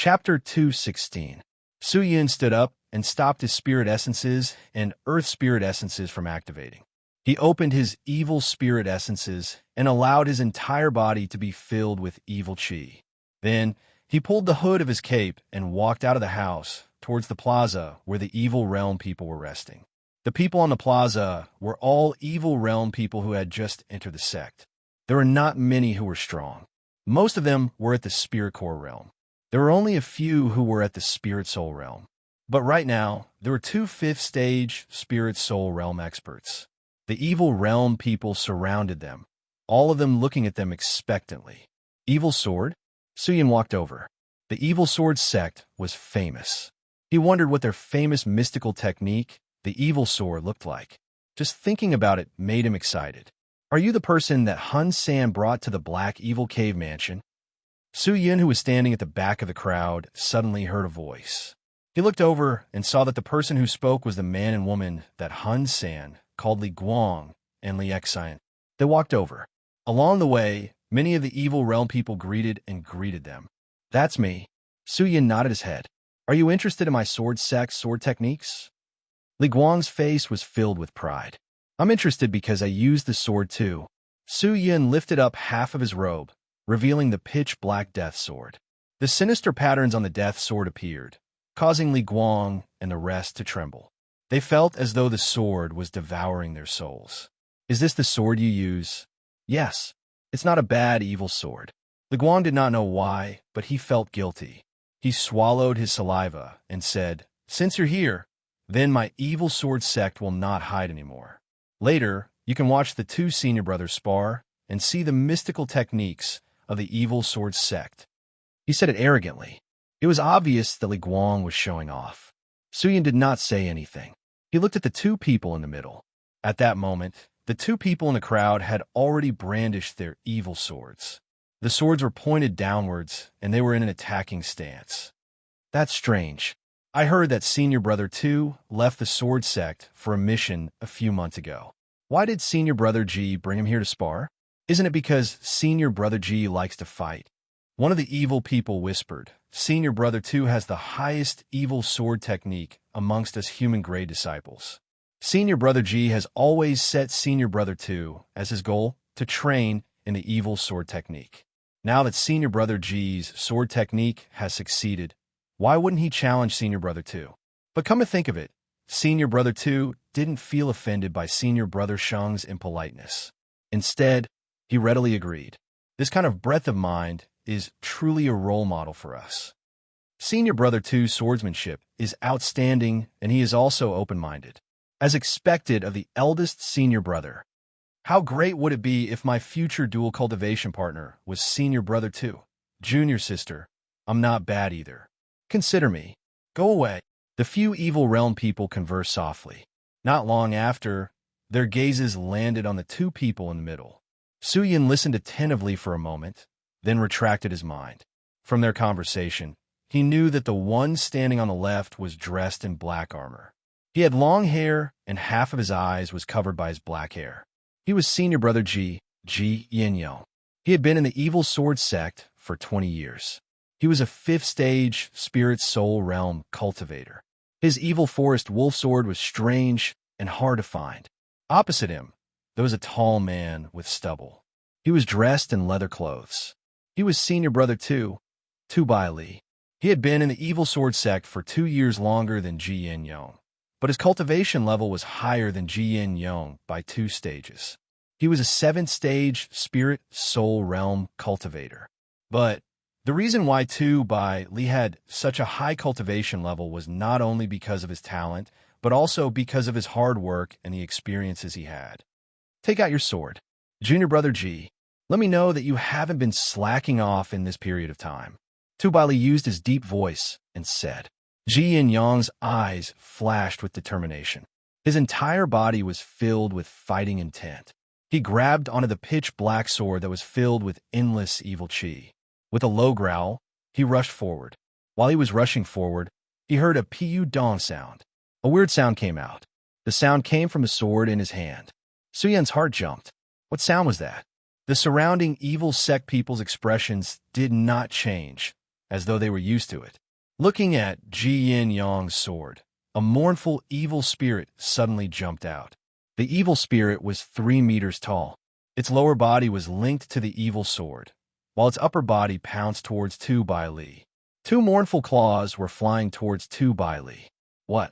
Chapter 2:16. Su Yin stood up and stopped his spirit essences and earth spirit essences from activating. He opened his evil spirit essences and allowed his entire body to be filled with evil qi. Then, he pulled the hood of his cape and walked out of the house towards the plaza where the evil realm people were resting. The people on the plaza were all evil realm people who had just entered the sect. There were not many who were strong. Most of them were at the spirit core realm. There were only a few who were at the spirit soul realm. But right now, there were two fifth-stage spirit soul realm experts. The evil realm people surrounded them, all of them looking at them expectantly. Evil sword? Su Yin walked over. The evil sword sect was famous. He wondered what their famous mystical technique, the evil sword, looked like. Just thinking about it made him excited. Are you the person that Hun San brought to the Black Evil Cave Mansion? Su Yin, who was standing at the back of the crowd, suddenly heard a voice. He looked over and saw that the person who spoke was the man and woman that Hun San called Li Guang and Li Xian. They walked over. Along the way, many of the evil realm people greeted them. That's me. Su Yin nodded his head. Are you interested in my sword techniques? Li Guang's face was filled with pride. I'm interested because I used the sword too. Su Yin lifted up half of his robe, revealing the pitch-black death sword. The sinister patterns on the death sword appeared, causing Li Guang and the rest to tremble. They felt as though the sword was devouring their souls. Is this the sword you use? Yes. It's not a bad evil sword. Li Guang did not know why, but he felt guilty. He swallowed his saliva and said, Since you're here, then my evil sword sect will not hide anymore. Later, you can watch the two senior brothers spar and see the mystical techniques of the evil sword sect. He said it arrogantly. It was obvious that Li Guang was showing off. Su Yin did not say anything. He looked at the two people in the middle. At that moment, the two people in the crowd had already brandished their evil swords. The swords were pointed downwards, and they were in an attacking stance. That's strange. I heard that Senior Brother 2 left the sword sect for a mission a few months ago. Why did Senior Brother G bring him here to spar? Isn't it because Senior Brother G likes to fight? One of the evil people whispered, Senior Brother 2 has the highest evil sword technique amongst us human-grade disciples. Senior Brother G has always set Senior Brother 2 as his goal to train in the evil sword technique. Now that Senior Brother G's sword technique has succeeded, why wouldn't he challenge Senior Brother 2? But come to think of it, Senior Brother 2 didn't feel offended by Senior Brother Sheng's impoliteness. Instead, he readily agreed. This kind of breadth of mind is truly a role model for us. Senior Brother 2's swordsmanship is outstanding, and he is also open-minded. As expected of the eldest senior brother. How great would it be if my future dual cultivation partner was Senior Brother 2? Junior sister, I'm not bad either. Consider me. Go away. The few evil realm people conversed softly. Not long after, their gazes landed on the two people in the middle. Su Yin listened attentively for a moment, then retracted his mind. From their conversation, he knew that the one standing on the left was dressed in black armor. He had long hair, and half of his eyes was covered by his black hair. He was Senior Brother Ji Yin-Yong. He had been in the evil sword sect for 20 years. He was a fifth-stage spirit soul realm cultivator. His evil forest wolf sword was strange and hard to find. Opposite him, there was a tall man with stubble. He was dressed in leather clothes. He was Senior Brother 2, Bai Li. He had been in the evil sword sect for 2 years longer than Ji Yin-Yong, but his cultivation level was higher than Ji Yin-Yong by 2 stages. He was a 7th-stage spirit soul realm cultivator. But the reason why Bai Li had such a high cultivation level was not only because of his talent, but also because of his hard work and the experiences he had. Take out your sword. Junior Brother G, let me know that you haven't been slacking off in this period of time. Bai Li used his deep voice and said. Ji Yin-Yong's eyes flashed with determination. His entire body was filled with fighting intent. He grabbed onto the pitch-black sword that was filled with endless evil qi. With a low growl, he rushed forward. While he was rushing forward, he heard a pu dong sound. A weird sound came out. The sound came from the sword in his hand. Su Yin's heart jumped. What sound was that? The surrounding evil sect people's expressions did not change, as though they were used to it. Looking at Ji Yin Yang's sword, a mournful evil spirit suddenly jumped out. The evil spirit was 3 meters tall. Its lower body was linked to the evil sword, while its upper body pounced towards Tu Bai Li. 2 mournful claws were flying towards Tu Bai Li. "What?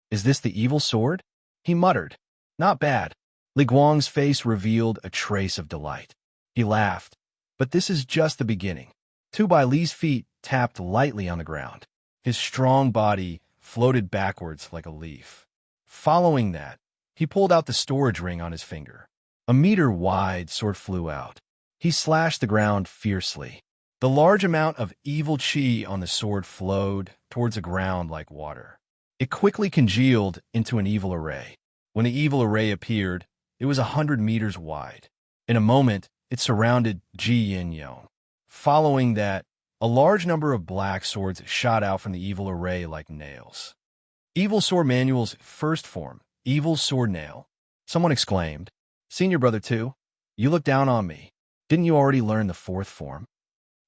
Is this the evil sword?" he muttered. "Not bad." Li Guang's face revealed a trace of delight. He laughed. "But this is just the beginning." Tu Bai Li's feet tapped lightly on the ground. His strong body floated backwards like a leaf. Following that, he pulled out the storage ring on his finger. A meter-wide sword flew out. He slashed the ground fiercely. The large amount of evil chi on the sword flowed towards the ground like water. It quickly congealed into an evil array. When the evil array appeared, it was 100 meters wide. In a moment, it surrounded Ji Yin Yang. Following that, a large number of black swords shot out from the evil array like nails. Evil Sword Manual's first form, Evil Sword Nail. Someone exclaimed, "Senior brother too? You look down on me. Didn't you already learn the 4th form?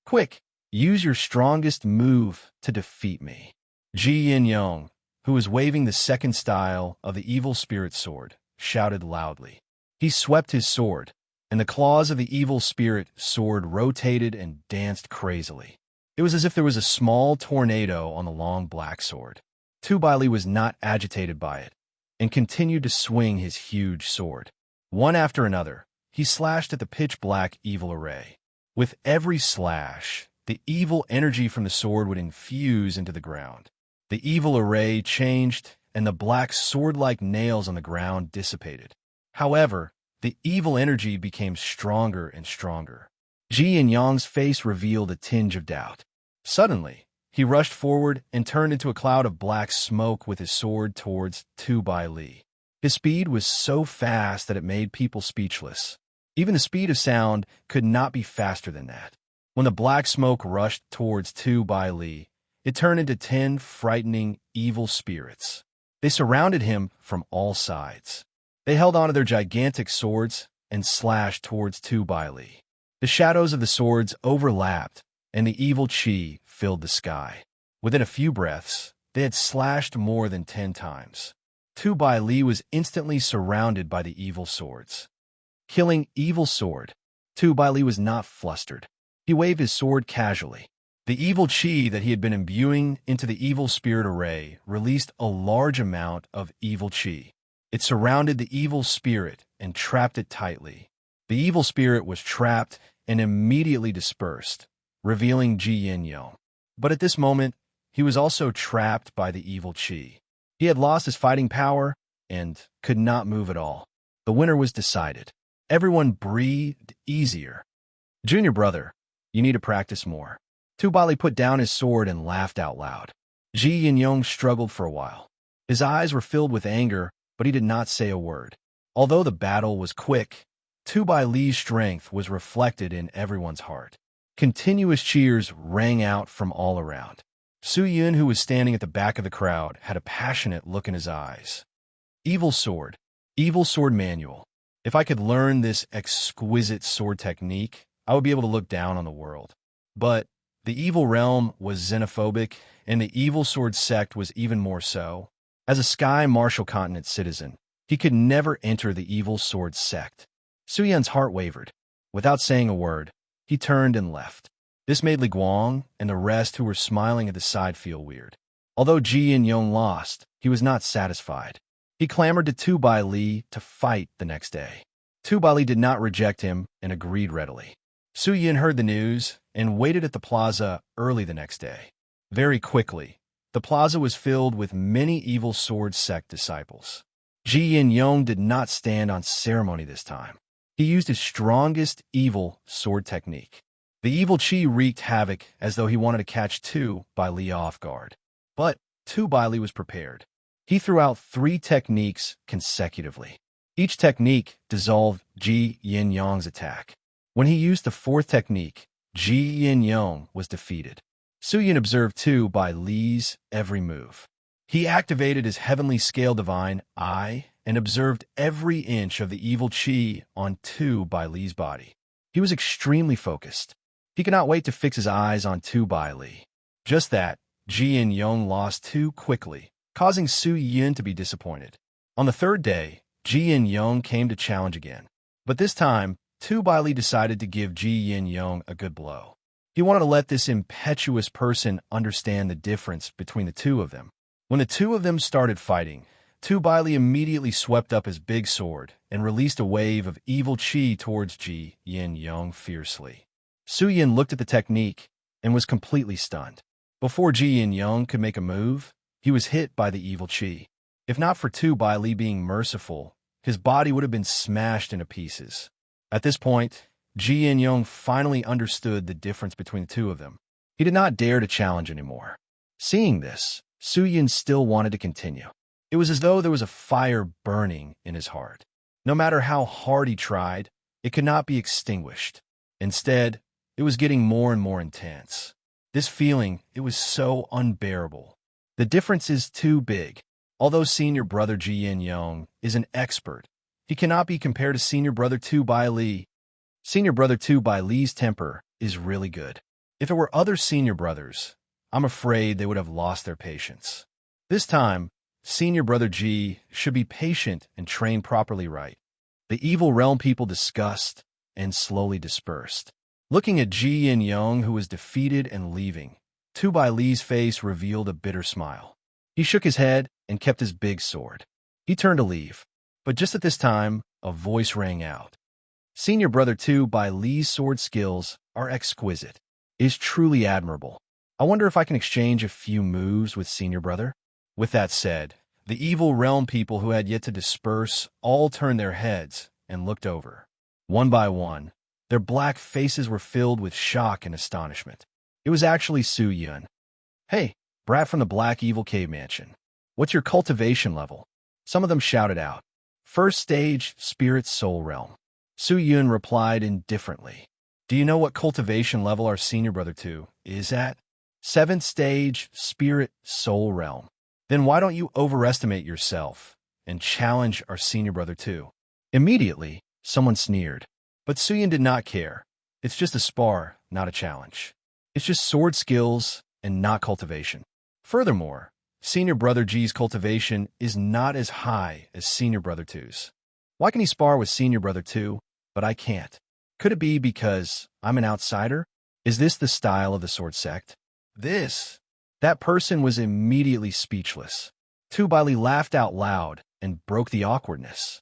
Quick, use your strongest move to defeat me." Ji Yin Yang, who was waving the 2nd style of the evil spirit sword, shouted loudly. He swept his sword, and the claws of the evil spirit sword rotated and danced crazily. It was as if there was a small tornado on the long black sword. Tu Bai Li was not agitated by it, and continued to swing his huge sword. One after another, he slashed at the pitch-black evil array. With every slash, the evil energy from the sword would infuse into the ground. The evil array changed, and the black sword-like nails on the ground dissipated. However, the evil energy became stronger and stronger. Ji Yin Yang's face revealed a tinge of doubt. Suddenly, he rushed forward and turned into a cloud of black smoke with his sword towards Tu Bai Li. His speed was so fast that it made people speechless. Even the speed of sound could not be faster than that. When the black smoke rushed towards Tu Bai Li, it turned into 10 frightening evil spirits. They surrounded him from all sides. They held onto their gigantic swords and slashed towards Tu Bai Li. The shadows of the swords overlapped, and the evil chi filled the sky. Within a few breaths, they had slashed more than 10 times. Tu Bai Li was instantly surrounded by the evil swords. Killing evil sword, Tu Bai Li was not flustered. He waved his sword casually. The evil chi that he had been imbuing into the evil spirit array released a large amount of evil chi. It surrounded the evil spirit and trapped it tightly. The evil spirit was trapped and immediately dispersed, revealing Ji Yin Yang. But at this moment, he was also trapped by the evil chi. He had lost his fighting power and could not move at all. The winner was decided. Everyone breathed easier. "Junior brother, you need to practice more." Tu Bai Li put down his sword and laughed out loud. Ji Yin Yang struggled for a while. His eyes were filled with anger, but he did not say a word. Although the battle was quick, Tu Bai Li's strength was reflected in everyone's heart. Continuous cheers rang out from all around. Su Yun, who was standing at the back of the crowd, had a passionate look in his eyes. Evil Sword Manual. If I could learn this exquisite sword technique, I would be able to look down on the world. But the evil realm was xenophobic, and the evil sword sect was even more so. As a Sky Martial Continent citizen, he could never enter the evil sword sect. Su Yun's heart wavered. Without saying a word, he turned and left. This made Li Guang and the rest who were smiling at the side feel weird. Although Ji Yin Yang lost, he was not satisfied. He clamored to Tu Bai Li to fight the next day. Tu Bai Li did not reject him and agreed readily. Su Yun heard the news and waited at the plaza early the next day. Very quickly, the plaza was filled with many evil sword sect disciples. Ji Yin Yang did not stand on ceremony this time. He used his strongest evil sword technique. The evil chi wreaked havoc as though he wanted to catch Tu Bai Li off guard. But Tu Bai Li was prepared. He threw out 3 techniques consecutively. Each technique dissolved Ji Yin Yang's attack. When he used the 4th technique, Ji Yin Yang was defeated. Su Yun observed Tu Bai Li's every move. He activated his heavenly scale divine eye and observed every inch of the evil chi on Tu Bai Li's body. He was extremely focused. He could not wait to fix his eyes on Tu Bai Li. Just that, Ji and Yong lost too quickly, causing Su Yun to be disappointed. On the third day, Ji and Yong came to challenge again. But this time, Tu Bai Li decided to give Ji Yin Yong a good blow. He wanted to let this impetuous person understand the difference between the two of them. When the two of them started fighting, Tu Bai Li immediately swept up his big sword and released a wave of evil qi towards Ji Yin Yong fiercely. Su Yin looked at the technique and was completely stunned. Before Ji Yin Yong could make a move, he was hit by the evil qi. If not for Tu Bai Li being merciful, his body would have been smashed into pieces. At this point, Ji Yin Yong finally understood the difference between the two of them. He did not dare to challenge anymore. Seeing this, Su Yin still wanted to continue. It was as though there was a fire burning in his heart. No matter how hard he tried, it could not be extinguished. Instead, it was getting more and more intense. This feeling, it was so unbearable. The difference is too big. Although senior brother Ji Yin Yong is an expert, he cannot be compared to senior brother Tu Bai Li. Senior brother Tu Bai Li's temper is really good. If it were other senior brothers, I'm afraid they would have lost their patience. This time, senior brother Ji should be patient and train properly right. The evil realm people discussed and slowly dispersed. Looking at Ji Yin Yong, who was defeated and leaving, Tu Bai Li's face revealed a bitter smile. He shook his head and kept his big sword. He turned to leave, but just at this time, a voice rang out. Senior brother Tu Bai Li's sword skills are exquisite. It is truly admirable. I wonder if I can exchange a few moves with senior brother? With that said, the evil realm people who had yet to disperse all turned their heads and looked over. One by one, their black faces were filled with shock and astonishment. It was actually Su Yun. Hey, brat from the Black Evil Cave Mansion. What's your cultivation level? Some of them shouted out. First stage, Spirit Soul Realm. Su Yun replied indifferently. Do you know what cultivation level our senior brother Tu is at? 7th stage, Spirit Soul Realm. Then why don't you overestimate yourself and challenge our senior brother Tu? Immediately, someone sneered. But Su Yun did not care. It's just a spar, not a challenge. It's just sword skills and not cultivation. Furthermore, senior brother Ji's cultivation is not as high as senior brother Tu's. Why can he spar with senior brother Tu, but I can't? Could it be because I'm an outsider? Is this the style of the sword sect? That person was immediately speechless. Tu Bai Li laughed out loud and broke the awkwardness.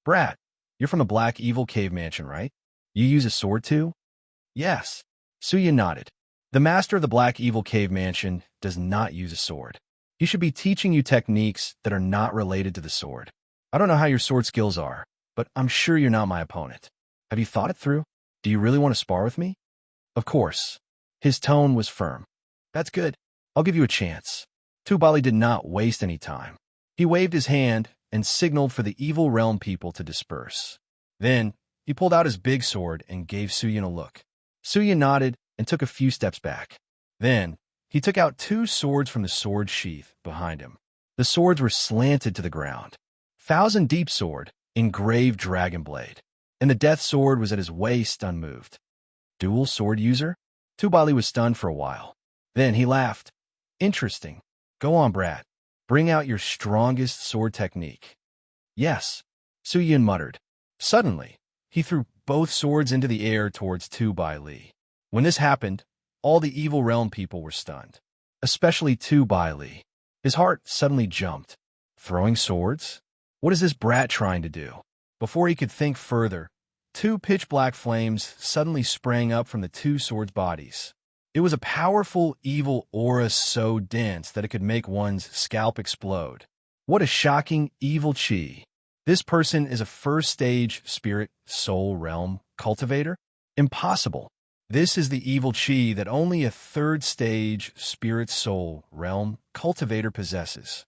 Brat, you're from the Black Evil Cave Mansion, right? You use a sword too? Yes. Su Yun nodded. The master of the Black Evil Cave Mansion does not use a sword. He should be teaching you techniques that are not related to the sword. I don't know how your sword skills are, but I'm sure you're not my opponent. Have you thought it through? Do you really want to spar with me? Of course. His tone was firm. That's good. I'll give you a chance. Tu Bai Li did not waste any time. He waved his hand and signaled for the evil realm people to disperse. Then, he pulled out his big sword and gave Su Yun a look. Su Yun nodded and took a few steps back. Then, he took out 2 swords from the sword sheath behind him. The swords were slanted to the ground. Thousand Deep Sword, engraved dragon blade, and the Death Sword was at his waist unmoved. Dual sword user? Tu Bai Li was stunned for a while. Then he laughed. Interesting. Go on, brat. Bring out your strongest sword technique. Yes, Su Yun muttered. Suddenly, he threw both swords into the air towards Tu Bai Li. When this happened, all the evil realm people were stunned, especially Tu Bai Li. His heart suddenly jumped. Throwing swords? What is this brat trying to do? Before he could think further, 2 pitch-black flames suddenly sprang up from the 2 swords' bodies. It was a powerful, evil aura so dense that it could make one's scalp explode. What a shocking, evil qi. This person is a first-stage Spirit Soul Realm cultivator? Impossible. This is the evil qi that only a 3rd-stage Spirit Soul Realm cultivator possesses.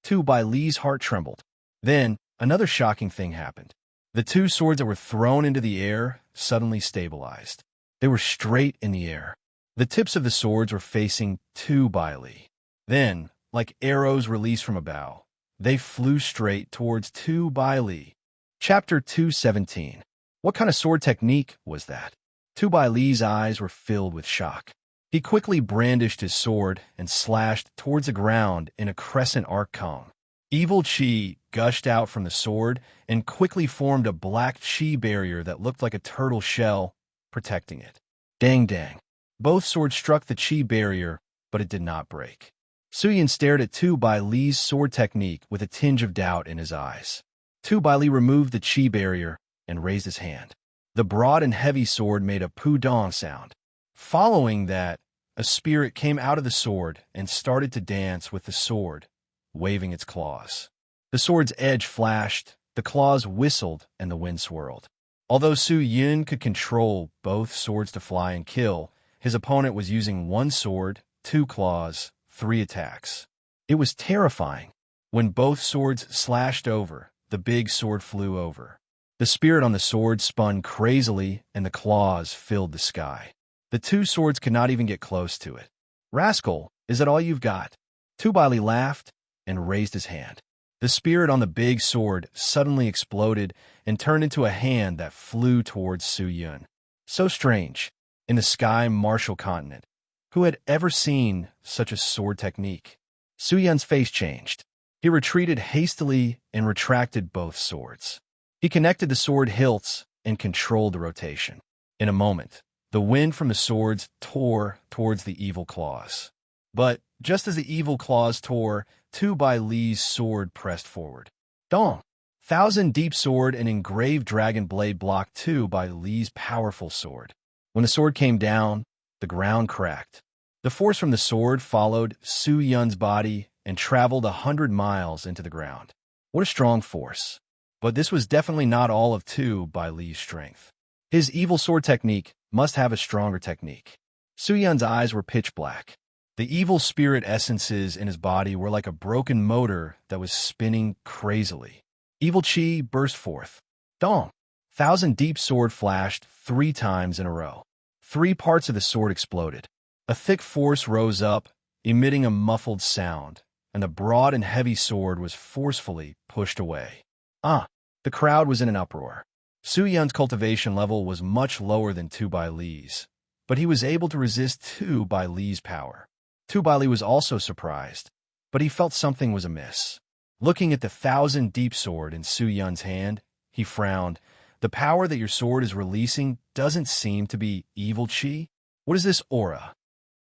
Tu Bai Li's heart trembled. Then, another shocking thing happened. The 2 swords that were thrown into the air suddenly stabilized. They were straight in the air. The tips of the swords were facing Tu Bai Li. Then, like arrows released from a bow, they flew straight towards Tu Bai Li. Chapter 217. What kind of sword technique was that? Tu Bai Li's eyes were filled with shock. He quickly brandished his sword and slashed towards the ground in a crescent arc cone. Evil chi gushed out from the sword and quickly formed a black chi barrier that looked like a turtle shell, protecting it. Dang dang. Both swords struck the chi barrier, but it did not break. Suyin stared at Tu Bai Li's sword technique with a tinge of doubt in his eyes. Tu Bai Li removed the chi barrier and raised his hand. The broad and heavy sword made a pudong sound. Following that, a spirit came out of the sword and started to dance with the sword, waving its claws. The sword's edge flashed, the claws whistled, and the wind swirled. Although Su Yun could control both swords to fly and kill, his opponent was using one sword, two claws, 3 attacks. It was terrifying. When both swords slashed over, the big sword flew over. The spirit on the sword spun crazily, and the claws filled the sky. The two swords could not even get close to it. "Rascal, is that all you've got?" Tu Bai Li laughed and raised his hand. The spirit on the big sword suddenly exploded and turned into a hand that flew towards Su Yun. So strange. In the sky martial continent, who had ever seen such a sword technique? Su Yun's face changed. He retreated hastily and retracted both swords. He connected the sword hilts and controlled the rotation. In a moment, the wind from the swords tore towards the evil claws. But just as the evil claws tore, Tu Bai Li's sword pressed forward. Dong! Thousand Deep Sword and engraved dragon blade blocked Tu Bai Li's powerful sword. When the sword came down, the ground cracked. The force from the sword followed Su Yun's body and traveled 100 miles into the ground. What a strong force. But this was definitely not all of Tu Bai Li's strength. His evil sword technique must have a stronger technique. Su Yun's eyes were pitch black. The evil spirit essences in his body were like a broken motor that was spinning crazily. Evil chi burst forth. Dong! Thousand Deep Sword flashed 3 times in a row. 3 parts of the sword exploded. A thick force rose up, emitting a muffled sound, and the broad and heavy sword was forcefully pushed away. The crowd was in an uproar. Su Yun's cultivation level was much lower than Tu Bai Li's, but he was able to resist Tu Bai Li's power. Tu Bai Li was also surprised, but he felt something was amiss. Looking at the Thousand Deep Sword in Su Yun's hand, he frowned. The power that your sword is releasing doesn't seem to be evil chi. What is this aura?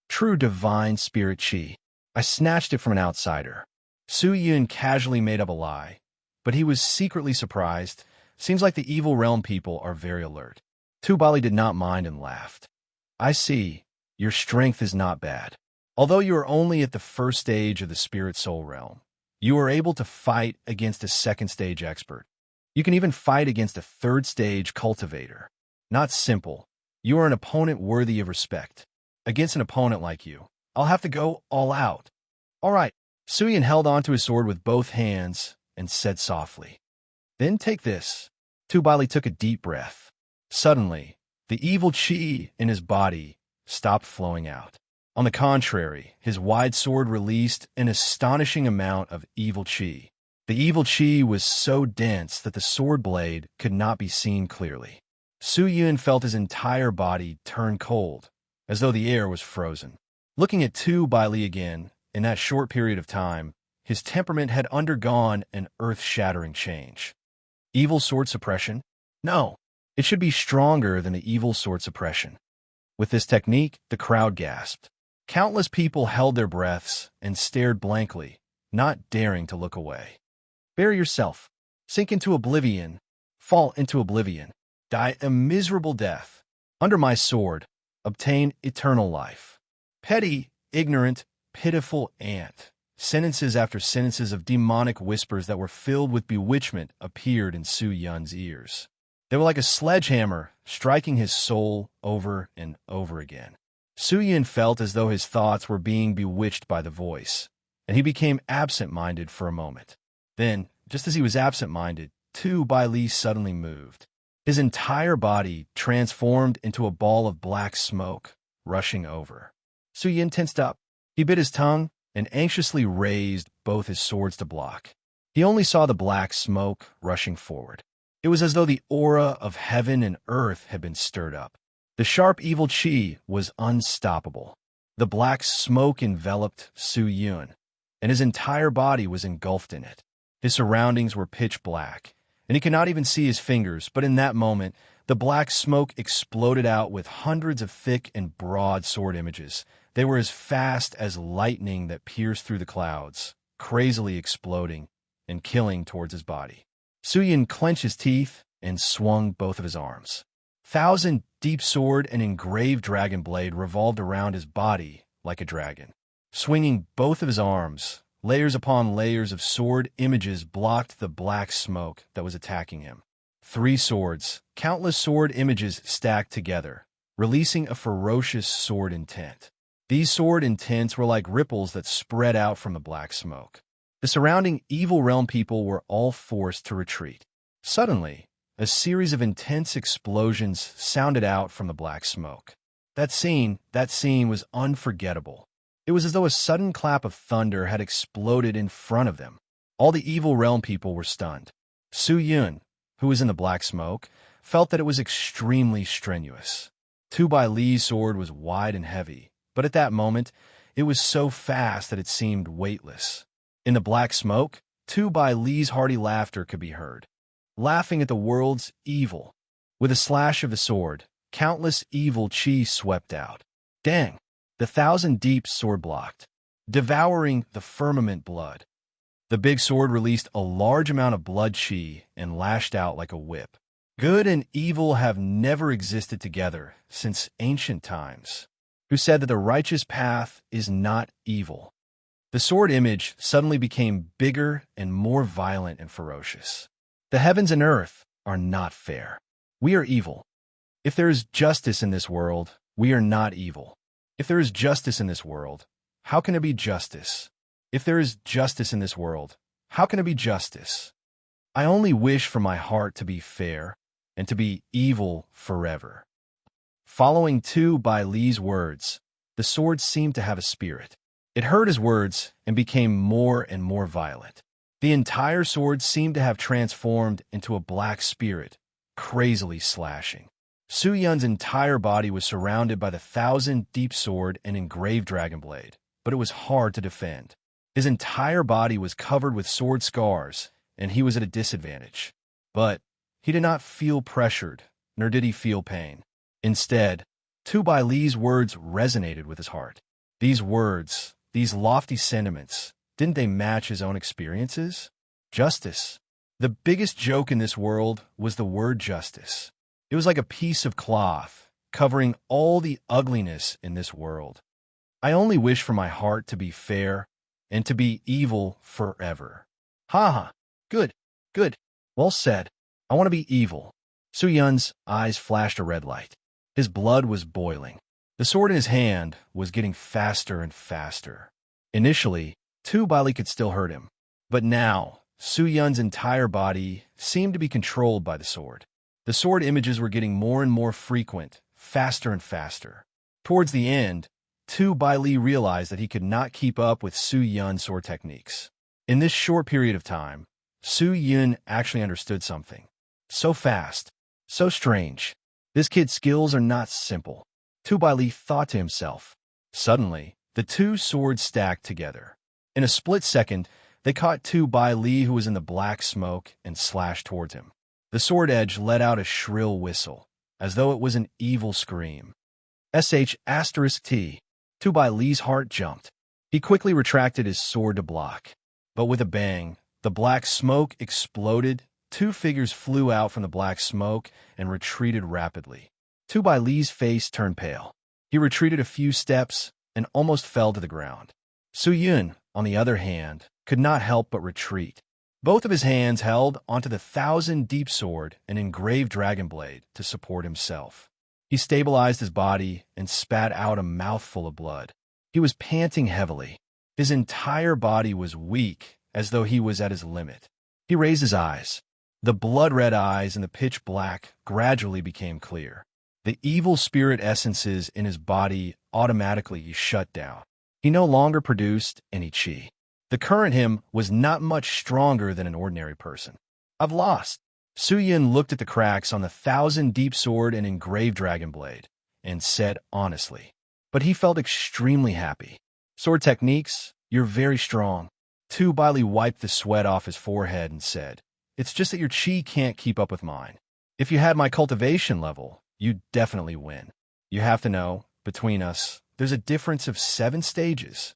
True divine spirit chi. I snatched it from an outsider. Su Yun casually made up a lie, but he was secretly surprised. Seems like the evil realm people are very alert. Tu Bai Li did not mind and laughed. I see. Your strength is not bad. Although you are only at the first stage of the spirit soul realm, you are able to fight against a second stage expert. You can even fight against a third stage cultivator. Not simple. You are an opponent worthy of respect. Against an opponent like you, I'll have to go all out. All right. Su Yun held onto his sword with both hands and said softly, "Then take this." Tu Bai Li took a deep breath. Suddenly, the evil chi in his body stopped flowing out. On the contrary, his wide sword released an astonishing amount of evil chi. The evil chi was so dense that the sword blade could not be seen clearly. Su Yun felt his entire body turn cold, as though the air was frozen. Looking at Tu Bai Li again, in that short period of time, his temperament had undergone an earth-shattering change. Evil sword suppression? No, it should be stronger than the evil sword suppression. With this technique, the crowd gasped. Countless people held their breaths and stared blankly, not daring to look away. Bury yourself. Sink into oblivion. Fall into oblivion. Die a miserable death. Under my sword, obtain eternal life. Petty, ignorant, pitiful ant. Sentences after sentences of demonic whispers that were filled with bewitchment appeared in Su Yun's ears. They were like a sledgehammer, striking his soul over and over again. Su Yun felt as though his thoughts were being bewitched by the voice, and he became absent-minded for a moment. Then, just as he was absent-minded, Tu Bai Li suddenly moved. His entire body transformed into a ball of black smoke, rushing over. Su Yun tensed up. He bit his tongue and anxiously raised both his swords to block. He only saw the black smoke rushing forward. It was as though the aura of heaven and earth had been stirred up. The sharp evil chi was unstoppable. The black smoke enveloped Su Yun, and his entire body was engulfed in it. His surroundings were pitch black, and he could not even see his fingers, but in that moment, the black smoke exploded out with hundreds of thick and broad sword images. They were as fast as lightning that pierced through the clouds, crazily exploding and killing towards his body. Su Yun clenched his teeth and swung both of his arms. Thousand deep sword and engraved dragon blade revolved around his body like a dragon. Swinging both of his arms, layers upon layers of sword images blocked the black smoke that was attacking him. 3 swords, countless sword images stacked together, releasing a ferocious sword intent. These sword intents were like ripples that spread out from the black smoke. The surrounding evil realm people were all forced to retreat. Suddenly, a series of intense explosions sounded out from the black smoke. That scene was unforgettable. It was as though a sudden clap of thunder had exploded in front of them. All the evil realm people were stunned. Su Yun, who was in the black smoke, felt that it was extremely strenuous. Tu Bai Li's sword was wide and heavy, but at that moment, it was so fast that it seemed weightless. In the black smoke, Tu Bai Li's hearty laughter could be heard, laughing at the world's evil. With a slash of the sword, countless evil chi swept out. Dang! The 1,000 deep sword blocked, devouring the firmament blood. The big sword released a large amount of blood chi and lashed out like a whip. Good and evil have never existed together since ancient times. Who said that the righteous path is not evil? The sword image suddenly became bigger and more violent and ferocious. The heavens and earth are not fair. We are evil. If there is justice in this world, we are not evil. If there is justice in this world, how can it be justice? If there is justice in this world, how can it be justice? I only wish for my heart to be fair and to be evil forever. Following Tu Bai Li's words, the sword seemed to have a spirit. It heard his words and became more and more violent. The entire sword seemed to have transformed into a black spirit, crazily slashing. Su Yun's entire body was surrounded by the 1,000 deep sword and engraved dragon blade, but it was hard to defend. His entire body was covered with sword scars, and he was at a disadvantage. But he did not feel pressured, nor did he feel pain. Instead, Tu Bai Li's words resonated with his heart. These words, these lofty sentiments, didn't they match his own experiences? Justice. The biggest joke in this world was the word justice. It was like a piece of cloth, covering all the ugliness in this world. I only wish for my heart to be fair and to be evil forever. Ha ha. Good. Good. Well said. I want to be evil. Su Yun's eyes flashed a red light. His blood was boiling. The sword in his hand was getting faster and faster. Initially, Tu Bai Li could still hurt him, but now, Su Yun's entire body seemed to be controlled by the sword. The sword images were getting more and more frequent, faster and faster. Towards the end, Tu Bai Li realized that he could not keep up with Su Yun's sword techniques. In this short period of time, Su Yun actually understood something. So fast, so strange. This kid's skills are not simple. Tu Bai Li thought to himself. Suddenly, the two swords stacked together. In a split second, they caught Tu Bai Li, who was in the black smoke, and slashed towards him. The sword edge let out a shrill whistle, as though it was an evil scream. *T. Tu Bai Li's heart jumped. He quickly retracted his sword to block. But with a bang, the black smoke exploded, 2 figures flew out from the black smoke and retreated rapidly. Tu Bai Li's face turned pale. He retreated a few steps and almost fell to the ground. Su Yun, on the other hand, could not help but retreat. Both of his hands held onto the 1,000 deep sword and engraved dragon blade to support himself. He stabilized his body and spat out a mouthful of blood. He was panting heavily. His entire body was weak, as though he was at his limit. He raised his eyes. The blood-red eyes in the pitch black gradually became clear. The evil spirit essences in his body automatically shut down. He no longer produced any chi. The current him was not much stronger than an ordinary person. I've lost. Su Yun looked at the cracks on the 1,000 deep sword and engraved dragon blade, and said honestly, but he felt extremely happy. Sword techniques, you're very strong. Tu Baili wiped the sweat off his forehead and said, "It's just that your chi can't keep up with mine. If you had my cultivation level, you'd definitely win. You have to know, between us, there's a difference of 7 stages."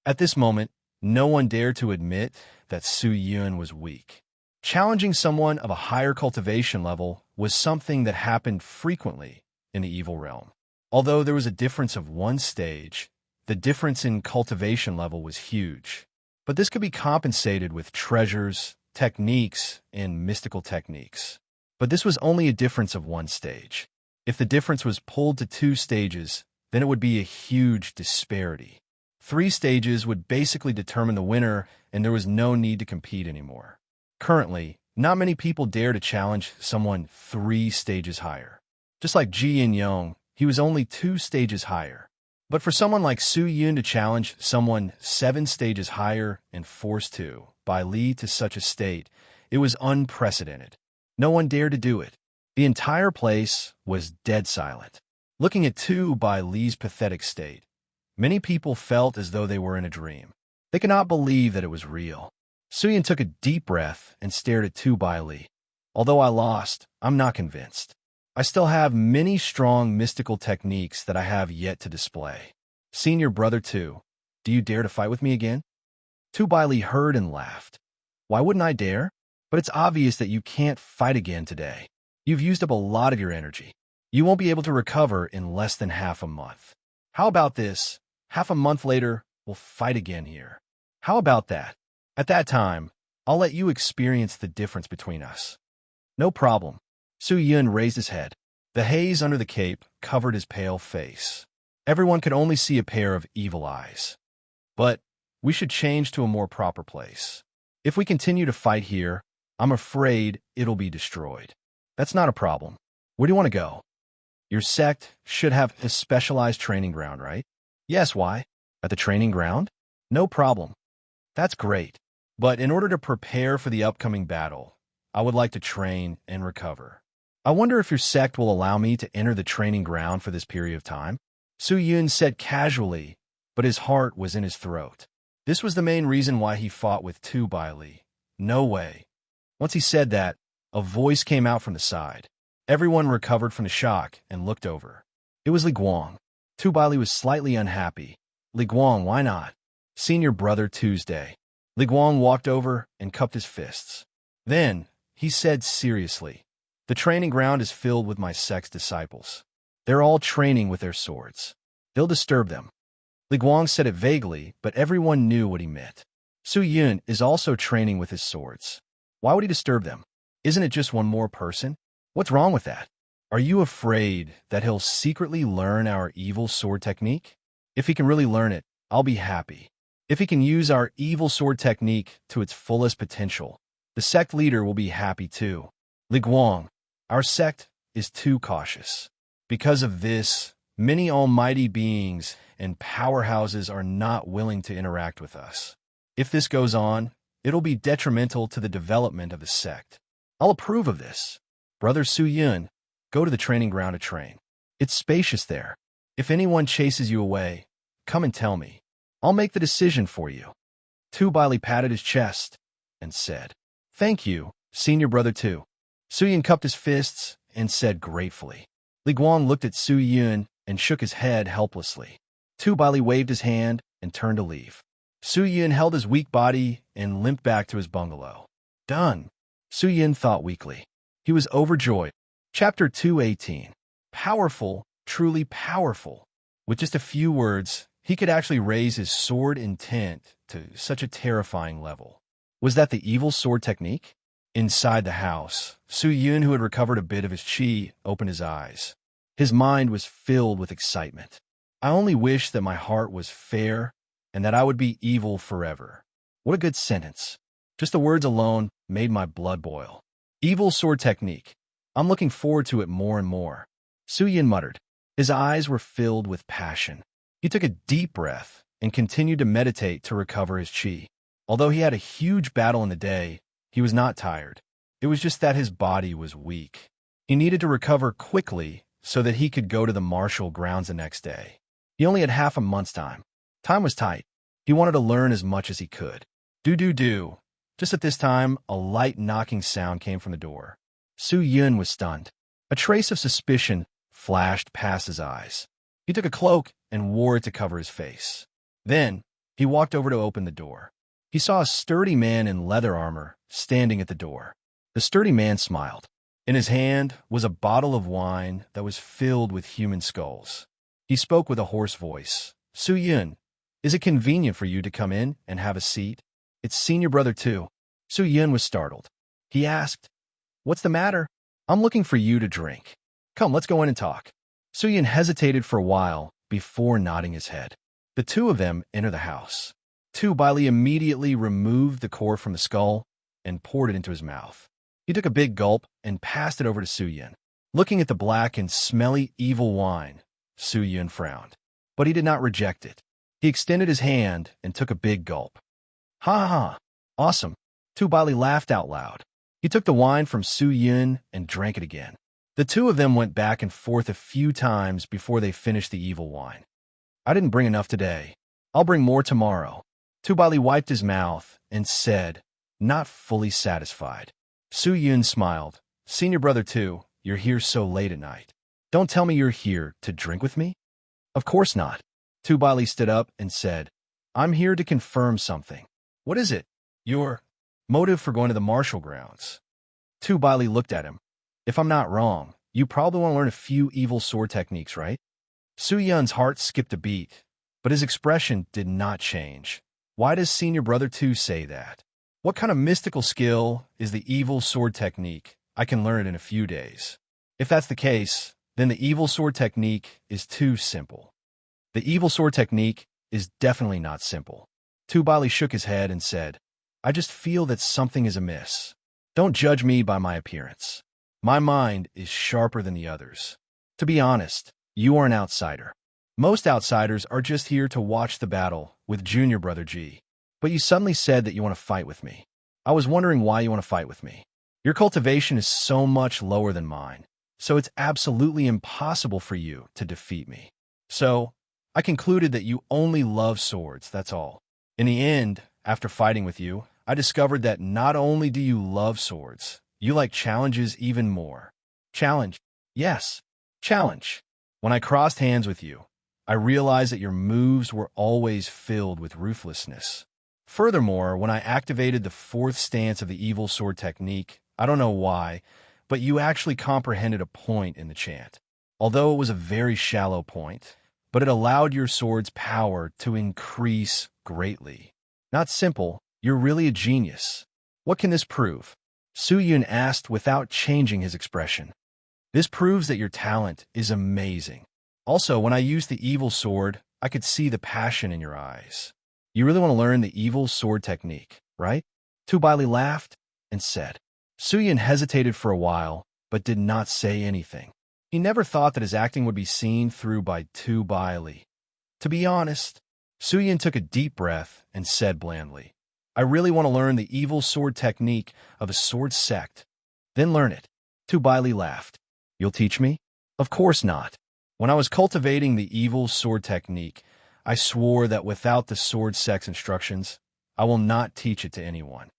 At this moment, no one dared to admit that Su Yun was weak. Challenging someone of a higher cultivation level was something that happened frequently in the evil realm. Although there was a difference of 1 stage, the difference in cultivation level was huge. But this could be compensated with treasures, techniques, and mystical techniques. But this was only a difference of 1 stage. If the difference was pulled to 2 stages, then it would be a huge disparity. 3 stages would basically determine the winner, and there was no need to compete anymore. Currently, not many people dare to challenge someone 3 stages higher. Just like Ji In-young, he was only 2 stages higher. But for someone like Su Yun to challenge someone 7 stages higher and force Tu Baili to such a state, it was unprecedented. No one dared to do it. The entire place was dead silent. Looking at Tu Baili's pathetic state, many people felt as though they were in a dream. They could not believe that it was real. Su Yun took a deep breath and stared at Tu Baili. "Although I lost, I'm not convinced. I still have many strong mystical techniques that I have yet to display. Senior brother Tu, do you dare to fight with me again?" Tu Baili heard and laughed. "Why wouldn't I dare? But it's obvious that you can't fight again today. You've used up a lot of your energy. You won't be able to recover in less than half a month. How about this? Half a month later, we'll fight again here. How about that? At that time, I'll let you experience the difference between us." "No problem." Su Yun raised his head. The haze under the cape covered his pale face. Everyone could only see a pair of evil eyes. "But we should change to a more proper place. If we continue to fight here, I'm afraid it'll be destroyed." "That's not a problem. Where do you want to go?" "Your sect should have a specialized training ground, right?" "Yes, why?" "At the training ground?" "No problem." "That's great. But in order to prepare for the upcoming battle, I would like to train and recover. I wonder if your sect will allow me to enter the training ground for this period of time?" Su Yun said casually, but his heart was in his throat. This was the main reason why he fought with Tu Baili. No way. Once he said that, a voice came out from the side. Everyone recovered from the shock and looked over. It was Li Guang. Tu Baili was slightly unhappy. "Li Guang, why not?" "Senior brother Tuesday." Li Guang walked over and cupped his fists. Then, he said seriously, "The training ground is filled with my sect's disciples. They're all training with their swords. They'll disturb them." Li Guang said it vaguely, but everyone knew what he meant. Su Yun is also training with his swords. Why would he disturb them? Isn't it just one more person? What's wrong with that? Are you afraid that he'll secretly learn our evil sword technique? If he can really learn it, I'll be happy. If he can use our evil sword technique to its fullest potential, the sect leader will be happy too. Li Guang, our sect is too cautious. Because of this, many almighty beings and powerhouses are not willing to interact with us. If this goes on, it'll be detrimental to the development of the sect. I'll approve of this. Brother Su Yun, go to the training ground to train. It's spacious there. If anyone chases you away, come and tell me. I'll make the decision for you." Tu Baili patted his chest and said, "Thank you, senior brother Tu." Su Yun cupped his fists and said gratefully. Li Guang looked at Su Yun and shook his head helplessly. Tu Baili waved his hand and turned to leave. Su Yun held his weak body and limped back to his bungalow. Done. Su Yun thought weakly. He was overjoyed. Chapter 218. Powerful, truly powerful. With just a few words, he could actually raise his sword intent to such a terrifying level. Was that the evil sword technique? Inside the house, Su Yun, who had recovered a bit of his chi, opened his eyes. His mind was filled with excitement. I only wish that my heart was fair and that I would be evil forever. What a good sentence. Just the words alone made my blood boil. Evil sword technique. I'm looking forward to it more and more. Su Yun muttered. His eyes were filled with passion. He took a deep breath and continued to meditate to recover his chi. Although he had a huge battle in the day, he was not tired. It was just that his body was weak. He needed to recover quickly so that he could go to the martial grounds the next day. He only had half a month's time. Time was tight. He wanted to learn as much as he could. Do. Just at this time, a light knocking sound came from the door. Su Yun was stunned. A trace of suspicion flashed past his eyes. He took a cloak and wore it to cover his face. Then, he walked over to open the door. He saw a sturdy man in leather armor standing at the door. The sturdy man smiled. In his hand was a bottle of wine that was filled with human skulls. He spoke with a hoarse voice. Su Yun, is it convenient for you to come in and have a seat? It's senior brother too. Su Yun was startled. He asked, "What's the matter?" "I'm looking for you to drink. Come, let's go in and talk." Su Yun hesitated for a while before nodding his head. The two of them entered the house. Tu Bailey immediately removed the core from the skull and poured it into his mouth. He took a big gulp and passed it over to Su Yun. Looking at the black and smelly evil wine, Su Yun frowned. But he did not reject it. He extended his hand and took a big gulp. Ha! Awesome. Tu Bailey laughed out loud. He took the wine from Su Yun and drank it again. The two of them went back and forth a few times before they finished the evil wine. "I didn't bring enough today. I'll bring more tomorrow." Tu Bailey wiped his mouth and said, not fully satisfied. Su Yun smiled. "Senior brother too, you're here so late at night. Don't tell me you're here to drink with me?" "Of course not." Tu Bailey stood up and said, "I'm here to confirm something." "What is it?" "Your motive for going to the martial grounds." Tu Bailey looked at him. "If I'm not wrong, you probably want to learn a few evil sword techniques, right?" Su Yun's heart skipped a beat, but his expression did not change. "Why does senior brother 2 say that? What kind of mystical skill is the evil sword technique? I can learn it in a few days. If that's the case, then the evil sword technique is too simple." "The evil sword technique is definitely not simple." Tu Bailey shook his head and said, "I just feel that something is amiss. Don't judge me by my appearance. My mind is sharper than the others. To be honest, you are an outsider. Most outsiders are just here to watch the battle with Junior Brother G. But you suddenly said that you want to fight with me. I was wondering why you want to fight with me. Your cultivation is so much lower than mine, so it's absolutely impossible for you to defeat me. So, I concluded that you only love swords, that's all. In the end, after fighting with you, I discovered that not only do you love swords, you like challenges even more." "Challenge?" "Yes, challenge. When I crossed hands with you, I realized that your moves were always filled with ruthlessness. Furthermore, when I activated the fourth stance of the evil sword technique, I don't know why, but you actually comprehended a point in the chant. Although it was a very shallow point, but it allowed your sword's power to increase greatly. Not simple, you're really a genius. What can this prove?" Su Yun asked without changing his expression. "This proves that your talent is amazing. Also, when I used the evil sword, I could see the passion in your eyes. You really want to learn the evil sword technique, right?" Tu Bailey laughed and said. Su Yun hesitated for a while, but did not say anything. He never thought that his acting would be seen through by Tu Bailey. To be honest, Su Yun took a deep breath and said blandly, "I really want to learn the evil sword technique of a sword sect." "Then learn it." Tu Bailey laughed. "You'll teach me?" "Of course not. When I was cultivating the evil sword technique, I swore that without the sword sect's instructions, I will not teach it to anyone."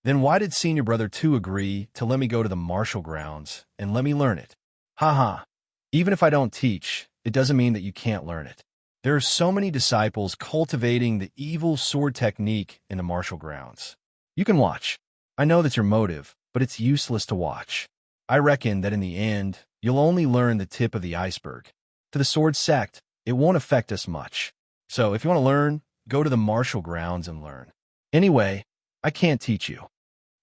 "Then why did Senior Brother 2 agree to let me go to the martial grounds and let me learn it?" "Haha. Even if I don't teach, it doesn't mean that you can't learn it. There are so many disciples cultivating the evil sword technique in the martial grounds. You can watch. I know that's your motive, but it's useless to watch. I reckon that in the end, you'll only learn the tip of the iceberg. To the sword sect, it won't affect us much. So if you want to learn, go to the martial grounds and learn. Anyway, I can't teach you.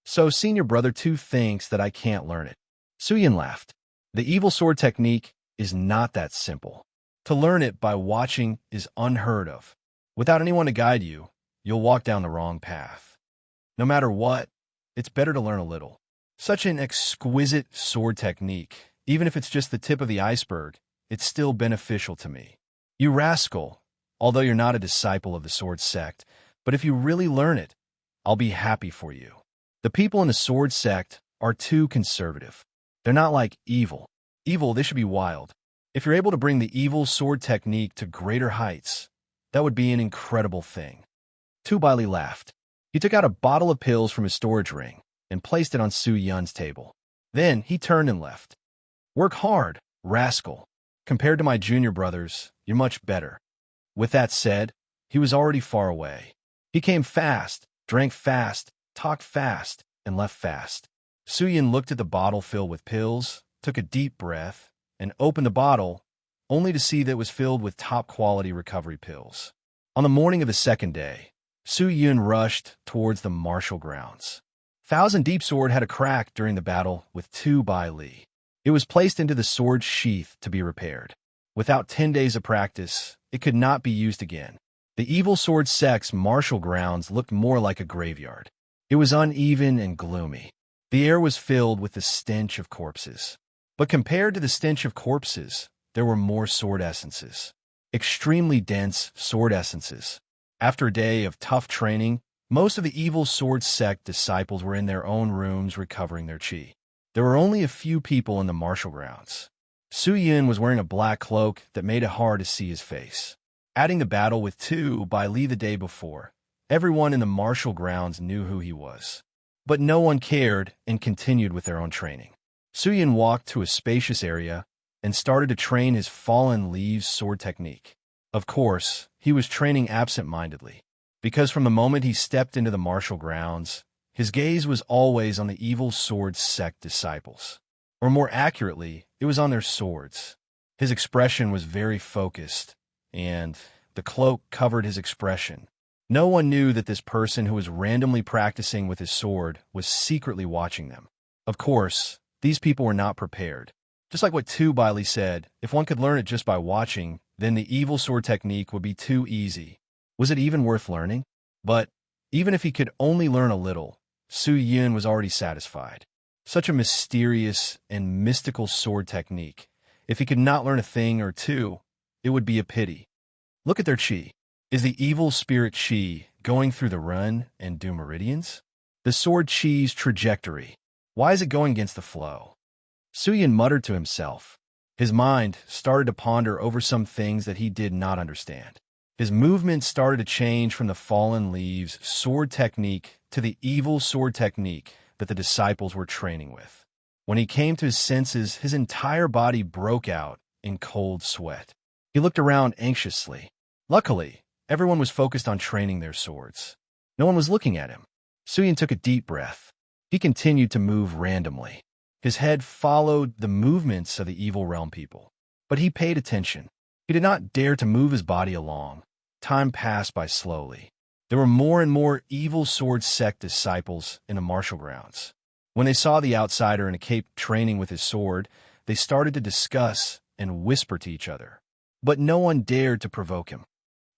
So Senior Brother 2 thinks that I can't learn it." Su Yun laughed. "The evil sword technique is not that simple. To learn it by watching is unheard of. Without anyone to guide you, you'll walk down the wrong path. No matter what, it's better to learn a little. Such an exquisite sword technique, even if it's just the tip of the iceberg, it's still beneficial to me. You rascal, although you're not a disciple of the sword sect, but if you really learn it, I'll be happy for you. The people in the sword sect are too conservative. They're not like evil. Evil, they should be wild. If you're able to bring the evil sword technique to greater heights, that would be an incredible thing. Tu Baili laughed. He took out a bottle of pills from his storage ring and placed it on Su Yun's table. Then he turned and left. Work hard, rascal. Compared to my junior brothers, you're much better. With that said, he was already far away. He came fast, drank fast, talked fast, and left fast. Su Yun looked at the bottle filled with pills, took a deep breath, and opened the bottle, only to see that it was filled with top-quality recovery pills. On the morning of the second day, Su Yun rushed towards the martial grounds. Thousand Deep Sword had a crack during the battle with Tu Baili. It was placed into the sword's sheath to be repaired. Without 10 days of practice, it could not be used again. The evil sword sect's martial grounds looked more like a graveyard. It was uneven and gloomy. The air was filled with the stench of corpses. But compared to the stench of corpses, there were more sword essences. Extremely dense sword essences. After a day of tough training, most of the evil sword sect disciples were in their own rooms recovering their chi. There were only a few people in the martial grounds. Su Yun was wearing a black cloak that made it hard to see his face. Adding the battle with Tu Baili the day before, everyone in the martial grounds knew who he was. But no one cared and continued with their own training. Su Yun walked to a spacious area and started to train his fallen leaves sword technique. Of course, he was training absent-mindedly, because from the moment he stepped into the martial grounds, his gaze was always on the evil sword sect disciples. Or more accurately, it was on their swords. His expression was very focused, and the cloak covered his expression. No one knew that this person who was randomly practicing with his sword was secretly watching them. Of course, these people were not prepared. Just like what Tu Baili said, if one could learn it just by watching, then the evil sword technique would be too easy. Was it even worth learning? But even if he could only learn a little, Su Yun was already satisfied. Such a mysterious and mystical sword technique. If he could not learn a thing or two, it would be a pity. Look at their chi. Is the evil spirit chi going through the run and do meridians? The sword chi's trajectory. Why is it going against the flow? Su Yun muttered to himself. His mind started to ponder over some things that he did not understand. His movement started to change from the fallen leaves sword technique to the evil sword technique that the disciples were training with. When he came to his senses, his entire body broke out in cold sweat. He looked around anxiously. Luckily, everyone was focused on training their swords. No one was looking at him. Su Yun took a deep breath. He continued to move randomly. His head followed the movements of the evil realm people. But he paid attention. He did not dare to move his body along. Time passed by slowly. There were more and more evil sword sect disciples in the martial grounds. When they saw the outsider in a cape training with his sword, they started to discuss and whisper to each other. But no one dared to provoke him.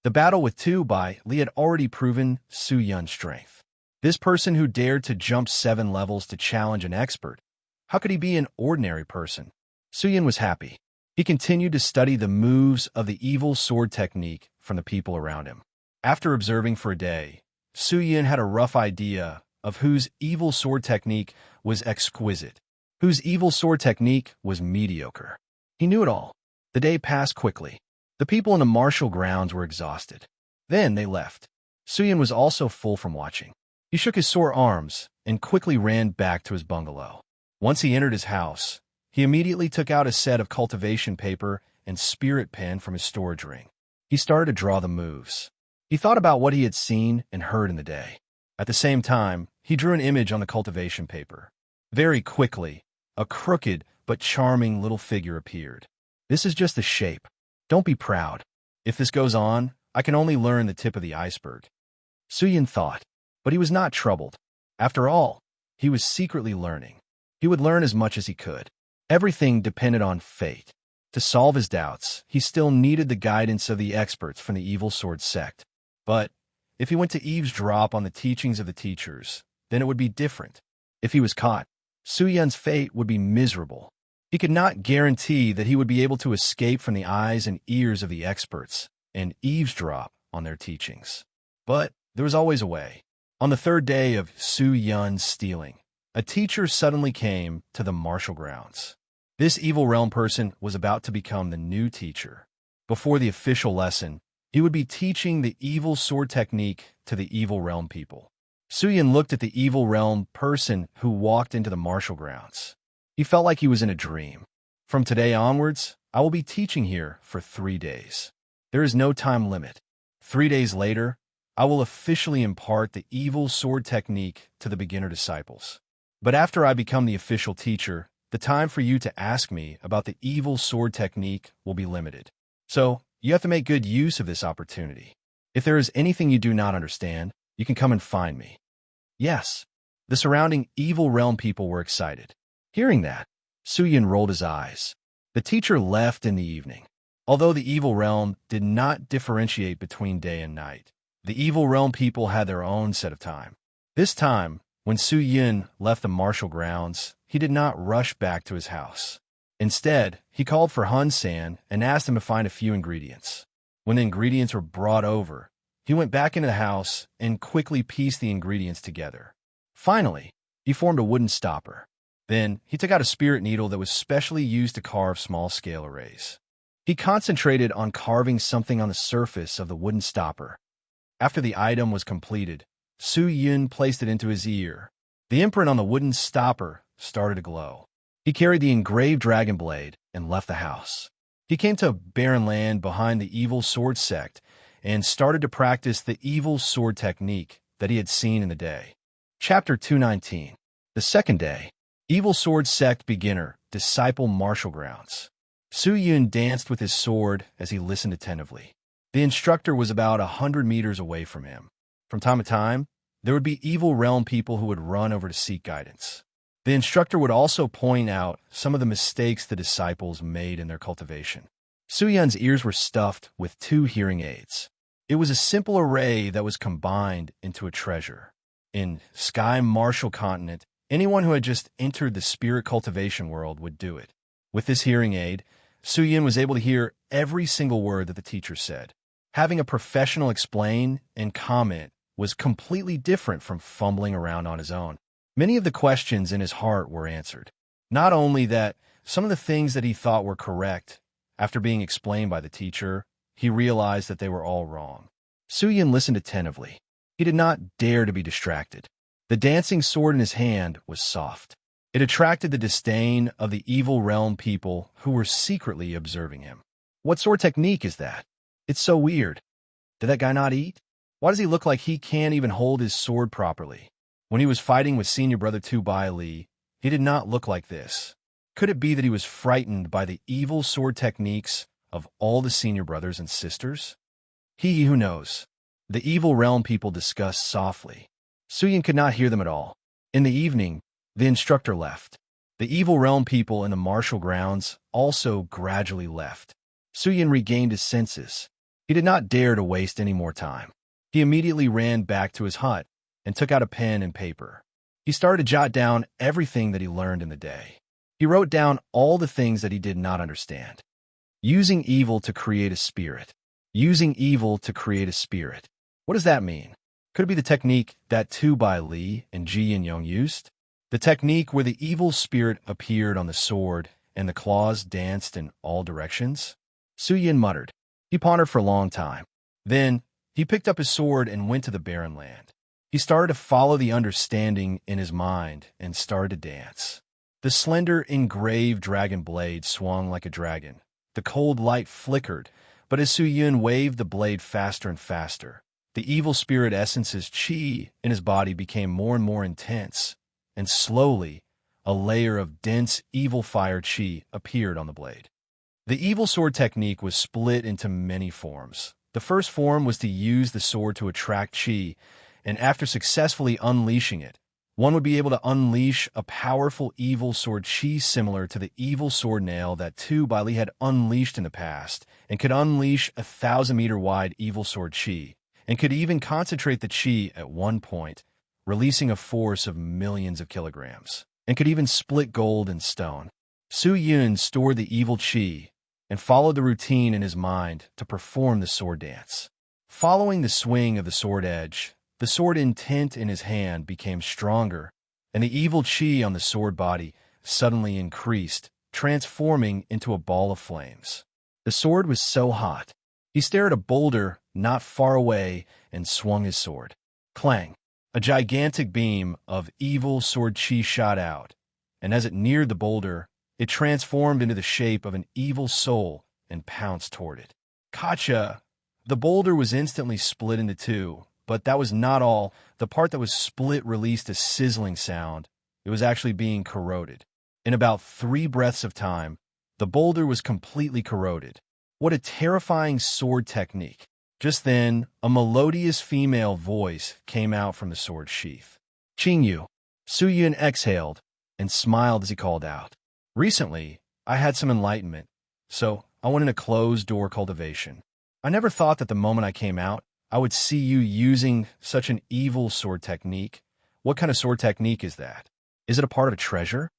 The battle with Tu Baili had already proven Su Yun's strength. This person who dared to jump 7 levels to challenge an expert, how could he be an ordinary person? Su Yun was happy. He continued to study the moves of the evil sword technique from the people around him. After observing for a day, Su Yun had a rough idea of whose evil sword technique was exquisite, whose evil sword technique was mediocre. He knew it all. The day passed quickly. The people in the martial grounds were exhausted. Then they left. Su Yun was also full from watching. He shook his sore arms and quickly ran back to his bungalow. Once he entered his house, he immediately took out a set of cultivation paper and spirit pen from his storage ring. He started to draw the moves. He thought about what he had seen and heard in the day. At the same time, he drew an image on the cultivation paper. Very quickly, a crooked but charming little figure appeared. This is just the shape. Don't be proud. If this goes on, I can only learn the tip of the iceberg. Su Yun thought, but he was not troubled. After all, he was secretly learning. He would learn as much as he could. Everything depended on fate. To solve his doubts, he still needed the guidance of the experts from the evil sword sect. But if he went to eavesdrop on the teachings of the teachers, then it would be different. If he was caught, Su Yun's fate would be miserable. He could not guarantee that he would be able to escape from the eyes and ears of the experts and eavesdrop on their teachings. But there was always a way. On the 3rd day of Su Yun's stealing, a teacher suddenly came to the martial grounds. This evil realm person was about to become the new teacher. Before the official lesson, he would be teaching the evil sword technique to the evil realm people. Suyin looked at the evil realm person who walked into the martial grounds. He felt like he was in a dream. From today onwards, I will be teaching here for 3 days. There is no time limit. 3 days later, I will officially impart the evil sword technique to the beginner disciples. But after I become the official teacher, the time for you to ask me about the evil sword technique will be limited. So, you have to make good use of this opportunity. If there is anything you do not understand, you can come and find me. Yes, the surrounding evil realm people were excited. Hearing that, Suyin rolled his eyes. The teacher left in the evening. Although the evil realm did not differentiate between day and night, the evil realm people had their own set of time. This time, when Suyin left the martial grounds, he did not rush back to his house. Instead, he called for Hun San and asked him to find a few ingredients. When the ingredients were brought over, he went back into the house and quickly pieced the ingredients together. Finally, he formed a wooden stopper. Then, he took out a spirit needle that was specially used to carve small-scale arrays. He concentrated on carving something on the surface of the wooden stopper. After the item was completed, Suyin placed it into his ear. The imprint on the wooden stopper started to glow. He carried the engraved dragon blade and left the house. He came to a barren land behind the evil sword sect and started to practice the evil sword technique that he had seen in the day. Chapter 219. The second day. Evil sword sect beginner, disciple martial grounds. Suyin danced with his sword as he listened attentively. The instructor was about 100 meters away from him. From time to time, there would be evil realm people who would run over to seek guidance. The instructor would also point out some of the mistakes the disciples made in their cultivation. Suyun's ears were stuffed with 2 hearing aids. It was a simple array that was combined into a treasure. In Sky Martial Continent, anyone who had just entered the spirit cultivation world would do it. With this hearing aid, Suyin was able to hear every single word that the teacher said. Having a professional explain and comment was completely different from fumbling around on his own. Many of the questions in his heart were answered. Not only that, some of the things that he thought were correct, after being explained by the teacher, he realized that they were all wrong. Suyin listened attentively. He did not dare to be distracted. The dancing sword in his hand was soft. It attracted the disdain of the evil realm people who were secretly observing him. What sword technique is that? It's so weird. Did that guy not eat? Why does he look like he can't even hold his sword properly? When he was fighting with senior brother Tu Bai Li, he did not look like this. Could it be that he was frightened by the evil sword techniques of all the senior brothers and sisters? He who knows. The evil realm people discussed softly. Suyin could not hear them at all. In the evening, the instructor left. The evil realm people in the martial grounds also gradually left. Suyin regained his senses. He did not dare to waste any more time. He immediately ran back to his hut and took out a pen and paper. He started to jot down everything that he learned in the day. He wrote down all the things that he did not understand. Using evil to create a spirit. Using evil to create a spirit. What does that mean? Could it be the technique that Tu Bai Li and Ji Yin Yong used? The technique where the evil spirit appeared on the sword and the claws danced in all directions? Suyin muttered. He pondered for a long time. Then, he picked up his sword and went to the barren land. He started to follow the understanding in his mind and started to dance. The slender engraved dragon blade swung like a dragon. The cold light flickered, but as Suyin waved the blade faster and faster, the evil spirit essence's chi in his body became more and more intense, and slowly, a layer of dense evil fire chi appeared on the blade. The evil sword technique was split into many forms. The first form was to use the sword to attract chi, and after successfully unleashing it, one would be able to unleash a powerful evil sword chi similar to the evil sword nail that Tu Bai Li had unleashed in the past, and could unleash 1,000-meter wide evil sword chi, and could even concentrate the chi at one point, releasing a force of millions of kilograms, and could even split gold and stone. Suyin stored the evil chi and followed the routine in his mind to perform the sword dance. Following the swing of the sword edge, the sword intent in his hand became stronger, and the evil chi on the sword body suddenly increased, transforming into a ball of flames. The sword was so hot. He stared at a boulder not far away and swung his sword. Clang! A gigantic beam of evil sword chi shot out, and as it neared the boulder, it transformed into the shape of an evil soul and pounced toward it. Gotcha! The boulder was instantly split into two, but that was not all. The part that was split released a sizzling sound. It was actually being corroded. In about 3 breaths of time, the boulder was completely corroded. What a terrifying sword technique. Just then, a melodious female voice came out from the sword sheath. Qingyu. Su Yun exhaled and smiled as he called out. Recently, I had some enlightenment, so I went in a closed-door cultivation. I never thought that the moment I came out, I would see you using such an evil sword technique. What kind of sword technique is that? Is it a part of a treasure?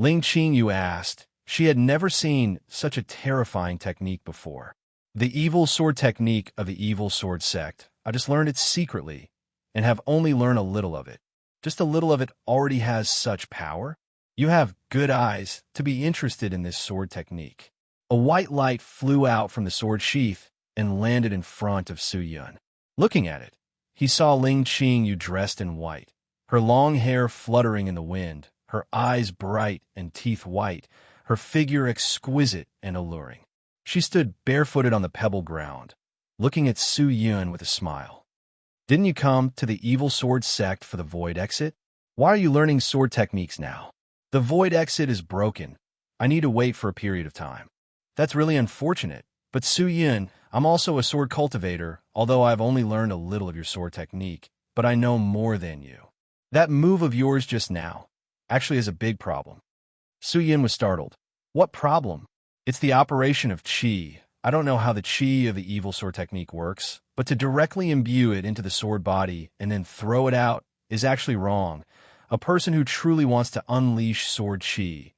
Ling Qingyu asked. She had never seen such a terrifying technique before. The evil sword technique of the evil sword sect. I just learned it secretly and have only learned a little of it. Just a little of it already has such power. You have good eyes to be interested in this sword technique. A white light flew out from the sword sheath and landed in front of Su Yun. Looking at it, he saw Ling Qingyu dressed in white, her long hair fluttering in the wind, her eyes bright and teeth white, her figure exquisite and alluring. She stood barefooted on the pebble ground, looking at Su Yun with a smile. Didn't you come to the evil sword sect for the void exit? Why are you learning sword techniques now? The void exit is broken. I need to wait for a period of time. That's really unfortunate. But Su Yun, I'm also a sword cultivator, although I've only learned a little of your sword technique, but I know more than you. That move of yours just now actually is a big problem. Su Yun was startled. What problem? It's the operation of qi. I don't know how the qi of the evil sword technique works, but to directly imbue it into the sword body and then throw it out is actually wrong. A person who truly wants to unleash sword qi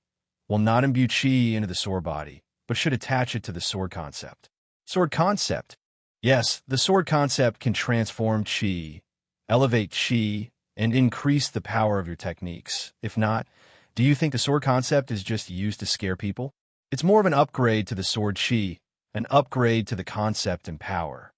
will not imbue qi into the sword body, but should attach it to the sword concept. Sword concept? Yes, the sword concept can transform qi, elevate qi, and increase the power of your techniques. If not, do you think the sword concept is just used to scare people? It's more of an upgrade to the sword qi, an upgrade to the concept and power.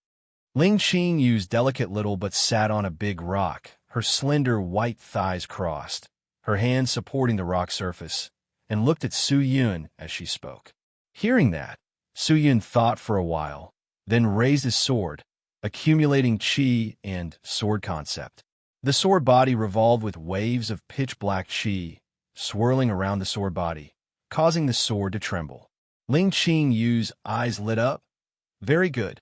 Ling Qingyu's delicate little but sat on a big rock, her slender white thighs crossed, her hands supporting the rock surface, and looked at Su Yun as she spoke. Hearing that, Su Yun thought for a while, then raised his sword, accumulating qi and sword concept. The sword body revolved with waves of pitch-black qi, swirling around the sword body, causing the sword to tremble. Ling Qingyu's eyes lit up. Very good.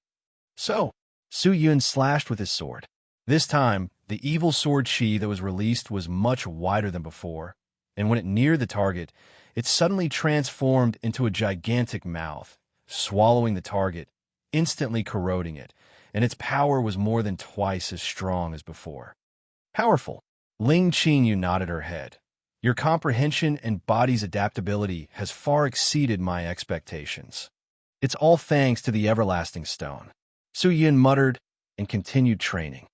So, Su Yun slashed with his sword. This time, the evil sword qi that was released was much wider than before, and when it neared the target, it suddenly transformed into a gigantic mouth, swallowing the target, instantly corroding it, and its power was more than twice as strong as before. Powerful. Ling Qingyu nodded her head. Your comprehension and body's adaptability has far exceeded my expectations. It's all thanks to the everlasting stone. Su Yun muttered and continued training.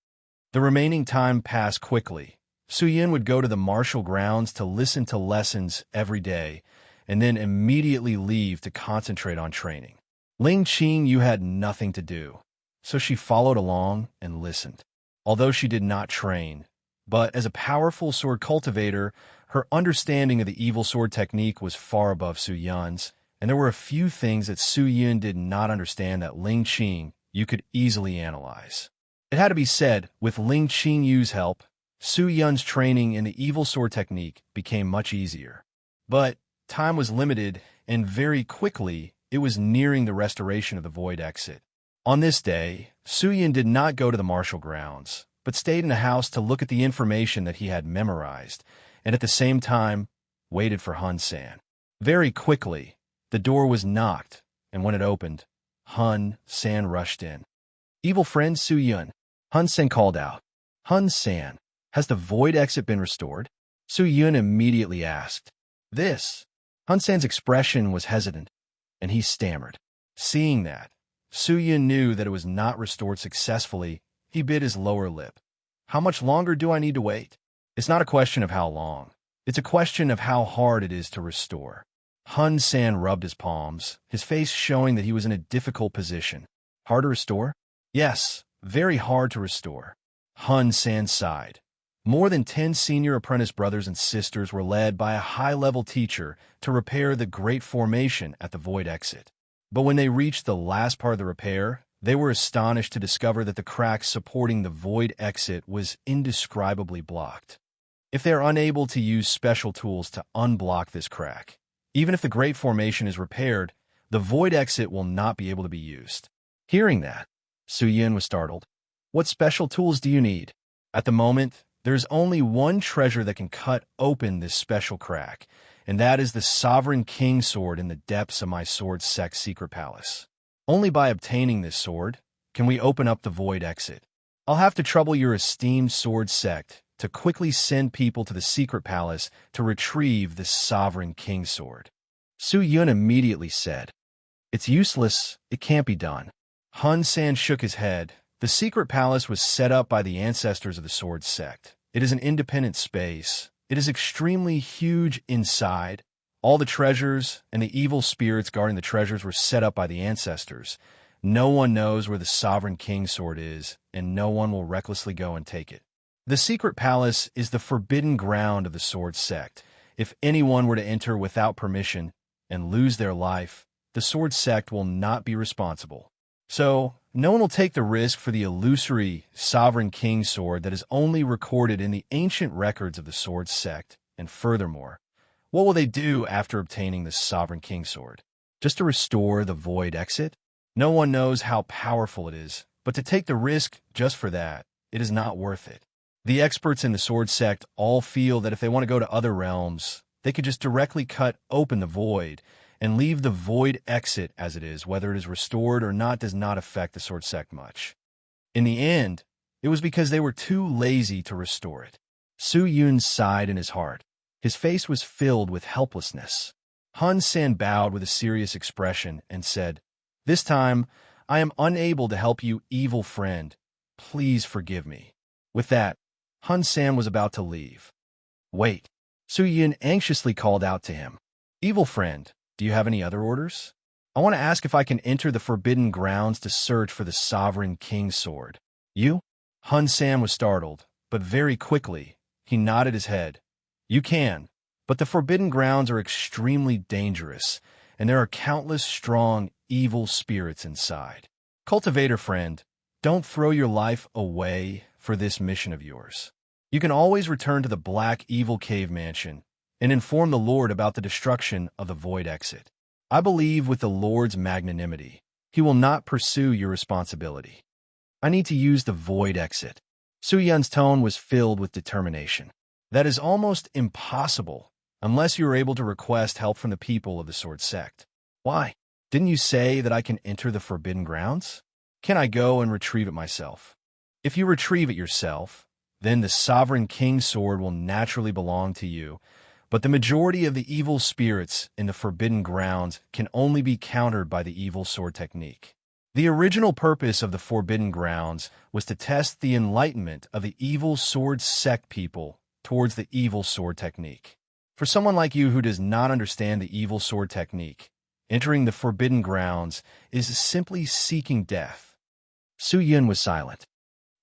The remaining time passed quickly. Su Yun would go to the martial grounds to listen to lessons every day, and then immediately leave to concentrate on training. Ling Qingyu had nothing to do, so she followed along and listened. Although she did not train, but as a powerful sword cultivator, her understanding of the evil sword technique was far above Su Yun's, and there were a few things that Su Yun did not understand that Ling Qingyu could easily analyze. It had to be said, with Ling Qingyu's help, Su Yun's training in the evil sword technique became much easier. But time was limited, and very quickly, it was nearing the restoration of the void exit. On this day, Su Yun did not go to the martial grounds, but stayed in a house to look at the information that he had memorized, and at the same time, waited for Hun San. Very quickly, the door was knocked, and when it opened, Hun San rushed in. Evil friend Su Yun, Hun San called out. Hun San, has the void exit been restored? Su Yun immediately asked. This. Hun San's expression was hesitant, and he stammered. Seeing that, Su Yun knew that it was not restored successfully. He bit his lower lip. How much longer do I need to wait? It's not a question of how long. It's a question of how hard it is to restore. Hun San rubbed his palms, his face showing that he was in a difficult position. Hard to restore? Yes, very hard to restore. Hun San sighed. More than 10 senior apprentice brothers and sisters were led by a high-level teacher to repair the Great Formation at the Void Exit. But when they reached the last part of the repair, they were astonished to discover that the crack supporting the Void Exit was indescribably blocked. If they are unable to use special tools to unblock this crack, even if the Great Formation is repaired, the Void Exit will not be able to be used. Hearing that, Su Yin was startled. What special tools do you need? At the moment, there's only one treasure that can cut open this special crack, and that is the Sovereign King Sword in the depths of my sword sect's secret palace. Only by obtaining this sword can we open up the Void Exit. I'll have to trouble your esteemed sword sect to quickly send people to the secret palace to retrieve this Sovereign King Sword. Su Yun immediately said, It's useless, it can't be done. Hun San shook his head. The secret palace was set up by the ancestors of the sword sect. It is an independent space. It is extremely huge inside. All the treasures and the evil spirits guarding the treasures were set up by the ancestors. No one knows where the Sovereign King Sword is, and no one will recklessly go and take it. The secret palace is the forbidden ground of the sword sect. If anyone were to enter without permission and lose their life, the sword sect will not be responsible. So, no one will take the risk for the illusory Sovereign King Sword that is only recorded in the ancient records of the sword sect. And furthermore, what will they do after obtaining the Sovereign King Sword? Just to restore the Void Exit? No one knows how powerful it is, but to take the risk just for that, it is not worth it. The experts in the sword sect all feel that if they want to go to other realms, they could just directly cut open the void and leave the Void Exit as it is. Whether it is restored or not does not affect the sword sect much. In the end, it was because they were too lazy to restore it. Su Yun sighed in his heart. His face was filled with helplessness. Hun San bowed with a serious expression and said, This time, I am unable to help you, evil friend. Please forgive me. With that, Hun San was about to leave. Wait. Su Yin anxiously called out to him. Evil friend, do you have any other orders? I want to ask if I can enter the forbidden grounds to search for the Sovereign King Sword. You? Hun San was startled, but very quickly, he nodded his head. You can, but the forbidden grounds are extremely dangerous, and there are countless strong, evil spirits inside. Cultivator friend, don't throw your life away for this mission of yours. You can always return to the Black Evil Cave Mansion and inform the Lord about the destruction of the Void Exit. I believe with the Lord's magnanimity, he will not pursue your responsibility. I need to use the Void Exit. Su Yun's tone was filled with determination. That is almost impossible unless you are able to request help from the people of the sword sect. Why? Didn't you say that I can enter the forbidden grounds? Can I go and retrieve it myself? If you retrieve it yourself, then the Sovereign King Sword will naturally belong to you, but the majority of the evil spirits in the forbidden grounds can only be countered by the evil sword technique. The original purpose of the forbidden grounds was to test the enlightenment of the evil sword sect people towards the evil sword technique. For someone like you who does not understand the evil sword technique, entering the forbidden grounds is simply seeking death. Su Yun was silent.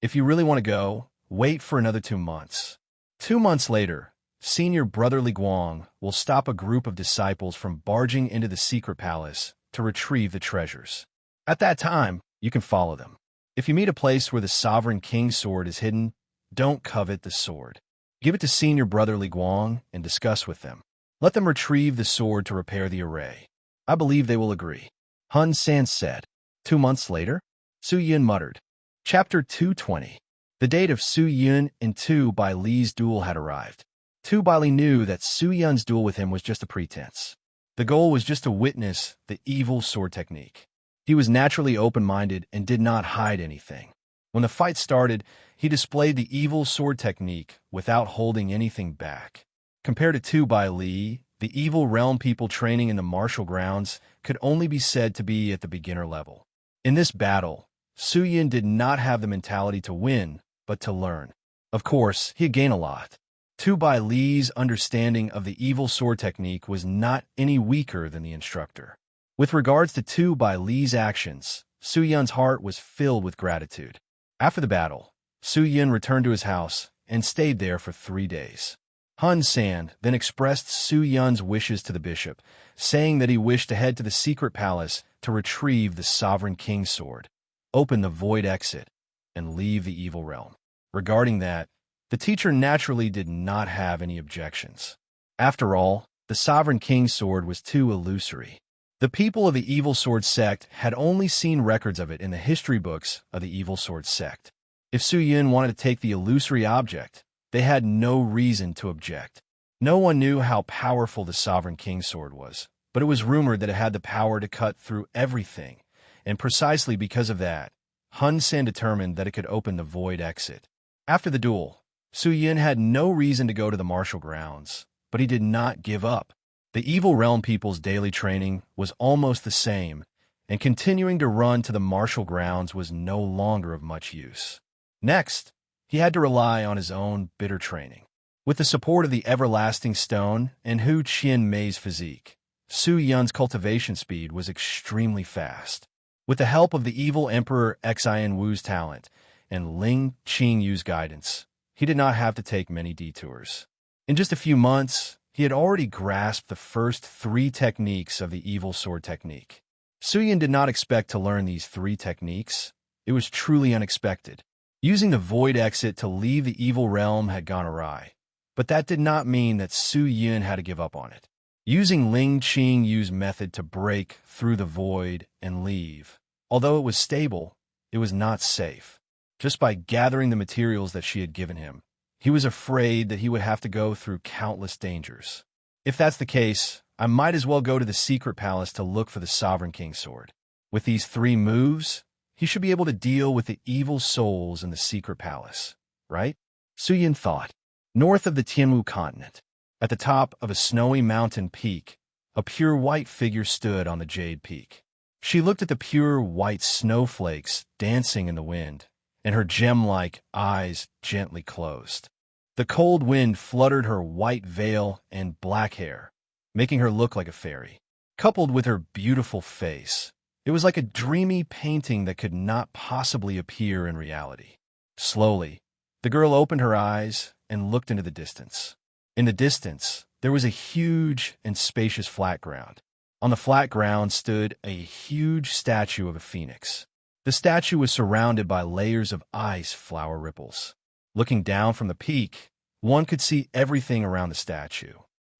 If you really want to go, wait for another 2 months. 2 months later, Senior Brotherly Guang will stop a group of disciples from barging into the secret palace to retrieve the treasures. At that time, you can follow them. If you meet a place where the Sovereign King Sword is hidden, don't covet the sword. Give it to Senior Brotherly Guang and discuss with them. Let them retrieve the sword to repair the array. I believe they will agree. Hun San said. 2 months later, Su Yun muttered. Chapter 220. The date of Su Yun and Tu Bai Li's duel had arrived. Tu Bai Li knew that Su Yun's duel with him was just a pretense. The goal was just to witness the evil sword technique. He was naturally open-minded and did not hide anything. When the fight started, he displayed the evil sword technique without holding anything back. Compared to Tu Bai Li, the evil realm people training in the martial grounds could only be said to be at the beginner level. In this battle, Su Yun did not have the mentality to win, but to learn. Of course, he had gained a lot. Tu Bai Li's understanding of the evil sword technique was not any weaker than the instructor. With regards to Tu Bai Li's actions, Su Yun's heart was filled with gratitude. After the battle, Su Yun returned to his house and stayed there for 3 days. Hun San then expressed Su Yun's wishes to the bishop, saying that he wished to head to the secret palace to retrieve the sovereign king's sword, open the void exit, and leave the evil realm. Regarding that, the teacher naturally did not have any objections. After all, the sovereign king's sword was too illusory. The people of the evil sword sect had only seen records of it in the history books of the evil sword sect. If Su Yun wanted to take the illusory object, they had no reason to object. No one knew how powerful the sovereign king's sword was, but it was rumored that it had the power to cut through everything, and precisely because of that, Hun Sen determined that it could open the void exit. After the duel, Su Yun had no reason to go to the martial grounds, but he did not give up. The evil realm people's daily training was almost the same, and continuing to run to the martial grounds was no longer of much use. Next, he had to rely on his own bitter training. With the support of the everlasting stone and Hu Qian Mei's physique, Su Yun's cultivation speed was extremely fast. With the help of the evil Emperor Xian Wu's talent and Ling Qingyu's guidance, he did not have to take many detours. In just a few months, he had already grasped the first 3 techniques of the evil sword technique. Su Yun did not expect to learn these 3 techniques. It was truly unexpected. Using the void exit to leave the evil realm had gone awry, but that did not mean that Su Yun had to give up on it. Using Ling Qingyu's method to break through the void and leave, although it was stable, it was not safe. Just by gathering the materials that she had given him, he was afraid that he would have to go through countless dangers. If that's the case, I might as well go to the secret palace to look for the Sovereign King's sword. With these 3 moves, he should be able to deal with the evil souls in the secret palace, right? Su Yun thought. North of the Tianwu continent, at the top of a snowy mountain peak, a pure white figure stood on the jade peak. She looked at the pure white snowflakes dancing in the wind, and her gem-like eyes gently closed. The cold wind fluttered her white veil and black hair, making her look like a fairy. Coupled with her beautiful face, it was like a dreamy painting that could not possibly appear in reality. Slowly, the girl opened her eyes and looked into the distance. In the distance, there was a huge and spacious flat ground. On the flat ground stood a huge statue of a phoenix. The statue was surrounded by layers of ice flower ripples. Looking down from the peak, one could see everything around the statue.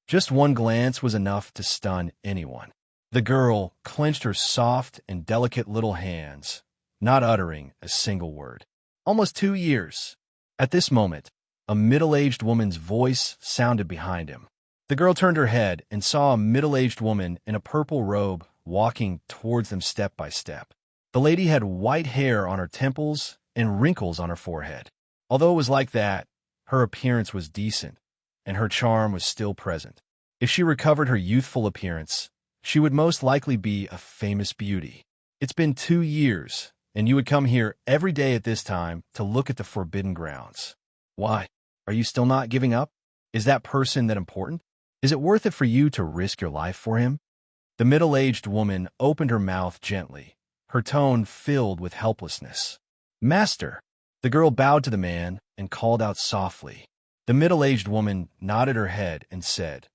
Just one glance was enough to stun anyone. The girl clenched her soft and delicate little hands, not uttering a single word. Almost 2 years. At this moment, a middle-aged woman's voice sounded behind him. The girl turned her head and saw a middle-aged woman in a purple robe walking towards them step by step. The lady had white hair on her temples and wrinkles on her forehead. Although it was like that, her appearance was decent, and her charm was still present. If she recovered her youthful appearance, she would most likely be a famous beauty. It's been 2 years, and you would come here every day at this time to look at the forbidden grounds. Why? Are you still not giving up? Is that person that important? Is it worth it for you to risk your life for him? The middle-aged woman opened her mouth gently, her tone filled with helplessness. Master! The girl bowed to the man and called out softly. The middle-aged woman nodded her head and said,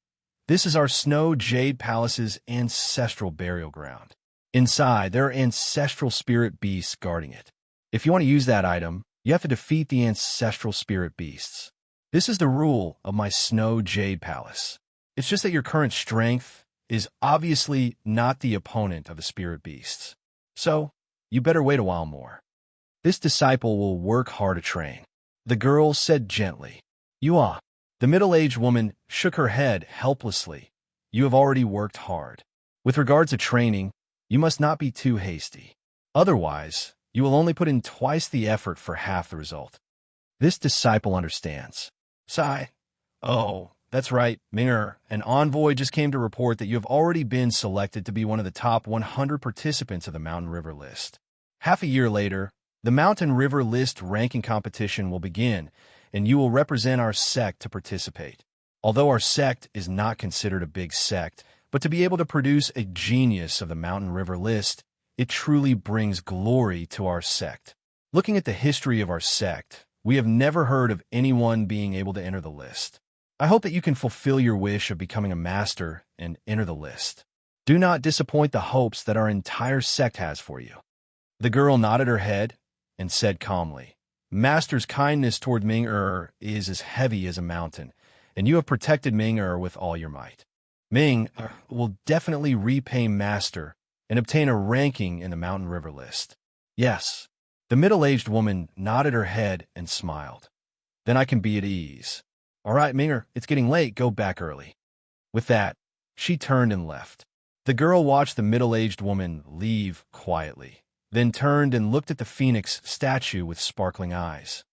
"This is our Snow Jade Palace's ancestral burial ground. Inside, there are ancestral spirit beasts guarding it. If you want to use that item, you have to defeat the ancestral spirit beasts. This is the rule of my Snow Jade Palace. It's just that your current strength is obviously not the opponent of the spirit beasts. So, you better wait a while more. This disciple will work hard to train." The girl said gently. "You are." The middle-aged woman shook her head helplessly. "You have already worked hard. With regards to training, you must not be too hasty. Otherwise, you will only put in twice the effort for half the result." This disciple understands. Sigh. "Oh, that's right, Minger. An envoy just came to report that you have already been selected to be one of the top 100 participants of the Mountain River List. Half a year later, the Mountain River List ranking competition will begin, and you will represent our sect to participate. Although our sect is not considered a big sect, but to be able to produce a genius of the Mountain River list, it truly brings glory to our sect. Looking at the history of our sect, we have never heard of anyone being able to enter the list. I hope that you can fulfill your wish of becoming a master and enter the list. Do not disappoint the hopes that our entire sect has for you." The girl nodded her head and said calmly, "Master's kindness toward Ming-Er is as heavy as a mountain, and you have protected Ming-Er with all your might. Ming-Er will definitely repay Master and obtain a ranking in the Mountain River list." "Yes." The middle-aged woman nodded her head and smiled. "Then I can be at ease. All right, Ming-Er, it's getting late. Go back early." With that, she turned and left. The girl watched the middle-aged woman leave quietly, then turned and looked at the phoenix statue with sparkling eyes.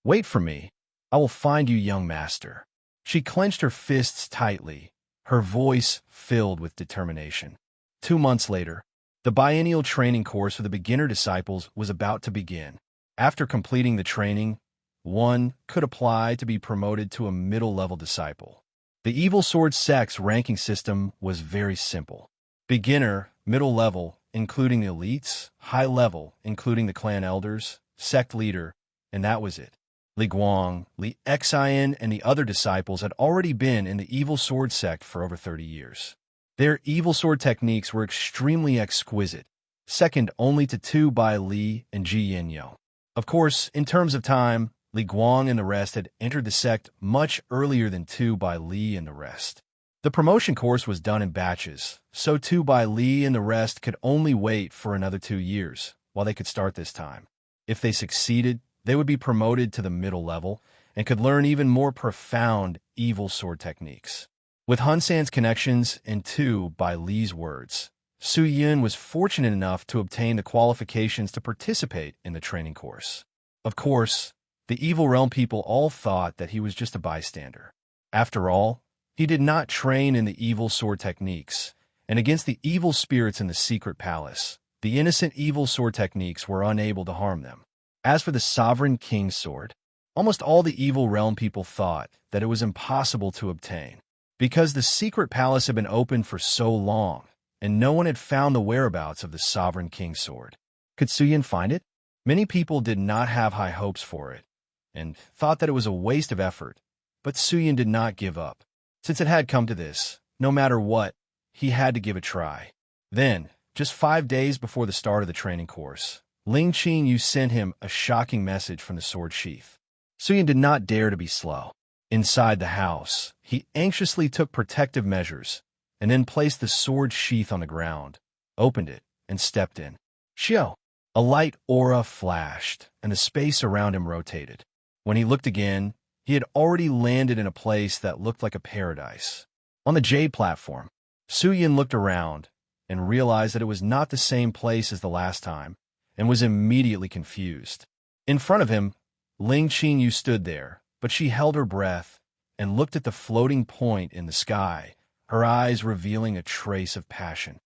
"Wait for me. I will find you, young master." She clenched her fists tightly, her voice filled with determination. 2 months later, the biennial training course for the beginner disciples was about to begin. After completing the training, one could apply to be promoted to a middle-level disciple. The Evil Sword sect's ranking system was very simple. Beginner, middle level, including the elites, high level, including the clan elders, sect leader, and that was it. Li Guang, Li Xian, and the other disciples had already been in the Evil Sword sect for over 30 years. Their Evil Sword techniques were extremely exquisite, second only to Tu Bai Li and Ji Yin-yo. Of course, in terms of time, Li Guang and the rest had entered the sect much earlier than Tu Bai Li and the rest. The promotion course was done in batches, so Tu Bai Li and the rest could only wait for another 2 years while they could start this time. If they succeeded, they would be promoted to the middle level and could learn even more profound Evil Sword techniques. With Hun San's connections and Tu Bai Li's words, Su Yun was fortunate enough to obtain the qualifications to participate in the training course. Of course, the Evil Realm people all thought that he was just a bystander. After all, he did not train in the Evil Sword techniques, and against the evil spirits in the secret palace, the innocent Evil Sword techniques were unable to harm them. As for the Sovereign King's sword, almost all the Evil Realm people thought that it was impossible to obtain, because the secret palace had been open for so long, and no one had found the whereabouts of the Sovereign King's sword. Could Su Yin find it? Many people did not have high hopes for it, and thought that it was a waste of effort, but Su Yin did not give up. Since it had come to this, no matter what, he had to give it a try. Then, just 5 days before the start of the training course, Ling Qingyu sent him a shocking message from the sword sheath. Su Yin did not dare to be slow. Inside the house, he anxiously took protective measures, and then placed the sword sheath on the ground, opened it, and stepped in. Shio! A light aura flashed, and the space around him rotated. When he looked again, he had already landed in a place that looked like a paradise. On the Jade platform, Su Yin looked around and realized that it was not the same place as the last time, and was immediately confused. In front of him, Ling Qingyu stood there, but she held her breath and looked at the floating point in the sky, her eyes revealing a trace of passion.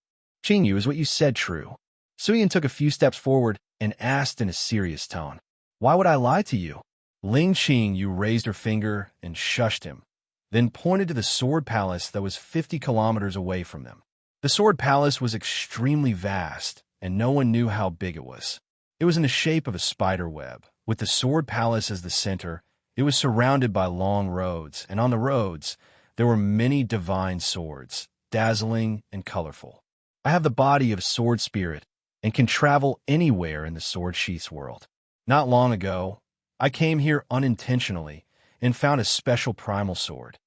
"Qingyu, is what you said true?" Su Yin took a few steps forward and asked in a serious tone, "Why would I lie to you?" Ling Qingyu raised her finger and shushed him, then pointed to the sword palace that was 50 kilometers away from them. The sword palace was extremely vast, and no one knew how big it was. It was in the shape of a spider web. With the sword palace as the center, it was surrounded by long roads, and on the roads, there were many divine swords, dazzling and colorful. I have the body of a sword spirit and can travel anywhere in the sword sheath's world. Not long ago, I came here unintentionally and found a special primal sword.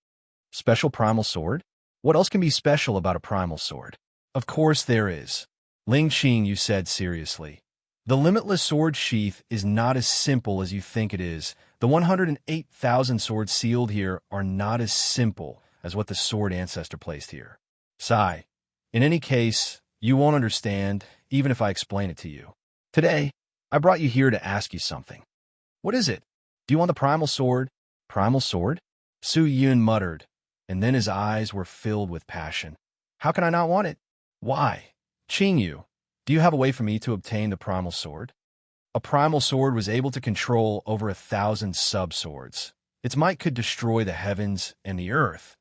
Special primal sword? What else can be special about a primal sword? Of course there is. Ling Qingyu said seriously. The limitless sword sheath is not as simple as you think it is. The 108,000 swords sealed here are not as simple as what the sword ancestor placed here. Sigh. In any case, you won't understand, even if I explain it to you. Today, I brought you here to ask you something. What is it? Do you want the primal sword? Primal sword? Su Yun muttered, and then his eyes were filled with passion. How can I not want it? Why? Qingyu, do you have a way for me to obtain the primal sword? A primal sword was able to control over 1,000 sub-swords. Its might could destroy the heavens and the earth.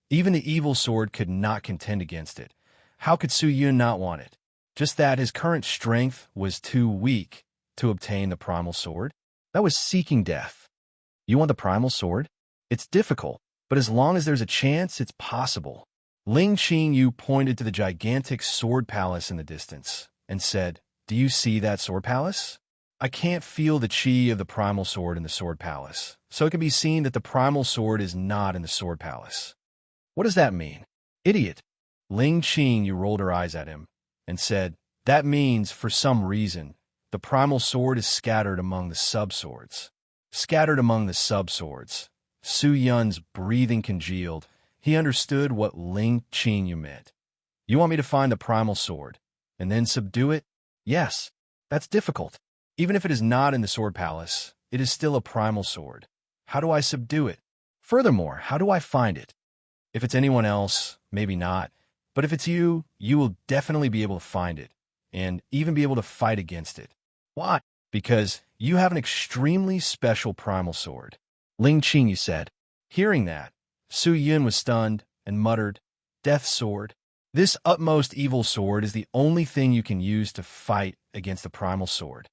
Even the evil sword could not contend against it. How could Su Yun not want it? Just that his current strength was too weak to obtain the primal sword. That was seeking death. You want the primal sword? It's difficult, but as long as there's a chance, it's possible. Ling Qingyu pointed to the gigantic sword palace in the distance and said, "Do you see that sword palace? I can't feel the chi of the primal sword in the sword palace, so it can be seen that the primal sword is not in the sword palace." What does that mean? Idiot. Ling Qingyu rolled her eyes at him and said, "That means, for some reason, the primal sword is scattered among the sub-swords." Scattered among the sub-swords. Su Yun's breathing congealed. He understood what Ling Qingyu meant. You want me to find the primal sword and then subdue it? Yes, that's difficult. Even if it is not in the sword palace, it is still a primal sword. How do I subdue it? Furthermore, how do I find it? If it's anyone else, maybe not. But if it's you, you will definitely be able to find it, and even be able to fight against it. Why? Because you have an extremely special primal sword, Ling Qingyu said. Hearing that, Su Yun was stunned and muttered, "Death sword. This utmost evil sword is the only thing you can use to fight against the primal sword."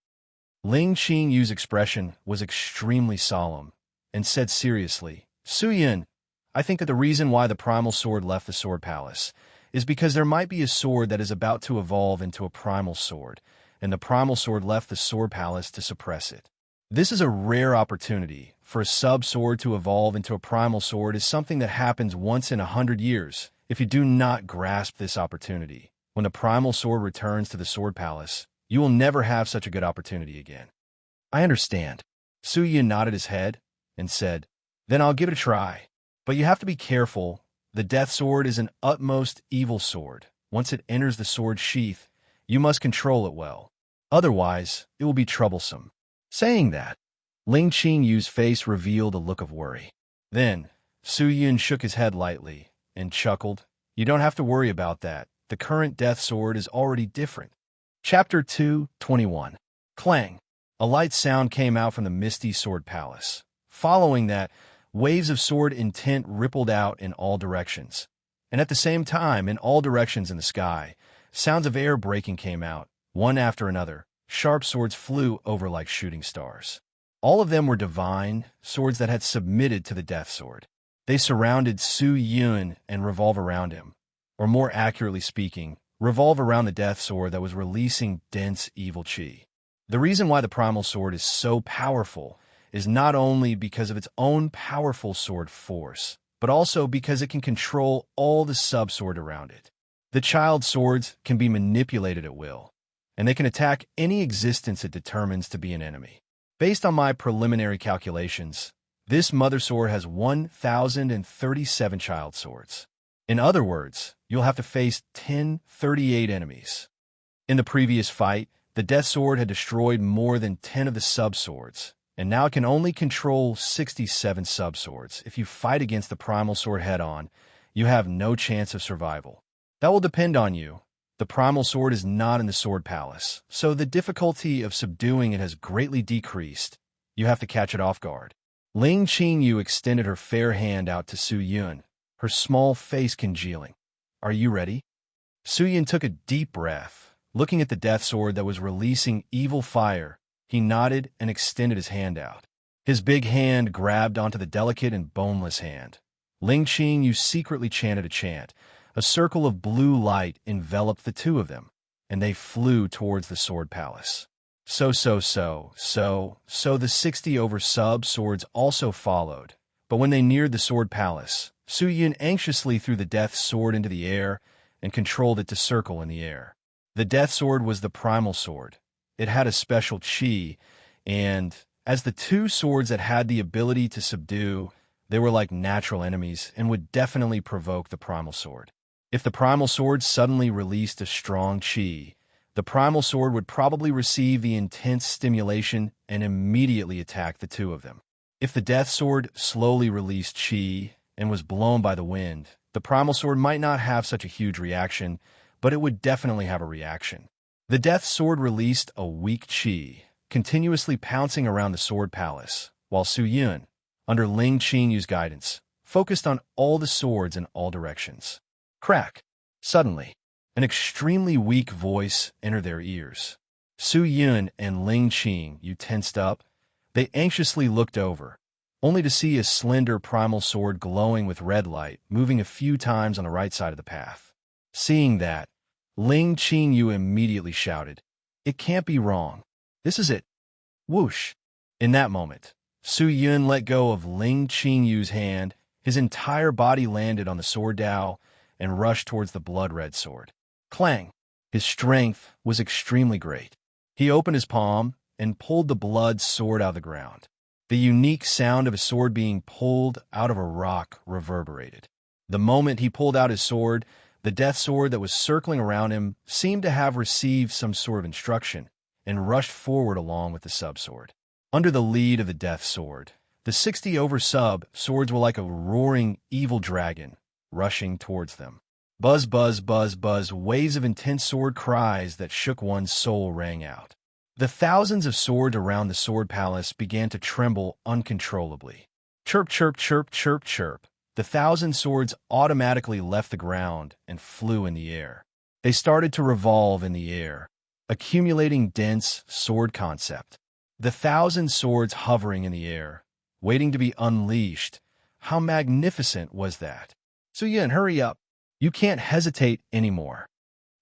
Ling Qingyu's expression was extremely solemn and said seriously, "Su Yun, I think that the reason why the primal sword left the sword palace is because there might be a sword that is about to evolve into a primal sword, and the primal sword left the sword palace to suppress it. This is a rare opportunity. For a sub-sword to evolve into a primal sword is something that happens once in 100 years. If you do not grasp this opportunity, when the primal sword returns to the sword palace, you will never have such a good opportunity again." I understand. Su Yun nodded his head and said, "Then I'll give it a try. But you have to be careful. The death sword is an utmost evil sword. Once it enters the sword sheath, you must control it well. Otherwise, it will be troublesome." Saying that, Ling Qingyu's face revealed a look of worry. Then, Su Yun shook his head lightly and chuckled. "You don't have to worry about that. The current death sword is already different." Chapter 2:21. Clang. A light sound came out from the misty sword palace. Following that, waves of sword intent rippled out in all directions. And at the same time, in all directions in the sky, sounds of air breaking came out, one after another. Sharp swords flew over like shooting stars. All of them were divine, swords that had submitted to the death sword. They surrounded Su Yun and revolve around him. Or more accurately speaking, revolve around the death sword that was releasing dense evil chi. The reason why the primal sword is so powerful is not only because of its own powerful sword force, but also because it can control all the sub-sword around it. The child swords can be manipulated at will, and they can attack any existence it determines to be an enemy. Based on my preliminary calculations, this mother sword has 1,037 child swords. In other words, you'll have to face 1038 enemies. In the previous fight, the death sword had destroyed more than 10 of the sub-swords, and now it can only control 67 sub-swords. If you fight against the primal sword head-on, you have no chance of survival. That will depend on you. The primal sword is not in the sword palace, so the difficulty of subduing it has greatly decreased. You have to catch it off guard. Ling Qingyu extended her fair hand out to Su Yun, her small face congealing. "Are you ready?" Su Yun took a deep breath. Looking at the death sword that was releasing evil fire, he nodded and extended his hand out. His big hand grabbed onto the delicate and boneless hand. Ling Qingyu secretly chanted a chant. A circle of blue light enveloped the two of them, and they flew towards the sword palace. So the 60 over sub-swords also followed, but when they neared the sword palace, Su Yun anxiously threw the death sword into the air and controlled it to circle in the air. The death sword was the primal sword. It had a special chi, and as the two swords that had the ability to subdue, they were like natural enemies and would definitely provoke the primal sword. If the primal sword suddenly released a strong chi, the primal sword would probably receive the intense stimulation and immediately attack the two of them. If the death sword slowly released chi and was blown by the wind, the primal sword might not have such a huge reaction, but it would definitely have a reaction. The death sword released a weak chi, continuously pouncing around the sword palace, while Su Yun, under Ling Qingyu's guidance, focused on all the swords in all directions. Crack! Suddenly, an extremely weak voice entered their ears. Su Yun and Ling Qinyu tensed up. They anxiously looked over, only to see a slender primal sword glowing with red light moving a few times on the right side of the path. Seeing that, Ling Qinyu immediately shouted, "It can't be wrong. This is it." Whoosh! In that moment, Su Yun let go of Ling Qinyu's hand, his entire body landed on the sword dowel, and rushed towards the blood-red sword. Clang! His strength was extremely great. He opened his palm and pulled the blood sword out of the ground. The unique sound of a sword being pulled out of a rock reverberated. The moment he pulled out his sword, the death sword that was circling around him seemed to have received some sort of instruction and rushed forward along with the sub-sword. Under the lead of the death sword, the 60 over sub-swords were like a roaring evil dragon, rushing towards them. Buzz, buzz, buzz, buzz, waves of intense sword cries that shook one's soul rang out. The thousands of swords around the sword palace began to tremble uncontrollably. Chirp, chirp, chirp, chirp, chirp. The 1,000 swords automatically left the ground and flew in the air. They started to revolve in the air, accumulating dense sword concept. The 1,000 swords hovering in the air, waiting to be unleashed. How magnificent was that? Su Yun, hurry up. You can't hesitate anymore.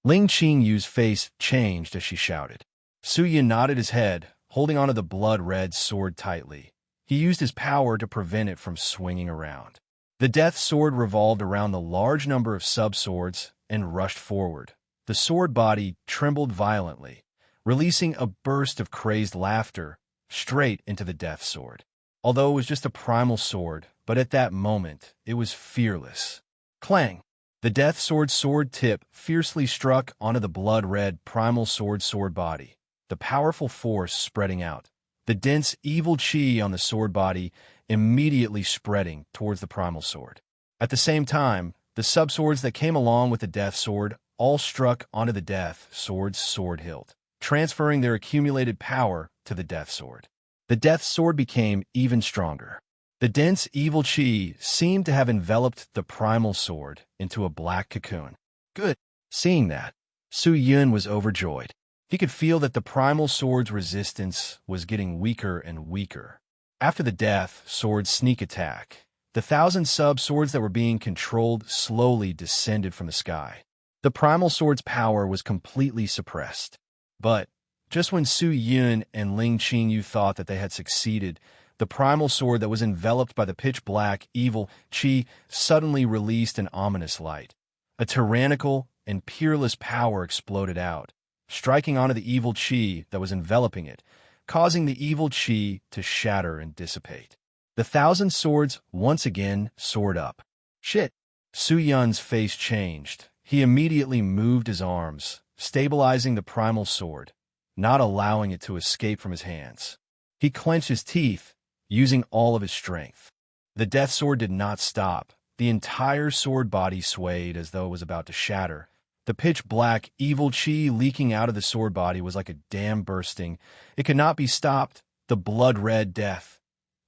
Ling Qinyu's face changed as she shouted. Su Yun nodded his head, holding onto the blood-red sword tightly. He used his power to prevent it from swinging around. The death sword revolved around the large number of sub-swords and rushed forward. The sword body trembled violently, releasing a burst of crazed laughter straight into the death sword. Although it was just a primal sword, but at that moment, it was fearless. Clang! The death sword's sword tip fiercely struck onto the blood-red primal sword body, the powerful force spreading out. The dense evil chi on the sword body immediately spreading towards the primal sword. At the same time, the sub-swords that came along with the death sword all struck onto the death sword's sword hilt, transferring their accumulated power to the death sword. The death sword became even stronger. The dense evil chi seemed to have enveloped the primal sword into a black cocoon. Good. Seeing that, Su Yun was overjoyed. He could feel that the primal sword's resistance was getting weaker and weaker. After the death sword's sneak attack, the 1,000 sub-swords that were being controlled slowly descended from the sky. The primal sword's power was completely suppressed. But just when Su Yun and Ling Qinyu thought that they had succeeded, the primal sword that was enveloped by the pitch-black evil chi suddenly released an ominous light. A tyrannical and peerless power exploded out, striking onto the evil chi that was enveloping it, causing the evil chi to shatter and dissipate. The 1,000 swords once again soared up. Shit! Su Yun's face changed. He immediately moved his arms, stabilizing the primal sword, not allowing it to escape from his hands. He clenched his teeth, using all of his strength. The death sword did not stop. The entire sword body swayed as though it was about to shatter. The pitch-black evil chi leaking out of the sword body was like a dam bursting. It could not be stopped. The blood-red death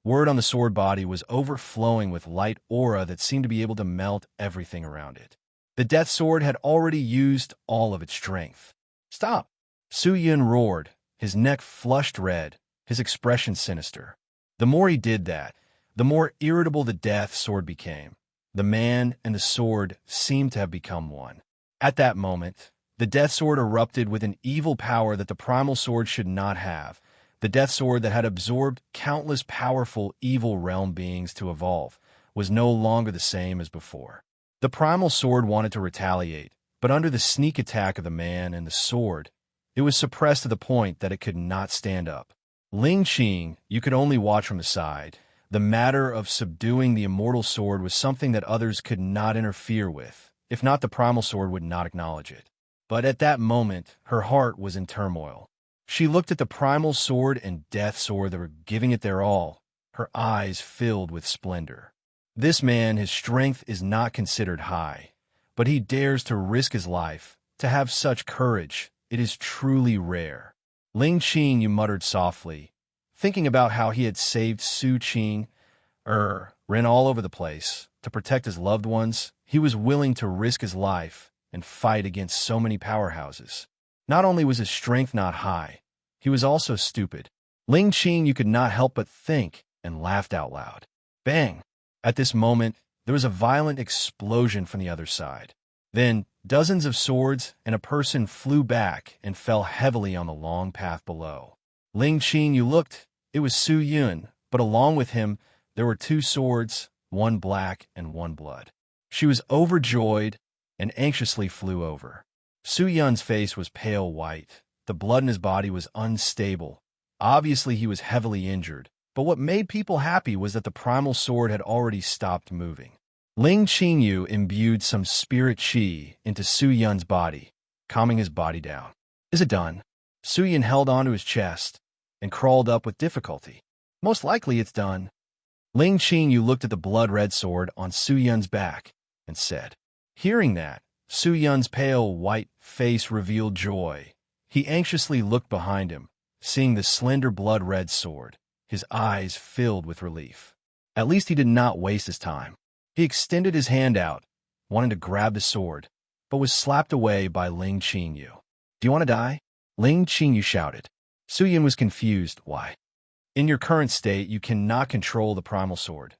word on the sword body was overflowing with light aura that seemed to be able to melt everything around it. The death sword had already used all of its strength. Stop! Su Yun roared, his neck flushed red, his expression sinister. The more he did that, the more irritable the death sword became. The man and the sword seemed to have become one. At that moment, the death sword erupted with an evil power that the primal sword should not have. The death sword that had absorbed countless powerful evil realm beings to evolve was no longer the same as before. The primal sword wanted to retaliate, but under the sneak attack of the man and the sword, it was suppressed to the point that it could not stand up. Ling Qing, you could only watch from the side. The matter of subduing the immortal sword was something that others could not interfere with. If not, the primal sword would not acknowledge it. But at that moment, her heart was in turmoil. She looked at the primal sword and death sword that were giving it their all, her eyes filled with splendor. This man, his strength is not considered high, but he dares to risk his life. To have such courage, it is truly rare. Ling Qing, you muttered softly, thinking about how he had saved Su Qing, ran all over the place. To protect his loved ones, he was willing to risk his life and fight against so many powerhouses. Not only was his strength not high, he was also stupid. Ling Qing, you could not help but think, and laughed out loud. Bang! At this moment, there was a violent explosion from the other side. Then, dozens of swords and a person flew back and fell heavily on the long path below. Ling Qing, you looked. It was Su Yun, but along with him, there were 2 swords, one black and one blood. She was overjoyed and anxiously flew over. Su Yun's face was pale white. The blood in his body was unstable. Obviously, he was heavily injured, but what made people happy was that the primal sword had already stopped moving. Ling Qingyu imbued some spirit qi into Su Yun's body, calming his body down. Is it done? Su Yun held onto his chest and crawled up with difficulty. Most likely it's done. Ling Qingyu looked at the blood-red sword on Su Yun's back and said. Hearing that, Su Yun's pale white face revealed joy. He anxiously looked behind him, seeing the slender blood-red sword. His eyes filled with relief. At least he did not waste his time. He extended his hand out, wanting to grab the sword, but was slapped away by Ling Qingyu. Do you want to die? Ling Qingyu shouted. Su Yun was confused. Why? In your current state, you cannot control the primal sword.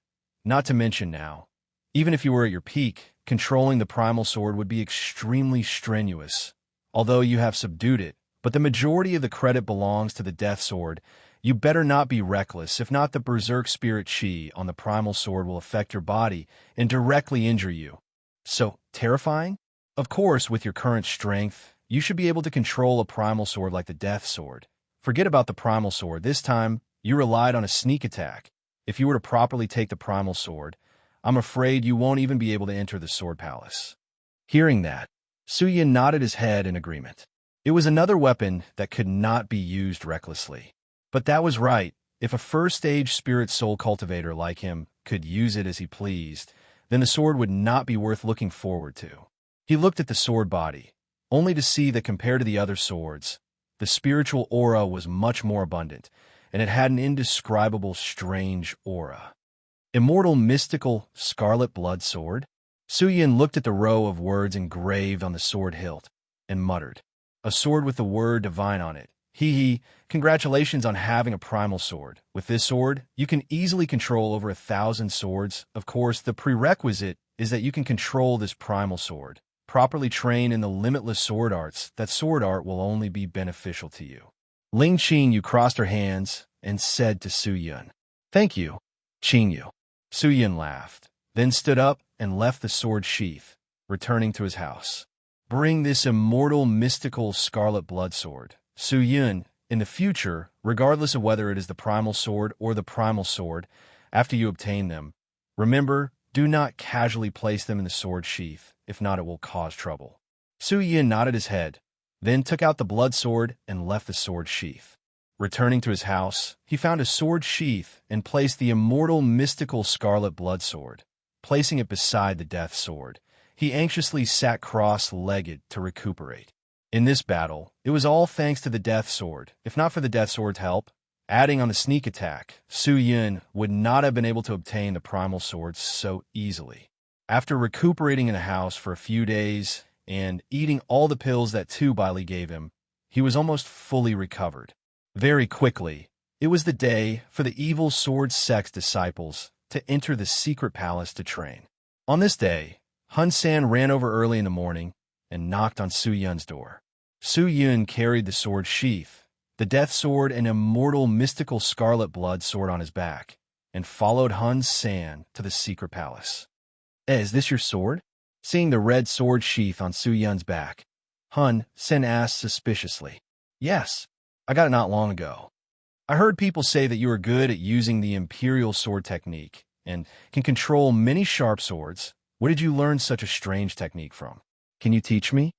Not to mention now, even if you were at your peak, controlling the primal sword would be extremely strenuous. Although you have subdued it, but the majority of the credit belongs to the death sword. You better not be reckless, if not the berserk spirit chi on the primal sword will affect your body and directly injure you. So, terrifying? Of course, with your current strength, you should be able to control a primal sword like the death sword. Forget about the primal sword. This time, you relied on a sneak attack. If you were to properly take the primal sword, I'm afraid you won't even be able to enter the sword palace. Hearing that, Su Yun nodded his head in agreement. It was another weapon that could not be used recklessly. But that was right. If a first-stage spirit soul cultivator like him could use it as he pleased, then the sword would not be worth looking forward to. He looked at the sword body, only to see that compared to the other swords, the spiritual aura was much more abundant, and it had an indescribable strange aura. Immortal, mystical, scarlet blood sword? Su Yun looked at the row of words engraved on the sword hilt and muttered, a sword with the word divine on it. Hee, congratulations on having a primal sword. With this sword, you can easily control over 1,000 swords. Of course, the prerequisite is that you can control this primal sword. Properly trained in the limitless sword arts, that sword art will only be beneficial to you. Ling Qingyu crossed her hands and said to Su Yun, Thank you, Qingyu. Su Yun laughed, then stood up and left the sword sheath, returning to his house. Bring this immortal, mystical scarlet blood sword. Su Yun, in the future, regardless of whether it is the primal sword or the primal sword, after you obtain them, remember, do not casually place them in the sword sheath, if not it will cause trouble. Su Yun nodded his head, then took out the blood sword and left the sword sheath. Returning to his house, he found a sword sheath and placed the immortal mystical scarlet blood sword. Placing it beside the death sword, he anxiously sat cross-legged to recuperate. In this battle, it was all thanks to the death sword. If not for the death sword's help, adding on the sneak attack, Su Yun would not have been able to obtain the primal sword so easily. After recuperating in a house for a few days and eating all the pills that Tu Baili gave him, he was almost fully recovered. Very quickly, it was the day for the evil sword sect's disciples to enter the secret palace to train. On this day, Hun San ran over early in the morning and knocked on Su Yun's door. Su Yun carried the sword sheath, the death sword and immortal mystical scarlet blood sword on his back, and followed Hun San to the secret palace. Is this your sword? Seeing the red sword sheath on Su Yun's back, Hun San asked suspiciously. Yes, I got it not long ago. I heard people say that you are good at using the imperial sword technique and can control many sharp swords. Where did you learn such a strange technique from? Can you teach me?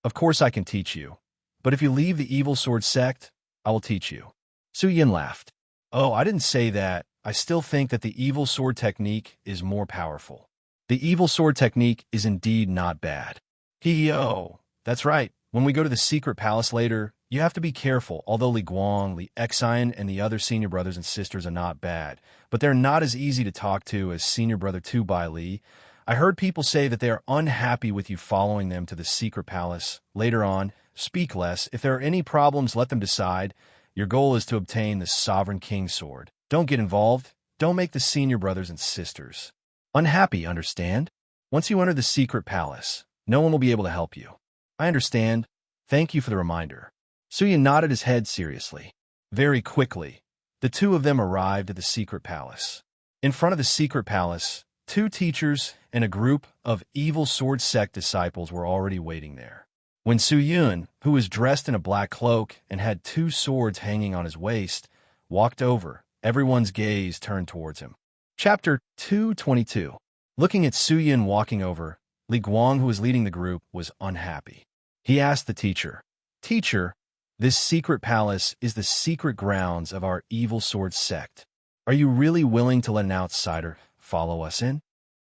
Of course I can teach you, but if you leave the evil sword sect, I will teach you. Su Yun laughed. Oh, I didn't say that. I still think that the evil sword technique is more powerful. The evil sword technique is indeed not bad. Oh, that's right. When we go to the secret palace later, you have to be careful. Although Li Guang, Li Xian, and the other senior brothers and sisters are not bad, but they're not as easy to talk to as senior brother 2 Bai Li. I heard people say that they are unhappy with you following them to the secret palace. Later on, speak less. If there are any problems, let them decide. Your goal is to obtain the Sovereign King's sword. Don't get involved. Don't make the senior brothers and sisters unhappy, understand? Once you enter the secret palace, no one will be able to help you. I understand. Thank you for the reminder. Suyin nodded his head seriously. Very quickly, the two of them arrived at the secret palace. In front of the secret palace, 2 teachers and a group of evil sword sect disciples were already waiting there. When Su Yun, who was dressed in a black cloak and had 2 swords hanging on his waist, walked over, everyone's gaze turned towards him. Chapter 222. Looking at Su Yun walking over, Li Guang, who was leading the group, was unhappy. He asked the teacher, "Teacher, this secret palace is the secret grounds of our evil sword sect. Are you really willing to let an outsider follow us in?"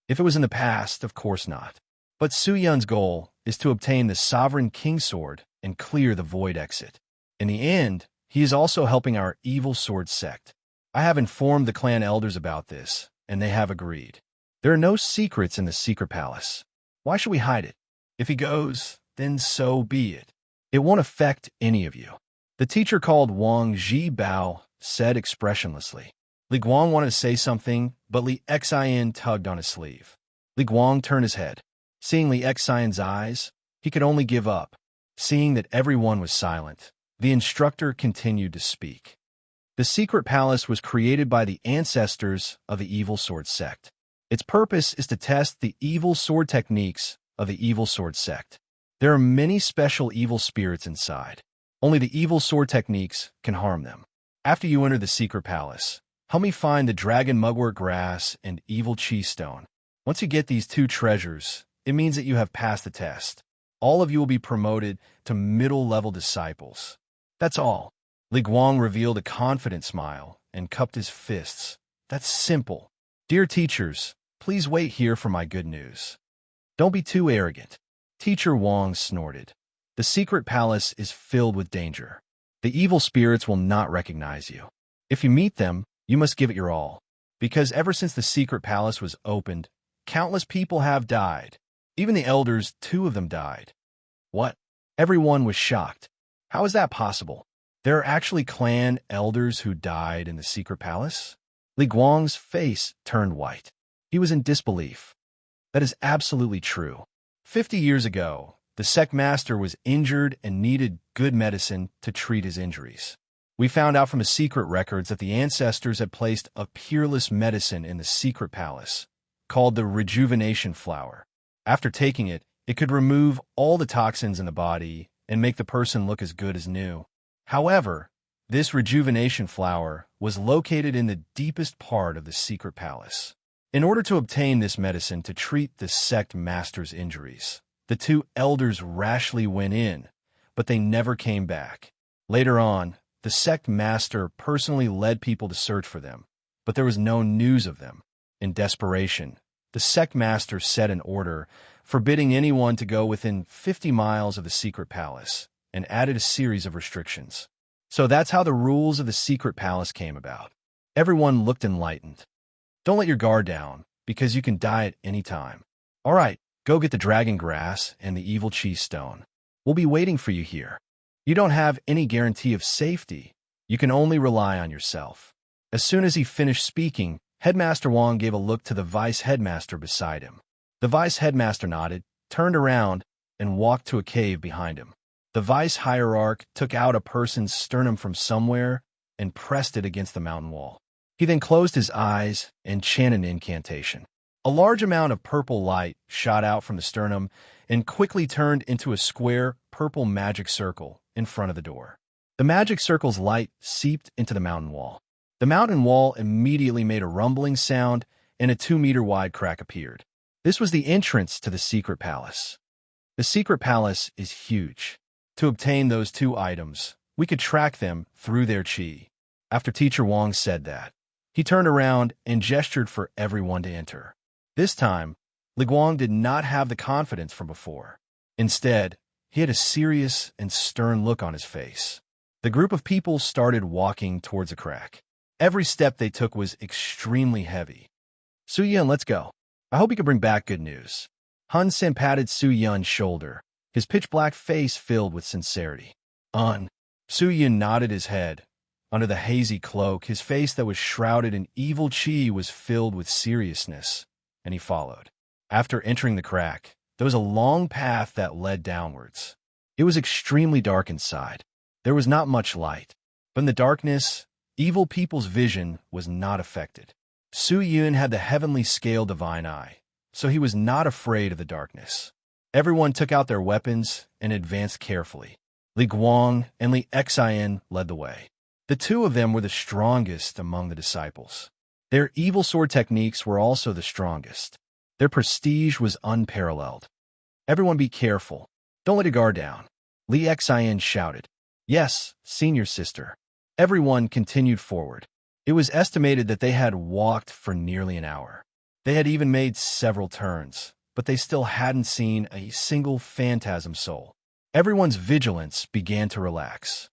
If it was in the past, of course not. But Su Yun's goal is to obtain the Sovereign King's sword and clear the void exit. In the end, he is also helping our evil sword sect. I have informed the clan elders about this, and they have agreed. There are no secrets in the secret palace. Why should we hide it? If he goes, then so be it. It won't affect any of you. The teacher called Wang Zhibao said expressionlessly. Li Guang wanted to say something, but Li Xian tugged on his sleeve. Li Guang turned his head. Seeing Li Xian's eyes, he could only give up. Seeing that everyone was silent, the instructor continued to speak. The secret palace was created by the ancestors of the evil sword sect. Its purpose is to test the evil sword techniques of the evil sword sect. There are many special evil spirits inside. Only the evil sword techniques can harm them. After you enter the secret palace, help me find the dragon mugwort grass and evil chi stone. Once you get these 2 treasures, it means that you have passed the test. All of you will be promoted to middle-level disciples. That's all. Li Guang revealed a confident smile and cupped his fists. That's simple. Dear teachers, please wait here for my good news. Don't be too arrogant. Teacher Wang snorted. The secret palace is filled with danger. The evil spirits will not recognize you. If you meet them, you must give it your all. Because ever since the secret palace was opened, countless people have died. Even the elders, 2 of them died. What? Everyone was shocked. How is that possible? There are actually clan elders who died in the secret palace? Li Guang's face turned white. He was in disbelief. That is absolutely true. 50 years ago, the sect master was injured and needed good medicine to treat his injuries. We found out from his secret records that the ancestors had placed a peerless medicine in the secret palace, called the rejuvenation flower. After taking it, it could remove all the toxins in the body and make the person look as good as new. However, this rejuvenation flower was located in the deepest part of the secret palace. In order to obtain this medicine to treat the sect master's injuries, the 2 elders rashly went in, but they never came back. Later on, the sect master personally led people to search for them, but there was no news of them. In desperation, the sect master set an order forbidding anyone to go within 50 miles of the secret palace and added a series of restrictions. So that's how the rules of the secret palace came about. Everyone looked enlightened. Don't let your guard down, because you can die at any time. All right, go get the dragon grass and the evil chi stone. We'll be waiting for you here. You don't have any guarantee of safety. You can only rely on yourself. As soon as he finished speaking, Headmaster Wang gave a look to the vice headmaster beside him. The vice headmaster nodded, turned around, and walked to a cave behind him. The vice hierarch took out a person's sternum from somewhere and pressed it against the mountain wall. He then closed his eyes and chanted an incantation. A large amount of purple light shot out from the sternum and quickly turned into a square purple magic circle in front of the door. The magic circle's light seeped into the mountain wall. The mountain wall immediately made a rumbling sound and a 2-meter-wide crack appeared. This was the entrance to the secret palace. The secret palace is huge. To obtain those 2 items, we could track them through their chi. After Teacher Wang said that, he turned around and gestured for everyone to enter. This time, Li Guang did not have the confidence from before. Instead, He had a serious and stern look on his face. The group of people started walking towards a crack. Every step they took was extremely heavy. Su Yun, let's go. I hope you can bring back good news. Hun Sen patted Su Yun's shoulder, his pitch-black face filled with sincerity. Su Yun nodded his head. Under the hazy cloak, his face that was shrouded in evil chi was filled with seriousness, and he followed. After entering the crack, there was a long path that led downwards. It was extremely dark inside. There was not much light, but in the darkness, evil people's vision was not affected. Su Yun had the heavenly scale divine eye, so he was not afraid of the darkness. Everyone took out their weapons and advanced carefully. Li Guang and Li Xian led the way. The two of them were the strongest among the disciples. Their evil sword techniques were also the strongest. Their prestige was unparalleled. Everyone be careful. Don't let your guard down. Li Xian shouted. Yes, senior sister. Everyone continued forward. It was estimated that they had walked for nearly an hour. They had even made several turns, but they still hadn't seen a single phantasm soul. Everyone's vigilance began to relax.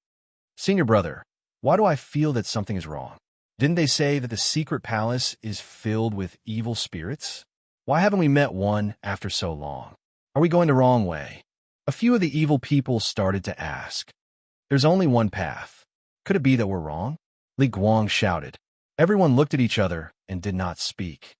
Senior brother, why do I feel that something is wrong? Didn't they say that the secret palace is filled with evil spirits? Why haven't we met one after so long? Are we going the wrong way? A few of the evil people started to ask. There's only one path. Could it be that we're wrong? Li Guang shouted. Everyone looked at each other and did not speak.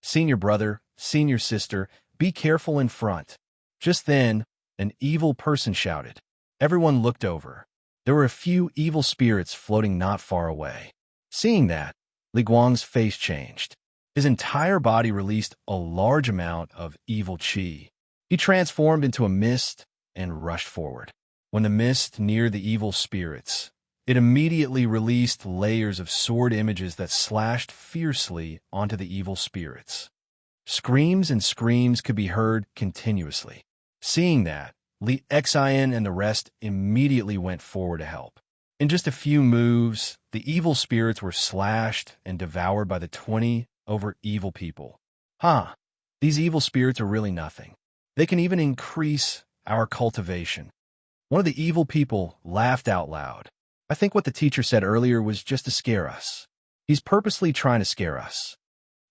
Senior brother, senior sister, be careful in front. Just then, an evil person shouted. Everyone looked over. There were a few evil spirits floating not far away. Seeing that, Li Guang's face changed. His entire body released a large amount of evil chi. He transformed into a mist and rushed forward. When the mist neared the evil spirits, it immediately released layers of sword images that slashed fiercely onto the evil spirits. Screams and screams could be heard continuously. Seeing that, Li Xian and the rest immediately went forward to help. In just a few moves, the evil spirits were slashed and devoured by the 20 over evil people. These evil spirits are really nothing. They can even increase our cultivation. One of the evil people laughed out loud. I think what the teacher said earlier was just to scare us. He's purposely trying to scare us.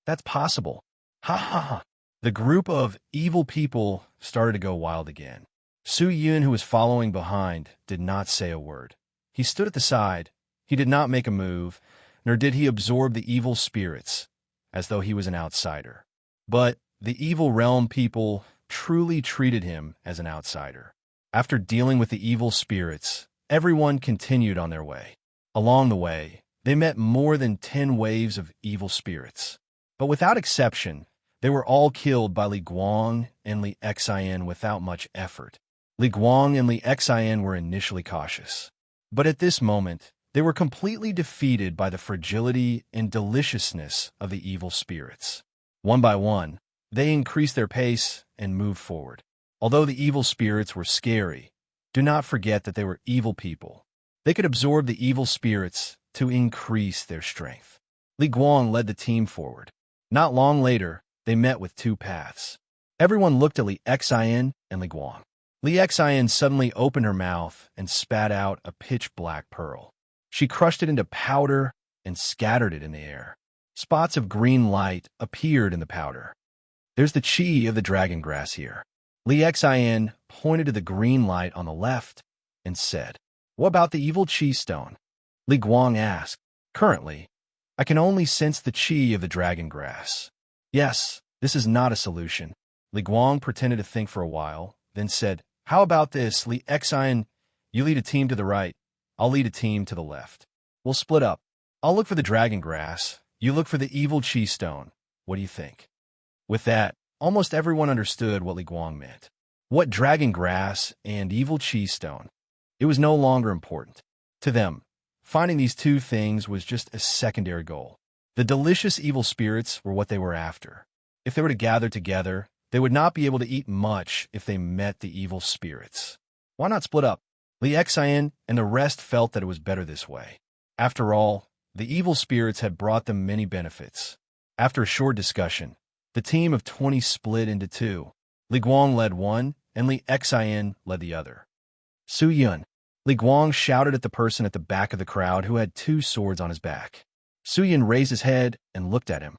That's possible. Ha ha ha. The group of evil people started to go wild again. Su Yun, who was following behind, did not say a word. He stood at the side. He did not make a move, nor did he absorb the evil spirits, as though he was an outsider. But the evil realm people truly treated him as an outsider. After dealing with the evil spirits, everyone continued on their way. Along the way, they met more than 10 waves of evil spirits. But without exception, they were all killed by Li Guang and Li Xian without much effort. Li Guang and Li Xian were initially cautious. But at this moment, they were completely defeated by the fragility and deliciousness of the evil spirits. One by one, they increased their pace and moved forward. Although the evil spirits were scary, do not forget that they were evil people. They could absorb the evil spirits to increase their strength. Li Guang led the team forward. Not long later, they met with 2 paths. Everyone looked at Li Xian and Li Guang. Li Xian suddenly opened her mouth and spat out a pitch-black pearl. She crushed it into powder and scattered it in the air. Spots of green light appeared in the powder. There's the chi of the dragon grass here. Li Xian pointed to the green light on the left and said, What about the evil chi stone? Li Guang asked. Currently, I can only sense the chi of the dragon grass. Yes, this is not a solution. Li Guang pretended to think for a while, then said, How about this, Li Xian? You lead a team to the right. I'll lead a team to the left. We'll split up. I'll look for the dragon grass. You look for the evil chi stone. What do you think? With that, almost everyone understood what Li Guang meant. What dragon grass and evil chi stone? It was no longer important. To them, finding these 2 things was just a secondary goal. The delicious evil spirits were what they were after. If they were to gather together, they would not be able to eat much if they met the evil spirits. Why not split up? Li Xian and the rest felt that it was better this way. After all, the evil spirits had brought them many benefits. After a short discussion, the team of 20 split into 2. Li Guang led one, and Li Xian led the other. Su Yun. Li Guang shouted at the person at the back of the crowd who had 2 swords on his back. Su Yun raised his head and looked at him.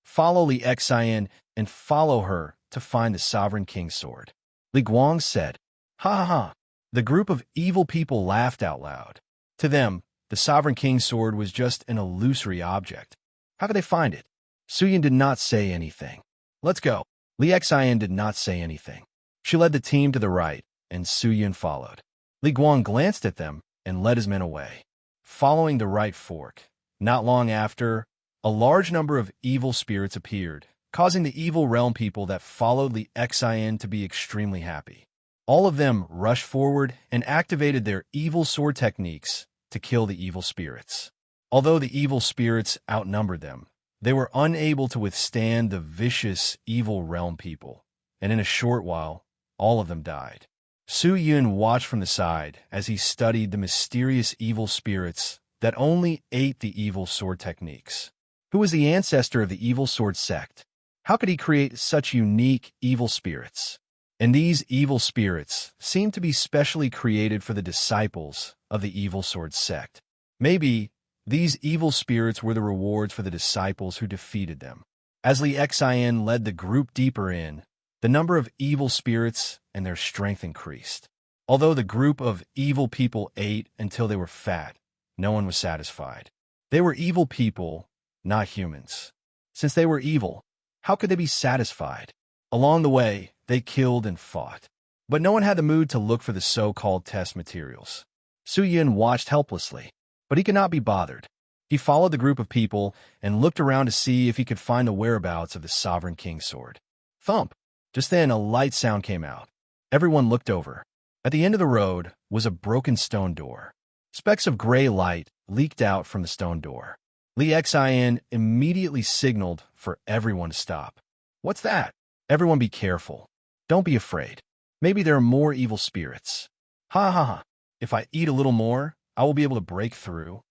Follow Li Xian and follow her to find the Sovereign King's sword. Li Guang said. Ha ha ha. The group of evil people laughed out loud. To them, the Sovereign King's sword was just an illusory object. How could they find it? Su Yun did not say anything. Let's go. Li Xian did not say anything. She led the team to the right, and Su Yun followed. Li Guang glanced at them and led his men away. Following the right fork, not long after, a large number of evil spirits appeared, causing the evil realm people that followed Li Xian to be extremely happy. All of them rushed forward and activated their evil sword techniques to kill the evil spirits. Although the evil spirits outnumbered them, they were unable to withstand the vicious evil realm people, and in a short while, all of them died. Su Yun watched from the side as he studied the mysterious evil spirits that only ate the evil sword techniques. Who was the ancestor of the evil sword sect? How could he create such unique evil spirits? And these evil spirits seemed to be specially created for the disciples of the evil sword sect. Maybe these evil spirits were the rewards for the disciples who defeated them. As Li Xian led the group deeper in, the number of evil spirits and their strength increased. Although the group of evil people ate until they were fat, no one was satisfied. They were evil people, not humans. Since they were evil, how could they be satisfied? Along the way, they killed and fought. But no one had the mood to look for the so-called test materials. Su Yun watched helplessly, but he could not be bothered. He followed the group of people and looked around to see if he could find the whereabouts of the Sovereign King's sword. Thump! Just then, a light sound came out. Everyone looked over. At the end of the road was a broken stone door. Specks of gray light leaked out from the stone door. Li Xian immediately signaled for everyone to stop. What's that? Everyone be careful. Don't be afraid. Maybe there are more evil spirits. Ha ha ha. If I eat a little more, I will be able to break through.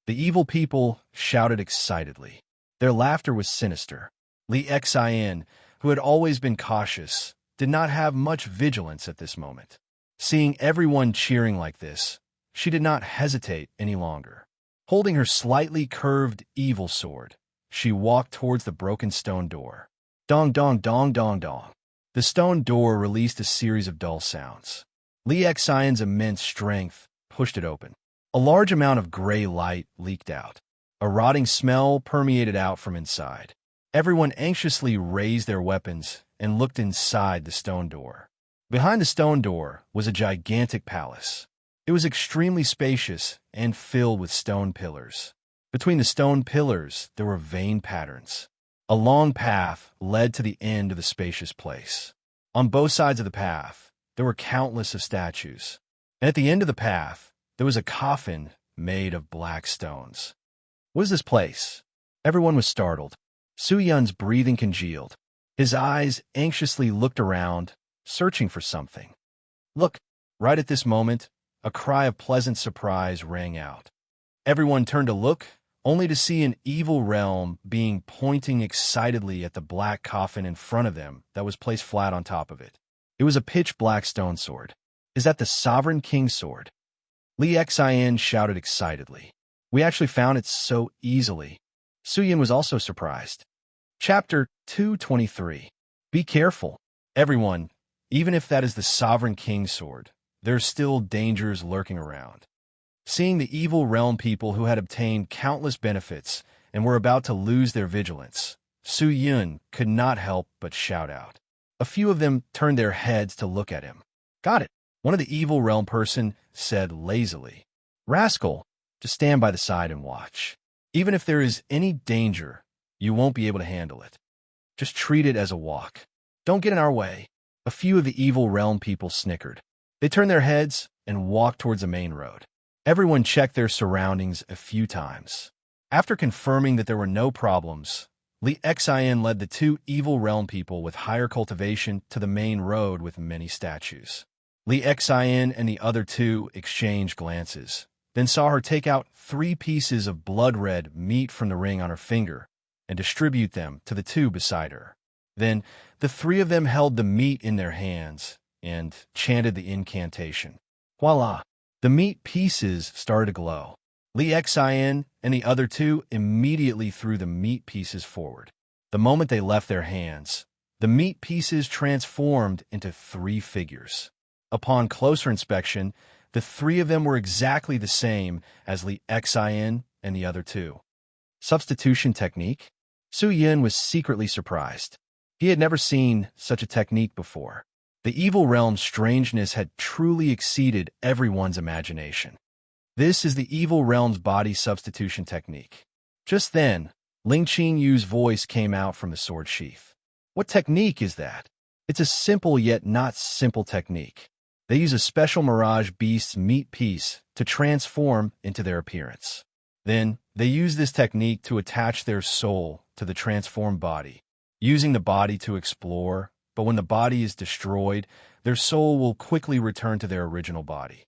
The evil people shouted excitedly. Their laughter was sinister. Li Xian, who had always been cautious, did not have much vigilance at this moment. Seeing everyone cheering like this, she did not hesitate any longer. Holding her slightly curved evil sword, she walked towards the broken stone door. Dong dong dong dong dong. The stone door released a series of dull sounds. Li Xian's immense strength pushed it open. A large amount of gray light leaked out. A rotting smell permeated out from inside. Everyone anxiously raised their weapons and looked inside the stone door. Behind the stone door was a gigantic palace. It was extremely spacious and filled with stone pillars. Between the stone pillars, there were vein patterns. A long path led to the end of the spacious place. On both sides of the path, there were countless of statues. And at the end of the path, there was a coffin made of black stones. What is this place? Everyone was startled. Su Yun's breathing congealed. His eyes anxiously looked around, searching for something. Look! Right at this moment, a cry of pleasant surprise rang out. Everyone turned to look, only to see an evil realm being pointing excitedly at the black coffin in front of them that was placed flat on top of it. It was a pitch-black stone sword. Is that the Sovereign King's sword? Li Xian shouted excitedly. We actually found it so easily. Su Yun was also surprised. Chapter 223. Be careful. Everyone, even if that is the Sovereign King's sword, there are still dangers lurking around. Seeing the evil realm people who had obtained countless benefits and were about to lose their vigilance, Su Yun could not help but shout out. A few of them turned their heads to look at him. Got it, one of the evil realm person said lazily. Rascal, just stand by the side and watch. Even if there is any danger, you won't be able to handle it. Just treat it as a walk. Don't get in our way. A few of the evil realm people snickered. They turned their heads and walked towards the main road. Everyone checked their surroundings a few times. After confirming that there were no problems, Li Xian led the 2 evil realm people with higher cultivation to the main road with many statues. Li Xian and the other 2 exchanged glances, then saw her take out 3 pieces of blood-red meat from the ring on her finger and distribute them to the 2 beside her. Then the 3 of them held the meat in their hands and chanted the incantation. Voila! The meat pieces started to glow. Li Xin and the other two immediately threw the meat pieces forward. The moment they left their hands, the meat pieces transformed into 3 figures. Upon closer inspection, the 3 of them were exactly the same as Li Xin and the other two. Substitution technique? Su Yin was secretly surprised. He had never seen such a technique before. The evil realm's strangeness had truly exceeded everyone's imagination. This is the evil realm's body substitution technique. Just then, Ling Qingyu's voice came out from the sword sheath. What technique is that? It's a simple yet not simple technique. They use a special Mirage Beast's meat piece to transform into their appearance. Then, they use this technique to attach their soul to the transformed body, using the body to explore, but when the body is destroyed, their soul will quickly return to their original body.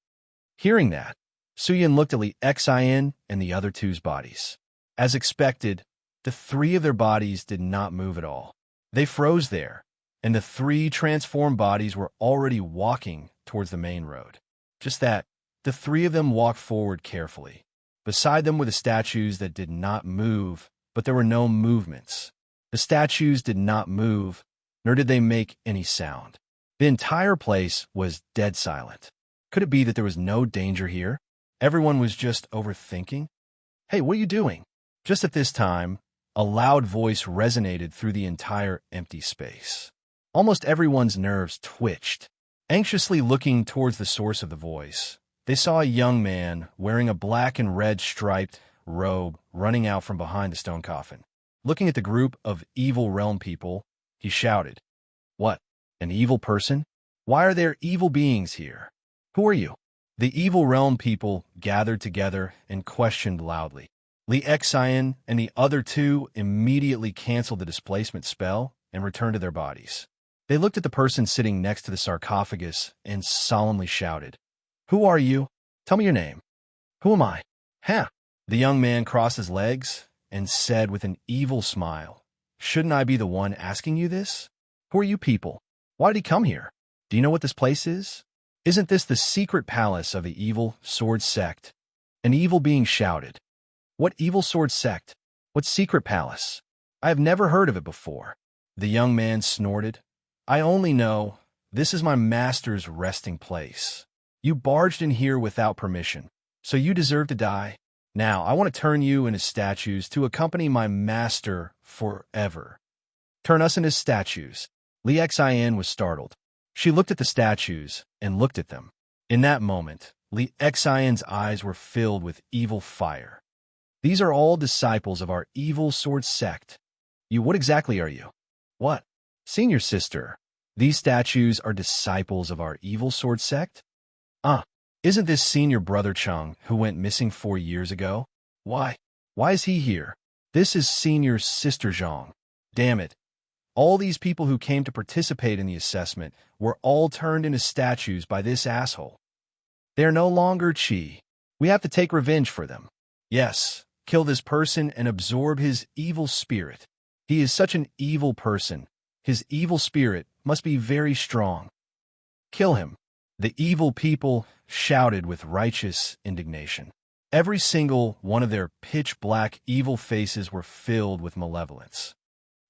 Hearing that, Su Yin looked at Li Xin and the other two's bodies. As expected, the 3 of their bodies did not move at all. They froze there, and the 3 transformed bodies were already walking towards the main road. Just that, the 3 of them walked forward carefully. Beside them were the statues that did not move, but there were no movements. The statues did not move, nor did they make any sound. The entire place was dead silent. Could it be that there was no danger here? Everyone was just overthinking? Hey, what are you doing? Just at this time, a loud voice resonated through the entire empty space. Almost everyone's nerves twitched. Anxiously looking towards the source of the voice, they saw a young man wearing a black and red striped robe running out from behind the stone coffin. Looking at the group of evil realm people, he shouted, "What? An evil person? Why are there evil beings here? Who are you?" The evil realm people gathered together and questioned loudly. Li Xin and the other two immediately canceled the displacement spell and returned to their bodies. They looked at the person sitting next to the sarcophagus and solemnly shouted, "Who are you? Tell me your name." "Who am I?" "Huh." The young man crossed his legs and said with an evil smile, "Shouldn't I be the one asking you this? Who are you people? Why did he come here? Do you know what this place is? Isn't this the secret palace of the evil sword sect?" An evil being shouted, "What evil sword sect? What secret palace? I have never heard of it before." The young man snorted, "I only know this is my master's resting place. You barged in here without permission, so you deserve to die. Now, I want to turn you into statues to accompany my master forever." "Turn us into statues." Li Xin was startled. She looked at the statues and looked at them. In that moment, Li Xion's eyes were filled with evil fire. "These are all disciples of our evil sword sect. What exactly are you?" "What? Senior sister, these statues are disciples of our evil sword sect?" Isn't this senior brother Chung who went missing 4 years ago? Why is he here? This is senior sister Zhang. Damn it. All these people who came to participate in the assessment were all turned into statues by this asshole. They are no longer Qi. We have to take revenge for them. Yes, kill this person and absorb his evil spirit. He is such an evil person. His evil spirit must be very strong. Kill him. The evil people shouted with righteous indignation. Every single one of their pitch-black evil faces were filled with malevolence.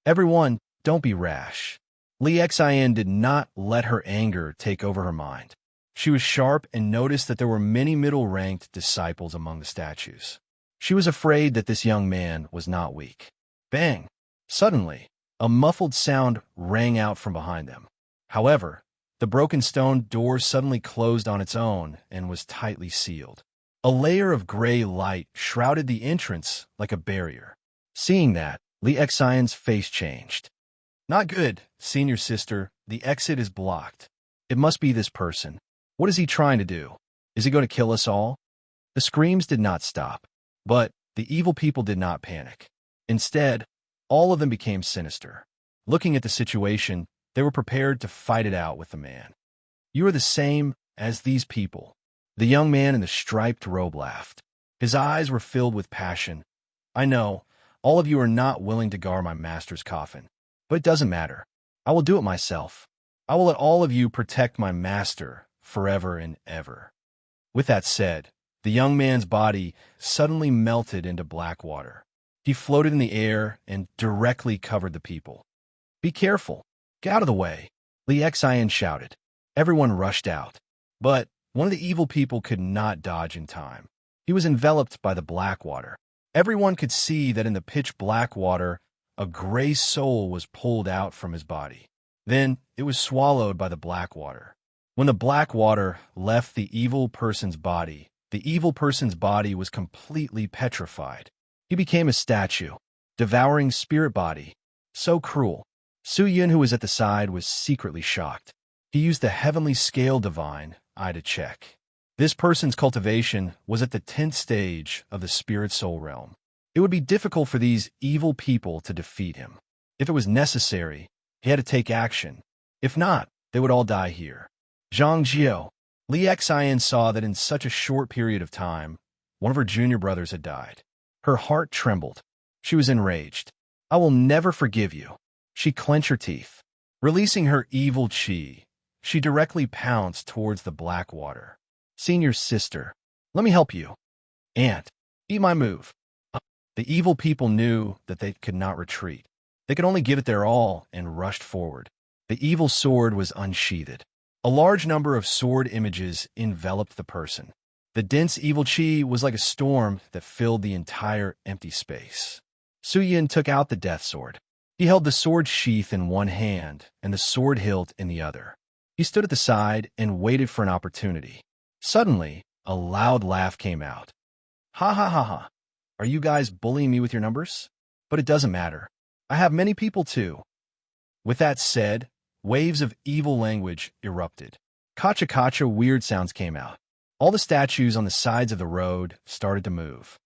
"Everyone, don't be rash." Li Xin did not let her anger take over her mind. She was sharp and noticed that there were many middle-ranked disciples among the statues. She was afraid that this young man was not weak. Bang! Suddenly, a muffled sound rang out from behind them. However, the broken stone door suddenly closed on its own and was tightly sealed. A layer of gray light shrouded the entrance like a barrier. Seeing that, Li Xion's face changed. "Not good, senior sister. The exit is blocked. It must be this person. What is he trying to do? Is he going to kill us all?" The screams did not stop, but the evil people did not panic. Instead, all of them became sinister. Looking at the situation, they were prepared to fight it out with the man. "You are the same as these people." The young man in the striped robe laughed. His eyes were filled with passion. "I know, all of you are not willing to guard my master's coffin, but it doesn't matter. I will do it myself. I will let all of you protect my master forever and ever." With that said, the young man's body suddenly melted into black water. He floated in the air and directly covered the people. "Be careful! Get out of the way!" Li Xian shouted. Everyone rushed out. But one of the evil people could not dodge in time. He was enveloped by the black water. Everyone could see that in the pitch black water, a gray soul was pulled out from his body. Then it was swallowed by the black water. When the black water left the evil person's body was completely petrified. He became a statue, devouring spirit body. So cruel. Su Yun, who was at the side, was secretly shocked. He used the heavenly scale divine eye to check. This person's cultivation was at the 10th stage of the spirit soul realm. It would be difficult for these evil people to defeat him. If it was necessary, he had to take action. If not, they would all die here. Zhang Jiao. Li Xian saw that in such a short period of time, one of her junior brothers had died. Her heart trembled. She was enraged. "I will never forgive you." She clenched her teeth. Releasing her evil qi, she directly pounced towards the black water. "Senior sister, let me help you." "Aunt, eat my move." The evil people knew that they could not retreat. They could only give it their all and rushed forward. The evil sword was unsheathed. A large number of sword images enveloped the person. The dense evil qi was like a storm that filled the entire empty space. Su Yin took out the death sword. He held the sword sheath in one hand and the sword hilt in the other. He stood at the side and waited for an opportunity. Suddenly, a loud laugh came out. "Ha ha ha ha. Are you guys bullying me with your numbers? But it doesn't matter. I have many people too." With that said, waves of evil language erupted. Kacha weird sounds came out. All the statues on the sides of the road started to move.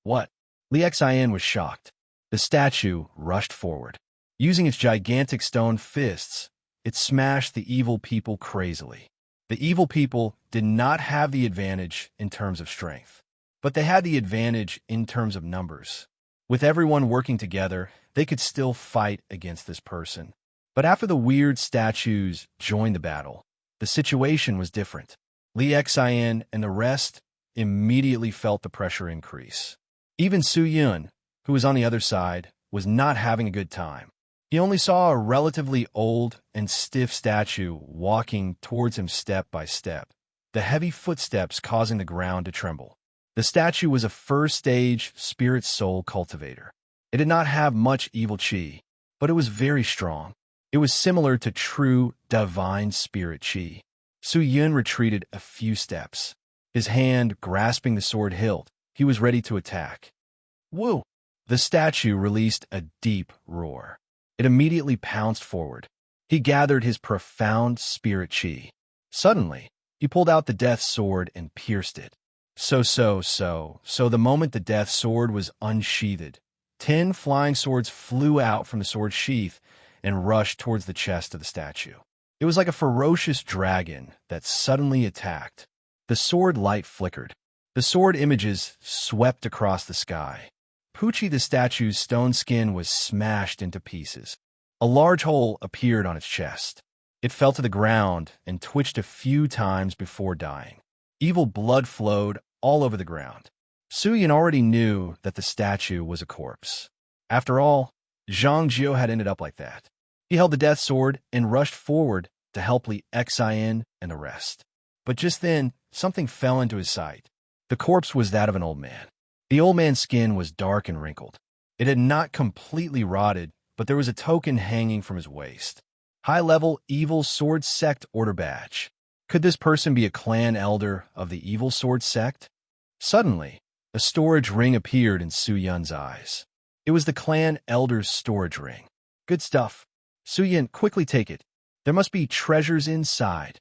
"What?" Li Xian was shocked. The statue rushed forward. Using its gigantic stone fists, it smashed the evil people crazily. The evil people did not have the advantage in terms of strength, but they had the advantage in terms of numbers. With everyone working together, they could still fight against this person. But after the weird statues joined the battle, the situation was different. Li Xian and the rest immediately felt the pressure increase. Even Su Yun, who was on the other side, was not having a good time. He only saw a relatively old and stiff statue walking towards him step by step, the heavy footsteps causing the ground to tremble. The statue was a first-stage spirit soul cultivator. It did not have much evil qi, but it was very strong. It was similar to true divine spirit qi. Su Yun retreated a few steps. His hand grasping the sword hilt, he was ready to attack. Woo! The statue released a deep roar. It immediately pounced forward. He gathered his profound spirit qi. Suddenly, he pulled out the death sword and pierced it. So the moment the death sword was unsheathed, 10 flying swords flew out from the sword sheath and rushed towards the chest of the statue. It was like a ferocious dragon that suddenly attacked. The sword light flickered. The sword images swept across the sky. Poochie the statue's stone skin was smashed into pieces. A large hole appeared on its chest. It fell to the ground and twitched a few times before dying. Evil blood flowed all over the ground. Su Yin already knew that the statue was a corpse. After all, Zhang Jiao had ended up like that. He held the death sword and rushed forward to help Li Xian and the rest. But just then, something fell into his sight. The corpse was that of an old man. The old man's skin was dark and wrinkled. It had not completely rotted, but there was a token hanging from his waist. High-level Evil Sword Sect Order Badge. Could this person be a clan elder of the Evil Sword Sect? Suddenly, a storage ring appeared in Su Yun's eyes. It was the clan elder's storage ring. Good stuff. Su Yun, quickly take it. There must be treasures inside.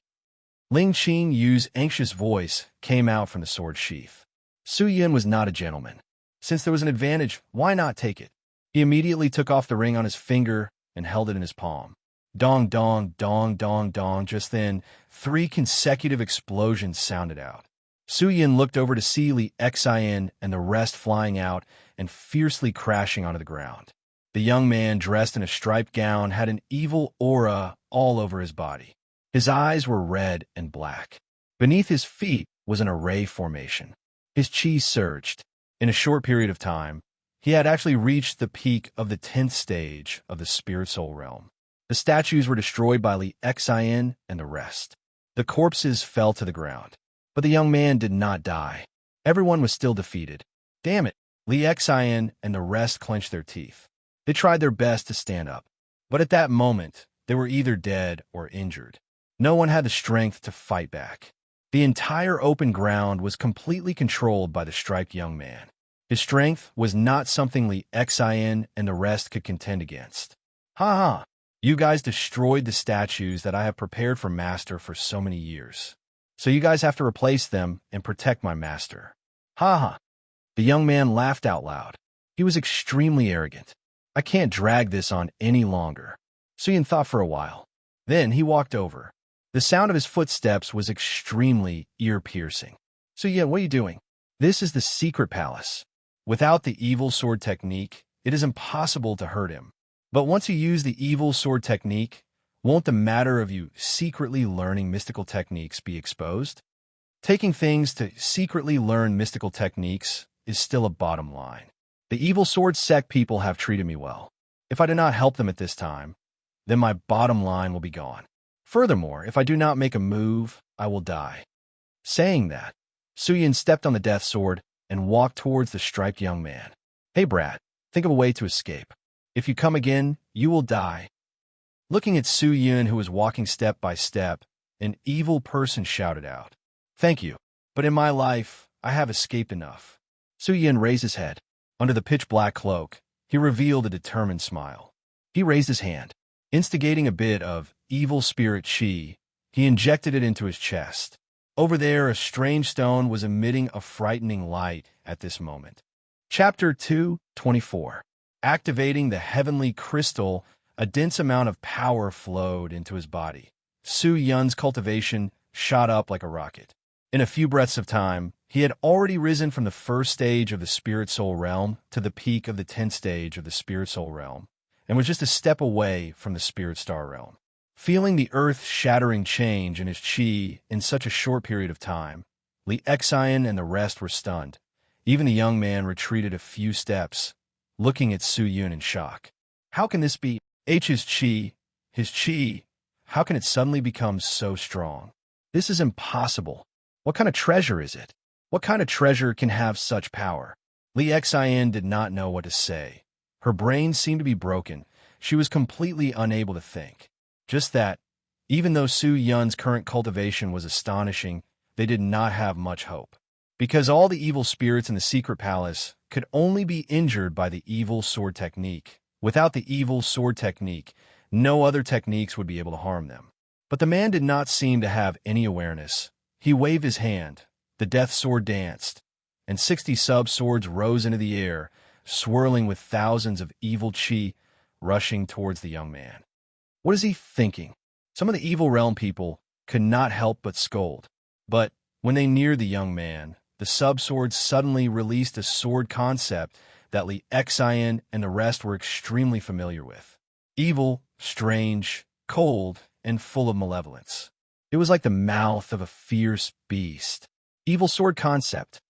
Ling Qing Yu's anxious voice came out from the sword sheath. Su Yun was not a gentleman. Since there was an advantage, why not take it? He immediately took off the ring on his finger and held it in his palm. Dong, dong, dong, dong, dong. Just then, 3 consecutive explosions sounded out. Su Yun looked over to see Li Xian and the rest flying out and fiercely crashing onto the ground. The young man, dressed in a striped gown, had an evil aura all over his body. His eyes were red and black. Beneath his feet was an array formation. His chi surged. In a short period of time, he had actually reached the peak of the 10th stage of the spirit soul realm. The statues were destroyed by Li Xian and the rest. The corpses fell to the ground. But the young man did not die. Everyone was still defeated. Damn it! Li Xian and the rest clenched their teeth. They tried their best to stand up. But at that moment, they were either dead or injured. No one had the strength to fight back. The entire open ground was completely controlled by the striped young man. His strength was not something Li Xian and the rest could contend against. Ha ha! You guys destroyed the statues that I have prepared for Master for so many years. So you guys have to replace them and protect my Master. Ha ha! The young man laughed out loud. He was extremely arrogant. I can't drag this on any longer. Suyin thought for a while. Then he walked over. The sound of his footsteps was extremely ear-piercing. Suyin, what are you doing? This is the secret palace. Without the evil sword technique, it is impossible to hurt him. But once you use the evil sword technique, won't the matter of you secretly learning mystical techniques be exposed? Taking things to secretly learn mystical techniques is still a bottom line. The evil sword sect people have treated me well. If I do not help them at this time, then my bottom line will be gone. Furthermore, if I do not make a move, I will die. Saying that, Suyin stepped on the death sword and walked towards the striped young man. Hey, Brad, think of a way to escape. If you come again, you will die. Looking at Suyin, who was walking step by step, an evil person shouted out, Thank you, but in my life, I have escaped enough. Suyin raised his head. Under the pitch-black cloak, he revealed a determined smile. He raised his hand. Instigating a bit of evil spirit chi, he injected it into his chest. Over there, a strange stone was emitting a frightening light at this moment. Chapter 2:24. Activating the heavenly crystal, a dense amount of power flowed into his body. Su Yun's cultivation shot up like a rocket. In a few breaths of time, he had already risen from the first stage of the spirit soul realm to the peak of the 10th stage of the spirit soul realm, and was just a step away from the spirit star realm. Feeling the earth-shattering change in his chi in such a short period of time, Li Xian and the rest were stunned. Even the young man retreated a few steps, looking at Su Yun in shock. How can this be? His chi, how can it suddenly become so strong? This is impossible. What kind of treasure is it? What kind of treasure can have such power? Li Xian did not know what to say. Her brain seemed to be broken. She was completely unable to think. Just that, even though Su Yun's current cultivation was astonishing, they did not have much hope. Because all the evil spirits in the secret palace could only be injured by the evil sword technique. Without the evil sword technique, no other techniques would be able to harm them. But the man did not seem to have any awareness. He waved his hand, the death sword danced, and 60 sub-swords rose into the air, swirling with thousands of evil chi rushing towards the young man. What is he thinking? Some of the evil realm people could not help but scold. But when they neared the young man, the sub-swords suddenly released a sword concept that Li Xian and the rest were extremely familiar with. Evil, strange, cold, and full of malevolence. It was like the mouth of a fierce beast. Evil sword concept.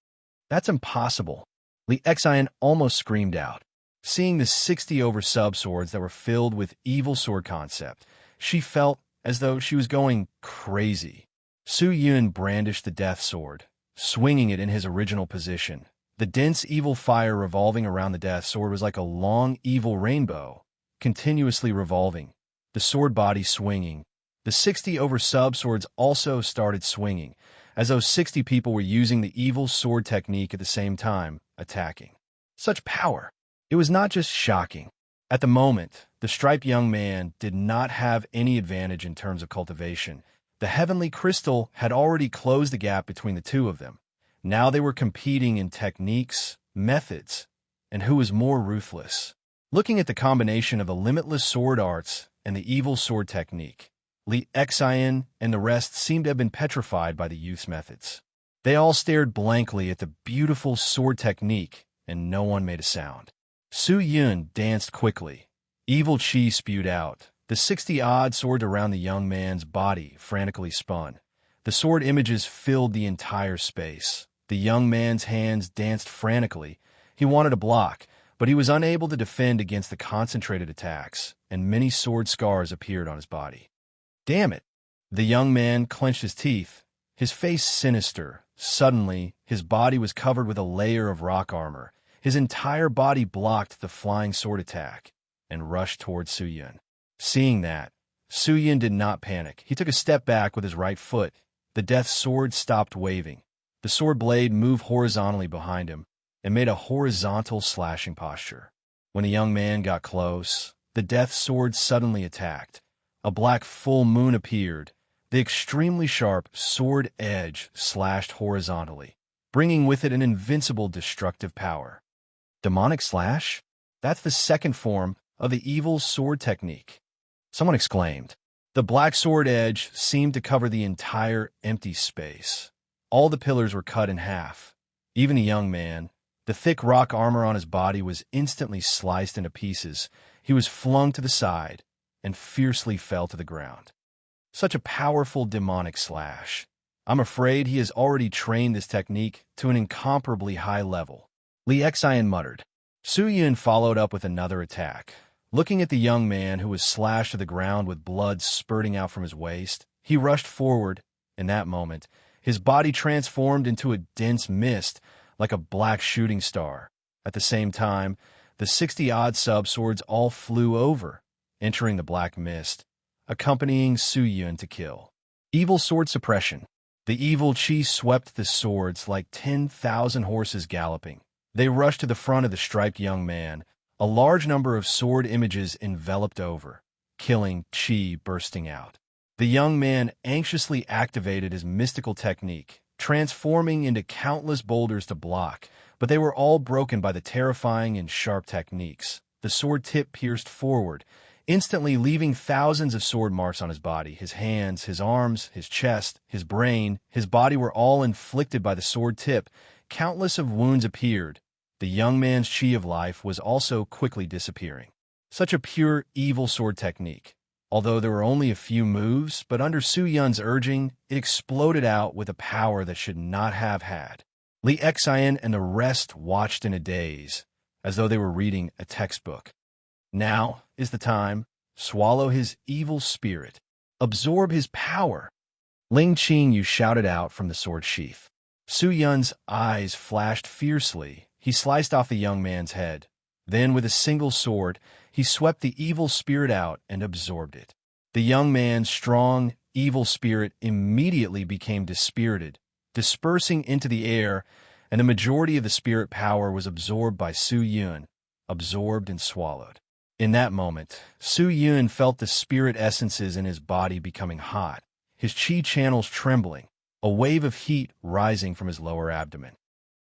That's impossible. Li Xian almost screamed out. Seeing the 60 over sub-swords that were filled with evil sword concept, she felt as though she was going crazy. Su Yun brandished the death sword, swinging it in his original position. The dense evil fire revolving around the death sword was like a long evil rainbow, continuously revolving, the sword body swinging. The 60 over sub-swords also started swinging, as though 60 people were using the evil sword technique at the same time, attacking. Such power! It was not just shocking. At the moment, the striped young man did not have any advantage in terms of cultivation. The heavenly crystal had already closed the gap between the two of them. Now they were competing in techniques, methods, and who was more ruthless. Looking at the combination of the limitless sword arts and the evil sword technique, Li Xian and the rest seemed to have been petrified by the youth's methods. They all stared blankly at the beautiful sword technique, and no one made a sound. Su Yun danced quickly. Evil chi spewed out. The 60-odd sword around the young man's body frantically spun. The sword images filled the entire space. The young man's hands danced frantically. He wanted to block, but he was unable to defend against the concentrated attacks, and many sword scars appeared on his body. Damn it! The young man clenched his teeth, his face sinister. Suddenly, his body was covered with a layer of rock armor. His entire body blocked the flying sword attack and rushed towards Su Yun. Seeing that, Su Yun did not panic. He took a step back with his right foot. The death sword stopped waving. The sword blade moved horizontally behind him and made a horizontal slashing posture. When the young man got close, the death sword suddenly attacked. A black full moon appeared. The extremely sharp sword edge slashed horizontally, bringing with it an invincible destructive power. Demonic slash? That's the second form of the evil sword technique. Someone exclaimed. The black sword edge seemed to cover the entire empty space. All the pillars were cut in half. Even the young man, the thick rock armor on his body was instantly sliced into pieces. He was flung to the side and fiercely fell to the ground. Such a powerful demonic slash. I'm afraid he has already trained this technique to an incomparably high level. Li Xian muttered. Su Yun followed up with another attack. Looking at the young man who was slashed to the ground with blood spurting out from his waist, he rushed forward. In that moment, his body transformed into a dense mist like a black shooting star. At the same time, the 60-odd sub-swords all flew over, entering the black mist, accompanying Su Yun to kill. Evil sword suppression. The evil chi swept the swords like 10,000 horses galloping. They rushed to the front of the striped young man. A large number of sword images enveloped over, killing chi bursting out. The young man anxiously activated his mystical technique, transforming into countless boulders to block, but they were all broken by the terrifying and sharp techniques. The sword tip pierced forward, instantly leaving thousands of sword marks on his body. His hands, his arms, his chest, his brain, his body were all inflicted by the sword tip. Countless of wounds appeared. The young man's chi of life was also quickly disappearing. Such a pure, evil sword technique. Although there were only a few moves, but under Su Yun's urging, it exploded out with a power that should not have had. Li Xian and the rest watched in a daze, as though they were reading a textbook. Now is the time. Swallow his evil spirit. Absorb his power. Ling Qing Yu shouted out from the sword sheath. Su Yun's eyes flashed fiercely. He sliced off the young man's head. Then, with a single sword, he swept the evil spirit out and absorbed it. The young man's strong, evil spirit immediately became dispirited, dispersing into the air, and the majority of the spirit power was absorbed by Su Yun, absorbed and swallowed. In that moment, Su Yun felt the spirit essences in his body becoming hot, his chi channels trembling, a wave of heat rising from his lower abdomen.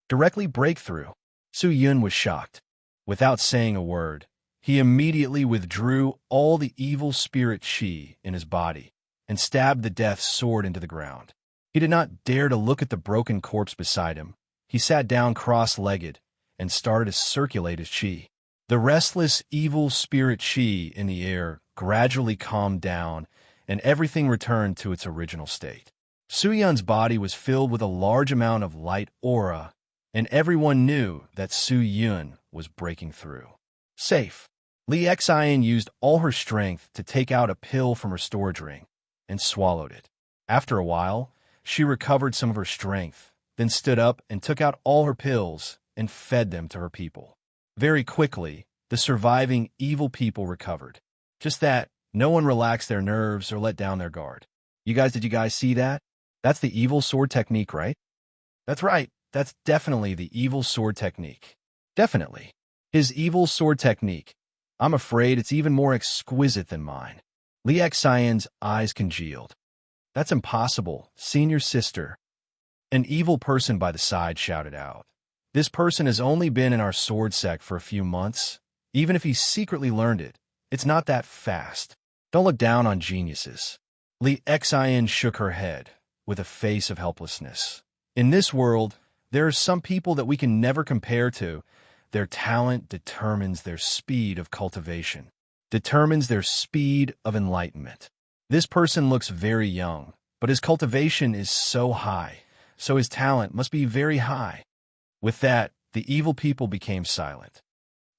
Directly breakthrough. Su Yun was shocked. Without saying a word, he immediately withdrew all the evil spirit chi in his body and stabbed the death sword into the ground. He did not dare to look at the broken corpse beside him. He sat down cross-legged and started to circulate his chi. The restless evil spirit chi in the air gradually calmed down, and everything returned to its original state. Su Yun's body was filled with a large amount of light aura, and everyone knew that Su Yun was breaking through. Safe. Li Xian used all her strength to take out a pill from her storage ring and swallowed it. After a while, she recovered some of her strength, then stood up and took out all her pills and fed them to her people. Very quickly, the surviving evil people recovered. Just that, no one relaxed their nerves or let down their guard. Did you guys see that? That's the evil sword technique, right? That's right. That's definitely the evil sword technique. Definitely. His evil sword technique. I'm afraid it's even more exquisite than mine. Li Xian's eyes congealed. That's impossible, senior sister. An evil person by the side shouted out. This person has only been in our sword sect for a few months. Even if he secretly learned it, it's not that fast. Don't look down on geniuses. Li Xian shook her head with a face of helplessness. In this world, there are some people that we can never compare to. Their talent determines their speed of cultivation, determines their speed of enlightenment. This person looks very young, but his cultivation is so high, so his talent must be very high. With that, the evil people became silent.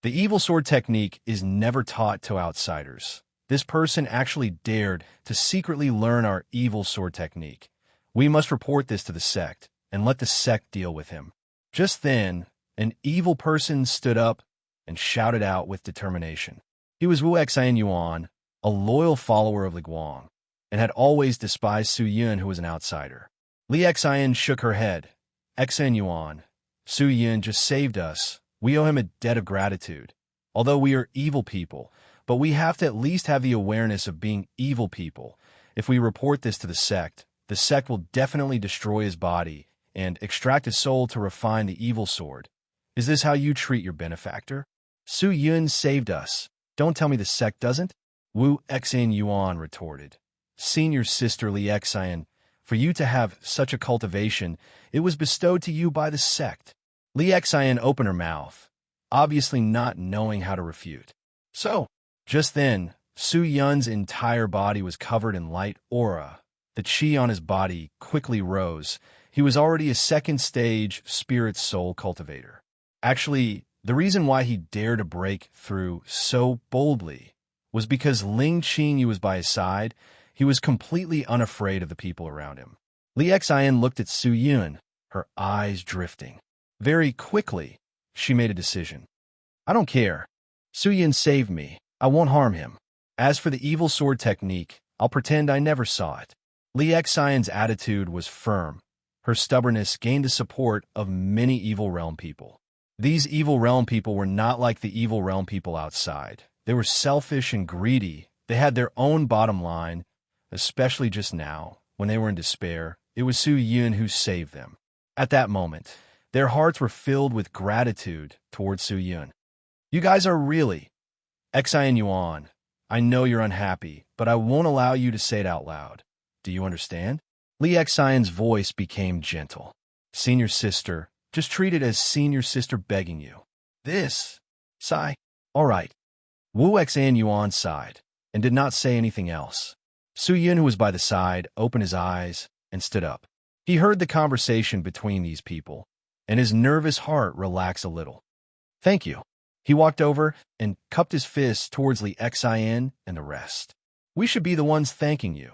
The evil sword technique is never taught to outsiders. This person actually dared to secretly learn our evil sword technique. We must report this to the sect and let the sect deal with him. Just then, an evil person stood up and shouted out with determination. He was Wu Xian Yuan, a loyal follower of Li Guang, and had always despised Su Yun, who was an outsider. Li Xian shook her head. Xian Yuan, Su Yun just saved us. We owe him a debt of gratitude. Although we are evil people, but we have to at least have the awareness of being evil people. If we report this to the sect will definitely destroy his body and extract his soul to refine the evil sword. Is this how you treat your benefactor? Su Yun saved us. Don't tell me the sect doesn't? Wu Xian Yuan retorted. Senior sister Li Xian, for you to have such a cultivation, it was bestowed to you by the sect. Li Xian opened her mouth, obviously not knowing how to refute. So, just then, Su Yun's entire body was covered in light aura. The qi on his body quickly rose. He was already a second-stage spirit soul cultivator. Actually, the reason why he dared to break through so boldly was because Ling Qingyu was by his side. He was completely unafraid of the people around him. Li Xian looked at Su Yun, her eyes drifting. Very quickly, she made a decision. I don't care. Su Yun saved me. I won't harm him. As for the evil sword technique, I'll pretend I never saw it. Li Xian's attitude was firm. Her stubbornness gained the support of many evil realm people. These evil realm people were not like the evil realm people outside. They were selfish and greedy. They had their own bottom line, especially just now, when they were in despair. It was Su Yun who saved them. At that moment, their hearts were filled with gratitude towards Su Yun. You guys are really Xian Yuan. I know you're unhappy, but I won't allow you to say it out loud. Do you understand? Li Xian's voice became gentle. Senior sister, just treat it as senior sister begging you. This, sigh. All right. Wu Xian Yuan sighed and did not say anything else. Su Yun, who was by the side, opened his eyes and stood up. He heard the conversation between these people, and his nervous heart relaxed a little. Thank you. He walked over and cupped his fist towards Li Xian and the rest. We should be the ones thanking you.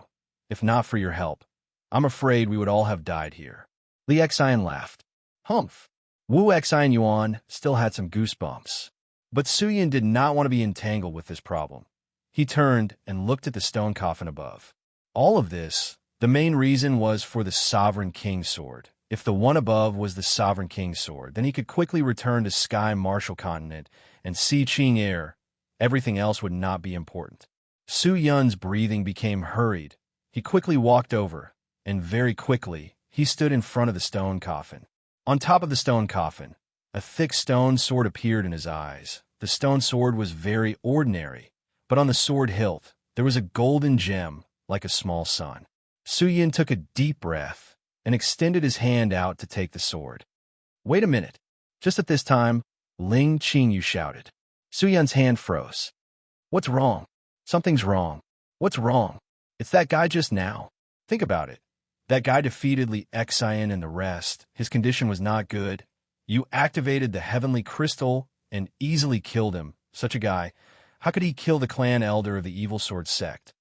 If not for your help, I'm afraid we would all have died here. Li Xian laughed. Humph. Wu Xian Yuan still had some goosebumps. But Su Yun did not want to be entangled with this problem. He turned and looked at the stone coffin above. All of this, the main reason was for the Sovereign King's sword. If the one above was the Sovereign King's sword, then he could quickly return to Sky Marshall Continent and see Qing Air. Everything else would not be important. Su Yun's breathing became hurried. He quickly walked over, and very quickly, he stood in front of the stone coffin. On top of the stone coffin, a thick stone sword appeared in his eyes. The stone sword was very ordinary, but on the sword hilt, there was a golden gem like a small sun. Su Yun took a deep breath and extended his hand out to take the sword. Wait a minute. Just at this time, Ling Qingyu shouted. Su Yun's hand froze. What's wrong? Something's wrong. What's wrong? It's that guy just now. Think about it. That guy defeated Li Xian and the rest. His condition was not good. You activated the heavenly crystal and easily killed him. Such a guy. How could he kill the clan elder of the evil sword sect?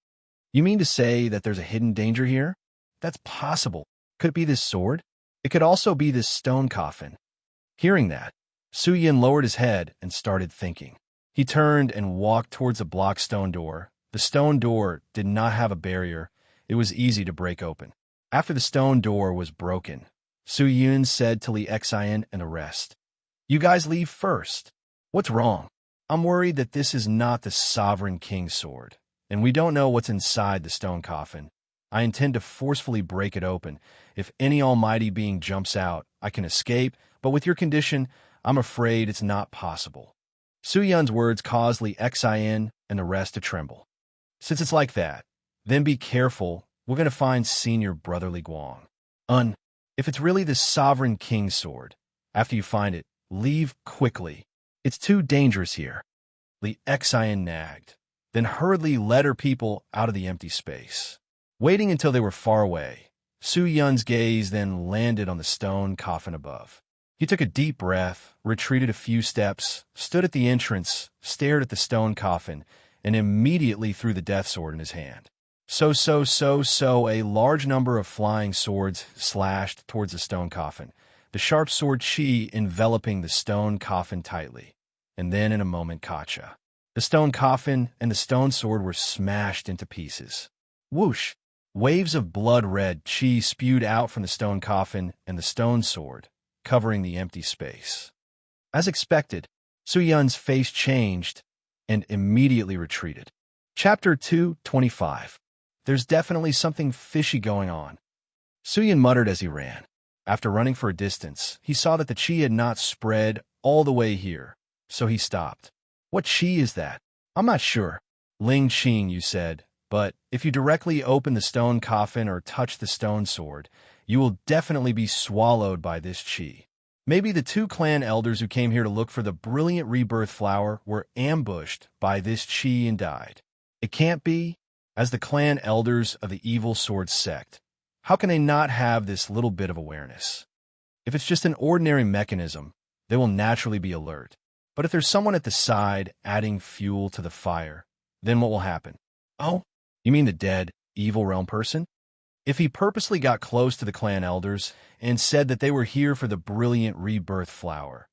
You mean to say that there's a hidden danger here? That's possible. Could it be this sword? It could also be this stone coffin. Hearing that, Su Yun lowered his head and started thinking. He turned and walked towards a block stone door. The stone door did not have a barrier. It was easy to break open. After the stone door was broken, Su Yun said to Li Xian and the rest, You guys leave first. What's wrong? I'm worried that this is not the Sovereign King's sword, and we don't know what's inside the stone coffin. I intend to forcefully break it open. If any almighty being jumps out, I can escape, but with your condition, I'm afraid it's not possible. Su Yun's words caused Li Xian and the rest to tremble. Since it's like that, then be careful. We're going to find Senior Brother Li Guang. If it's really the Sovereign King's sword, after you find it, leave quickly. It's too dangerous here. The Xian nagged, then hurriedly led her people out of the empty space. Waiting until they were far away, Su Yun's gaze then landed on the stone coffin above. He took a deep breath, retreated a few steps, stood at the entrance, stared at the stone coffin, and immediately threw the death sword in his hand. A large number of flying swords slashed towards the stone coffin, the sharp sword chi enveloping the stone coffin tightly. And then in a moment, Kacha. The stone coffin and the stone sword were smashed into pieces. Whoosh! Waves of blood-red chi spewed out from the stone coffin and the stone sword, covering the empty space. As expected, Su Yun's face changed and immediately retreated. Chapter 2:25. There's definitely something fishy going on. Su Yun muttered as he ran. After running for a distance, he saw that the chi had not spread all the way here, so he stopped. What chi is that? I'm not sure. Ling Qing, you said, but if you directly open the stone coffin or touch the stone sword, you will definitely be swallowed by this chi. Maybe the two clan elders who came here to look for the brilliant rebirth flower were ambushed by this chi and died. It can't be, as the clan elders of the evil sword sect. How can they not have this little bit of awareness? If it's just an ordinary mechanism, they will naturally be alert. But if there's someone at the side adding fuel to the fire, then what will happen? Oh, you mean the dead, evil realm person? If he purposely got close to the clan elders and said that they were here for the brilliant rebirth flower,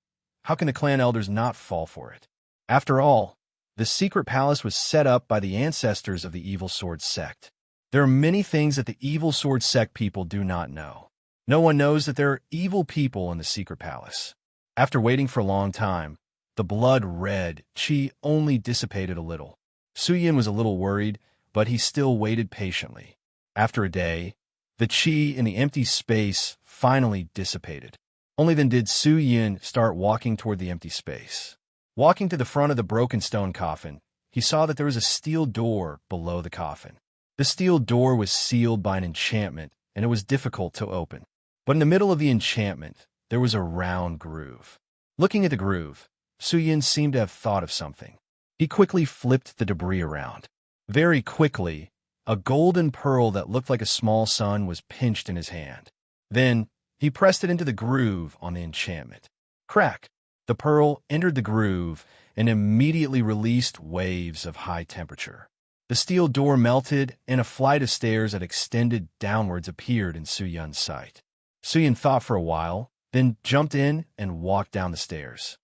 how can the clan elders not fall for it? After all, the secret palace was set up by the ancestors of the evil sword sect. There are many things that the evil sword sect people do not know. No one knows that there are evil people in the secret palace. After waiting for a long time, the blood-red chi only dissipated a little. Su Yun was a little worried, but he still waited patiently. After a day, the chi in the empty space finally dissipated. Only then did Su Yun start walking toward the empty space. Walking to the front of the broken stone coffin, he saw that there was a steel door below the coffin. The steel door was sealed by an enchantment, and it was difficult to open. But in the middle of the enchantment, there was a round groove. Looking at the groove, Su Yun seemed to have thought of something. He quickly flipped the debris around. Very quickly, a golden pearl that looked like a small sun was pinched in his hand. Then, he pressed it into the groove on the enchantment. Crack! The pearl entered the groove and immediately released waves of high temperature. The steel door melted, and a flight of stairs that extended downwards appeared in Su Yun's sight. Su Yun thought for a while, then jumped in and walked down the stairs.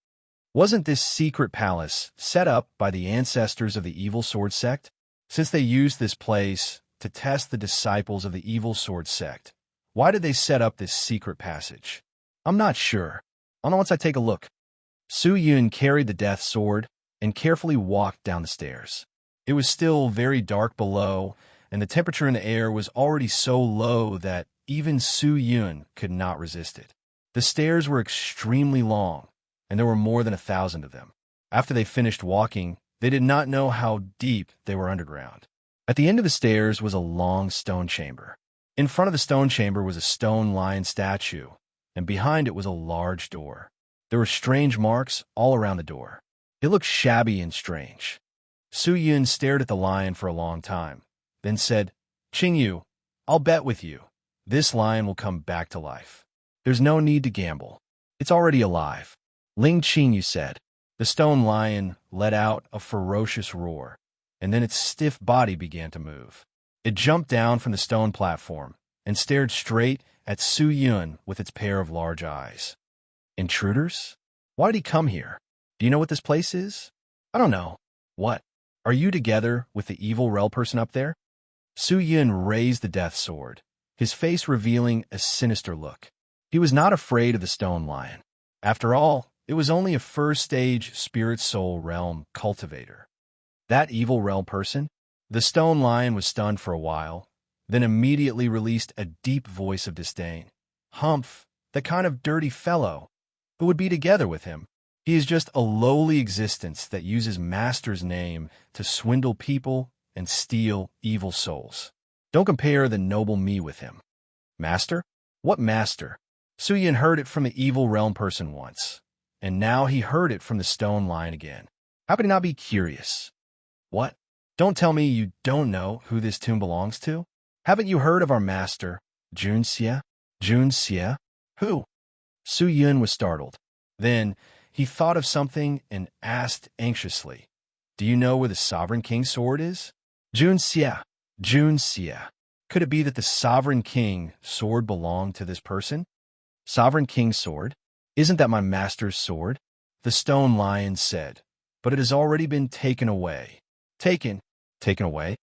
Wasn't this secret palace set up by the ancestors of the evil sword sect? Since they used this place to test the disciples of the evil sword sect, why did they set up this secret passage? I'm not sure. I'll know once I take a look. Su Yun carried the death sword and carefully walked down the stairs. It was still very dark below, and the temperature in the air was already so low that even Su Yun could not resist it. The stairs were extremely long, and there were more than 1,000 of them. After they finished walking, they did not know how deep they were underground. At the end of the stairs was a long stone chamber. In front of the stone chamber was a stone lion statue, and behind it was a large door. There were strange marks all around the door. It looked shabby and strange. Su Yun stared at the lion for a long time, then said, "Qingyu, I'll bet with you. This lion will come back to life. There's no need to gamble. It's already alive." Ling Qingyu said. The stone lion let out a ferocious roar, and then its stiff body began to move. It jumped down from the stone platform and stared straight at Su Yun with its pair of large eyes. Intruders? Why did he come here? Do you know what this place is? I don't know. What? Are you together with the evil Rel person up there? Su Yun raised the death sword, his face revealing a sinister look. He was not afraid of the stone lion. After all, it was only a first-stage spirit soul realm cultivator. That evil Rel person? The stone lion was stunned for a while, then immediately released a deep voice of disdain. Humph, the kind of dirty fellow who would be together with him. He is just a lowly existence that uses Master's name to swindle people and steal evil souls. Don't compare the noble me with him. Master? What master? Su Yun heard it from the evil realm person once. and now he heard it from the stone lion again. How could he not be curious? What? Don't tell me you don't know who this tomb belongs to? Haven't you heard of our master, Jun Xie? Jun Xie? Who? Su Yun was startled. Then he thought of something and asked anxiously, "Do you know where the Sovereign King's sword is?" Jun Xie. Jun Xie. Could it be that the Sovereign King sword belonged to this person? Sovereign King's sword? Isn't that my master's sword? The stone lion said, but it has already been taken away. Taken? Taken away?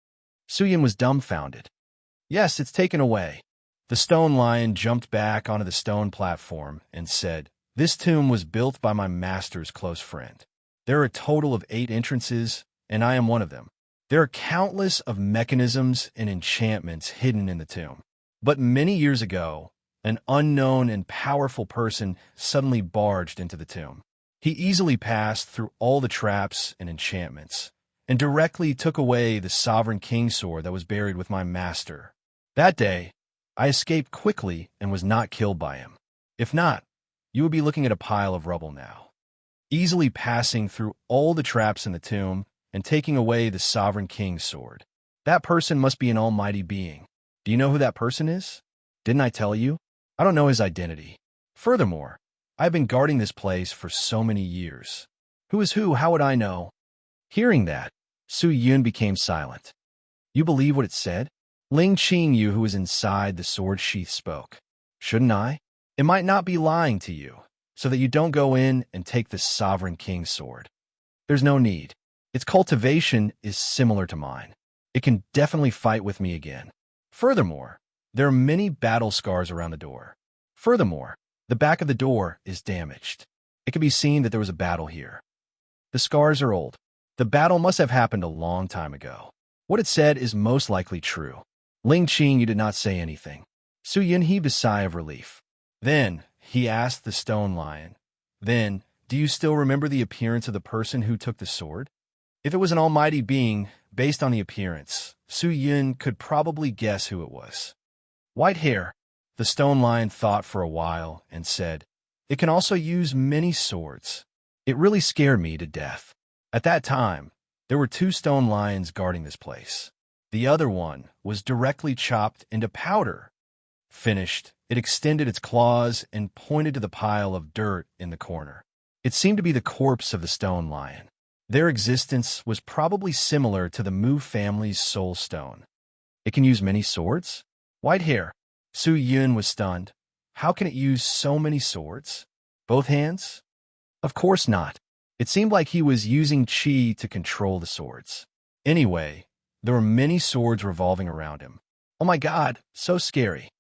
Su Yun was dumbfounded. Yes, it's taken away. The stone lion jumped back onto the stone platform and said, "This tomb was built by my master's close friend. There are a total of 8 entrances, and I am one of them. There are countless of mechanisms and enchantments hidden in the tomb. But many years ago, an unknown and powerful person suddenly barged into the tomb. He easily passed through all the traps and enchantments, and directly took away the Sovereign King's sword that was buried with my master. That day, I escaped quickly and was not killed by him. If not, you would be looking at a pile of rubble now. Easily passing through all the traps in the tomb and taking away the Sovereign King's sword. That person must be an almighty being. Do you know who that person is? Didn't I tell you? I don't know his identity. Furthermore, I've been guarding this place for so many years. Who is who? How would I know?" Hearing that, Su Yun became silent. "You believe what it said?" Ling Qingyu, who was inside the sword sheath, spoke. "Shouldn't I? It might not be lying to you, so that you don't go in and take the Sovereign King's sword. There's no need. Its cultivation is similar to mine. It can definitely fight with me again. Furthermore, there are many battle scars around the door. Furthermore, the back of the door is damaged. It can be seen that there was a battle here. The scars are old. The battle must have happened a long time ago. What it said is most likely true." Ling Qingyu did not say anything. Su Yun heaved a sigh of relief. Then he asked the stone lion, "Then, do you still remember the appearance of the person who took the sword?" If it was an almighty being, based on the appearance, Su Yun could probably guess who it was. "White hair." The stone lion thought for a while and said, "It can also use many swords. It really scared me to death. At that time, there were 2 stone lions guarding this place. The other one was directly chopped into powder." Finished, it extended its claws and pointed to the pile of dirt in the corner. It seemed to be the corpse of the stone lion. Their existence was probably similar to the Mu family's soul stone. "It can use many swords?" "White hair." Su Yun was stunned. "How can it use so many swords? Both hands?" "Of course not. It seemed like he was using qi to control the swords. Anyway, there were many swords revolving around him. Oh my god, so scary.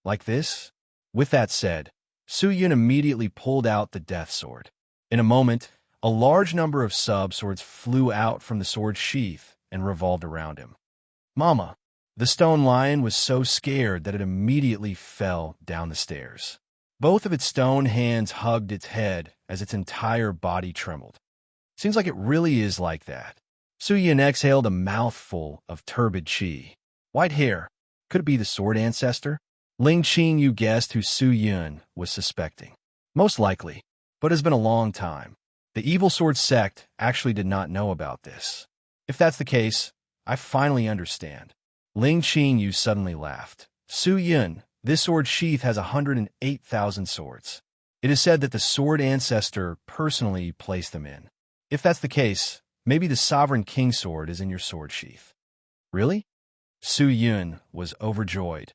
Like this?" With that said, Su Yun immediately pulled out the death sword. In a moment, a large number of sub-swords flew out from the sword sheath and revolved around him. "Mama!" The stone lion was so scared that it immediately fell down the stairs. Both of its stone hands hugged its head as its entire body trembled. "Seems like it really is like that." Su Yun exhaled a mouthful of turbid qi. "White hair. Could it be the sword ancestor?" Ling Qingyu guessed who Su Yun was suspecting. "Most likely, but it has been a long time. The evil sword sect actually did not know about this. If that's the case, I finally understand." Ling Qingyu suddenly laughed. "Su Yun, this sword sheath has 108,000 swords. It is said that the sword ancestor personally placed them in. If that's the case, maybe the Sovereign King's sword is in your sword sheath." "Really?" Su Yun was overjoyed.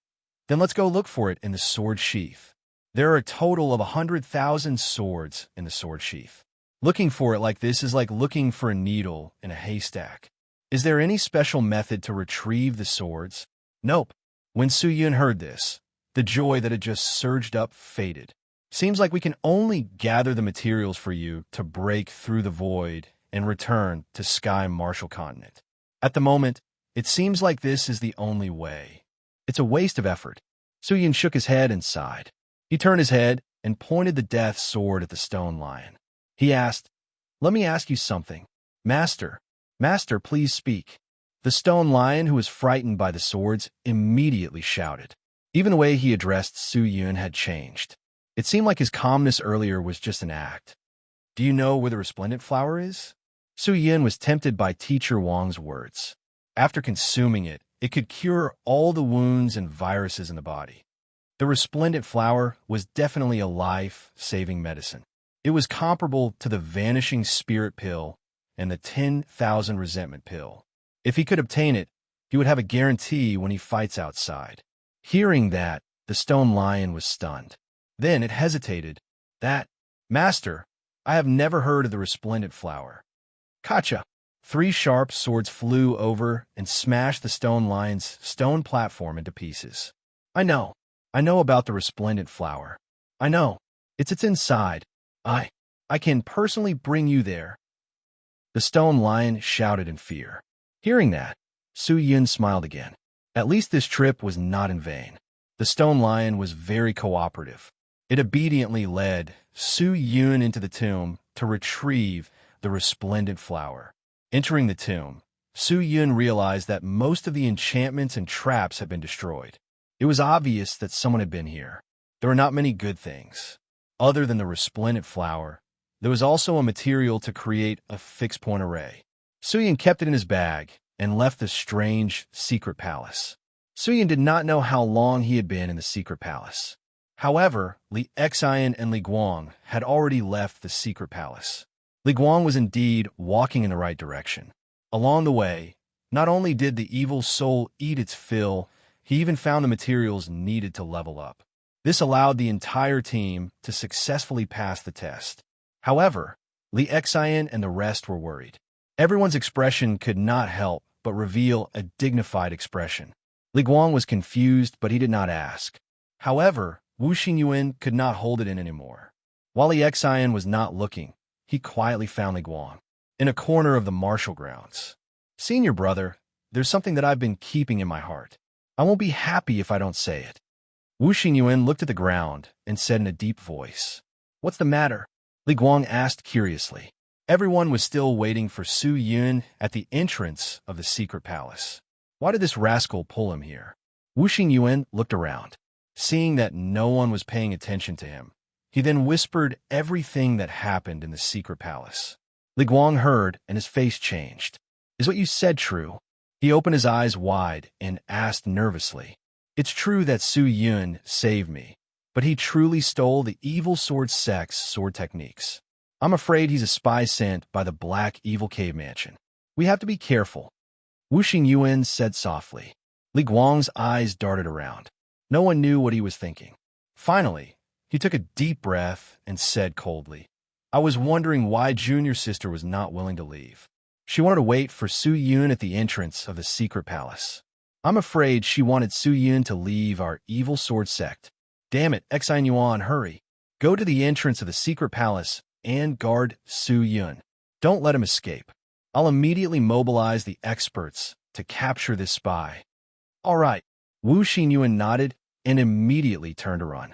"Then let's go look for it in the sword sheath. There are a total of 100,000 swords in the sword sheath. Looking for it like this is like looking for a needle in a haystack. Is there any special method to retrieve the swords?" "Nope." When Su Yun heard this, the joy that had just surged up faded. "Seems like we can only gather the materials for you to break through the void and return to Sky Marshall Continent. At the moment, it seems like this is the only way. It's a waste of effort." Su Yun shook his head and sighed. He turned his head and pointed the death sword at the stone lion. He asked, "Let me ask you something. Master, Master, please speak." The stone lion, who was frightened by the swords, immediately shouted. Even the way he addressed Su Yun had changed. It seemed like his calmness earlier was just an act. Do you know where the resplendent flower is? Su Yin was tempted by Teacher Wang's words. After consuming it, it could cure all the wounds and viruses in the body. The resplendent flower was definitely a life-saving medicine. It was comparable to the vanishing spirit pill and the 10,000 resentment pill. If he could obtain it, he would have a guarantee when he fights outside. Hearing that, the stone lion was stunned. Then it hesitated. Master, I have never heard of the resplendent flower. Kacha! 3 sharp swords flew over and smashed the stone lion's stone platform into pieces. I know about the resplendent flower. I know. It's inside. I can personally bring you there. The stone lion shouted in fear. Hearing that, Su Yun smiled again. At least this trip was not in vain. The stone lion was very cooperative. It obediently led Su Yun into the tomb to retrieve the resplendent flower. Entering the tomb, Su Yun realized that most of the enchantments and traps had been destroyed. It was obvious that someone had been here. There were not many good things. Other than the resplendent flower, there was also a material to create a fixed-point array. Su Yun kept it in his bag and left the strange secret palace. Su Yun did not know how long he had been in the secret palace. However, Li Xian and Li Guang had already left the secret palace. Li Guang was indeed walking in the right direction. Along the way, not only did the evil soul eat its fill, he even found the materials needed to level up. This allowed the entire team to successfully pass the test. However, Li Xian and the rest were worried. Everyone's expression could not help but reveal a dignified expression. Li Guang was confused, but he did not ask. However, Wu Xingyuan could not hold it in anymore. While Li Xian was not looking, he quietly found Li Guang in a corner of the martial grounds. Senior brother, there's something that I've been keeping in my heart. I won't be happy if I don't say it. Wu Xingyuan looked at the ground and said in a deep voice, What's the matter? Li Guang asked curiously. Everyone was still waiting for Su Yun at the entrance of the secret palace. Why did this rascal pull him here? Wu Xingyuan looked around. Seeing that no one was paying attention to him, he then whispered everything that happened in the secret palace. Li Guang heard, and his face changed. Is what you said true? He opened his eyes wide and asked nervously. It's true that Su Yun saved me, but he truly stole the evil sword sect's sword techniques. I'm afraid he's a spy sent by the Black Evil Cave Mansion. We have to be careful. Wu Xingyuan said softly. Li Guang's eyes darted around. No one knew what he was thinking. Finally, he took a deep breath and said coldly, I was wondering why Junior Sister was not willing to leave. She wanted to wait for Su Yun at the entrance of the secret palace. I'm afraid she wanted Su Yun to leave our evil sword sect. Damn it, Xine Yuan, hurry. Go to the entrance of the secret palace and guard Su Yun. Don't let him escape. I'll immediately mobilize the experts to capture this spy. All right. Wu Xingyuan nodded and immediately turned to run.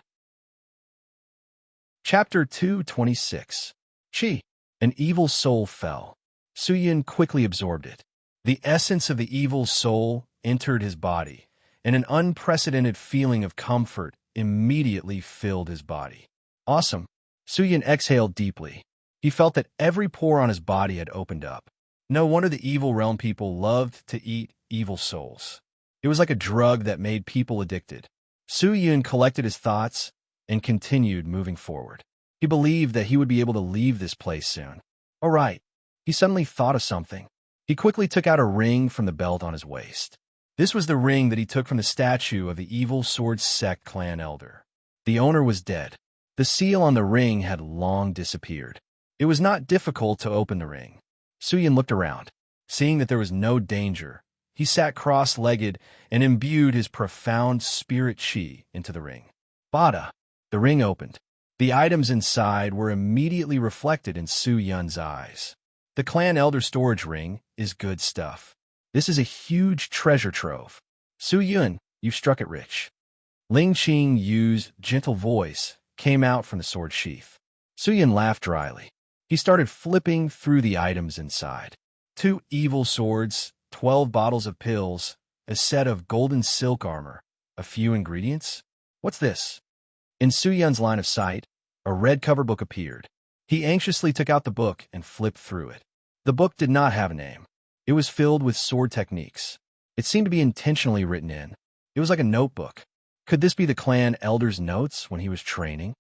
Chapter 226. Qi. An evil soul fell. Su Yun quickly absorbed it. The essence of the evil soul entered his body, and an unprecedented feeling of comfort immediately filled his body. Awesome. Su Yun exhaled deeply. He felt that every pore on his body had opened up. No wonder the evil realm people loved to eat evil souls. It was like a drug that made people addicted. Su Yun collected his thoughts and continued moving forward. He believed that he would be able to leave this place soon. All right. He suddenly thought of something. He quickly took out a ring from the belt on his waist. This was the ring that he took from the statue of the evil sword sect clan elder. The owner was dead. The seal on the ring had long disappeared. It was not difficult to open the ring. Su Yun looked around. Seeing that there was no danger, he sat cross-legged and imbued his profound spirit qi into the ring. Bada! The ring opened. The items inside were immediately reflected in Su Yun's eyes. The clan elder storage ring is good stuff. This is a huge treasure trove. Su Yun, you've struck it rich. Ling Qing Yu's gentle voice came out from the sword sheath. Su Yun laughed dryly. He started flipping through the items inside. 2 evil swords, 12 bottles of pills, a set of golden silk armor, a few ingredients. What's this? In Su Yun's line of sight, a red cover book appeared. He anxiously took out the book and flipped through it. The book did not have a name. It was filled with sword techniques. It seemed to be intentionally written in. It was like a notebook. Could this be the clan elder's notes when he was training?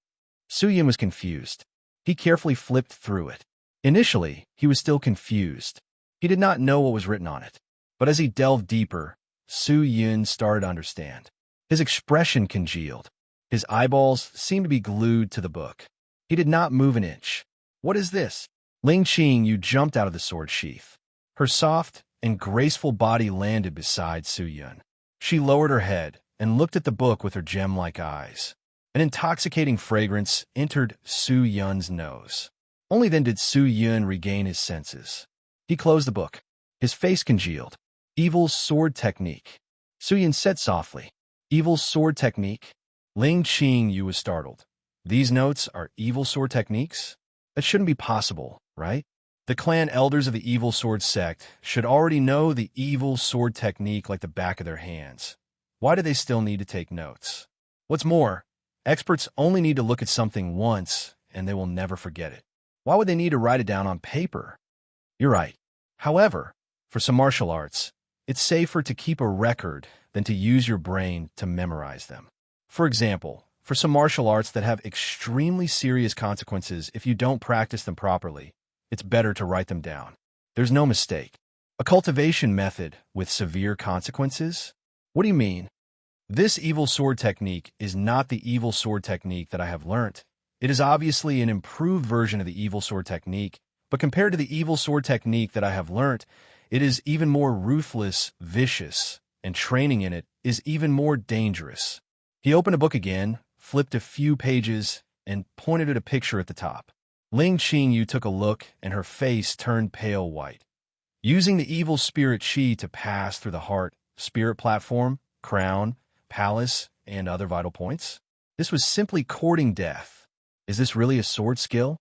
Su-yin was confused. He carefully flipped through it. Initially, he was still confused. He did not know what was written on it. But as he delved deeper, Su-yin started to understand. His expression congealed. His eyeballs seemed to be glued to the book. He did not move an inch. What is this? Ling Qingyu jumped out of the sword sheath. Her soft and graceful body landed beside Su-yin. She lowered her head and looked at the book with her gem-like eyes. An intoxicating fragrance entered Su-yun's nose. Only then did Su-yun regain his senses. He closed the book. His face congealed. Evil sword technique. Su-yun said softly, "Evil sword technique?" Ling Qingyu was startled. These notes are evil sword techniques? That shouldn't be possible, right? The clan elders of the evil sword sect should already know the evil sword technique like the back of their hands. Why do they still need to take notes? What's more, experts only need to look at something once and they will never forget it. Why would they need to write it down on paper? You're right. However, for some martial arts, it's safer to keep a record than to use your brain to memorize them. For example, for some martial arts that have extremely serious consequences if you don't practice them properly, it's better to write them down. There's no mistake. A cultivation method with severe consequences? What do you mean? This evil sword technique is not the evil sword technique that I have learnt. It is obviously an improved version of the evil sword technique, but compared to the evil sword technique that I have learnt, it is even more ruthless, vicious, and training in it is even more dangerous. He opened a book again, flipped a few pages, and pointed at a picture at the top. Ling Qingyu took a look, and her face turned pale white. Using the evil spirit Qi to pass through the heart, spirit platform, crown, palace, and other vital points? This was simply courting death. Is this really a sword skill?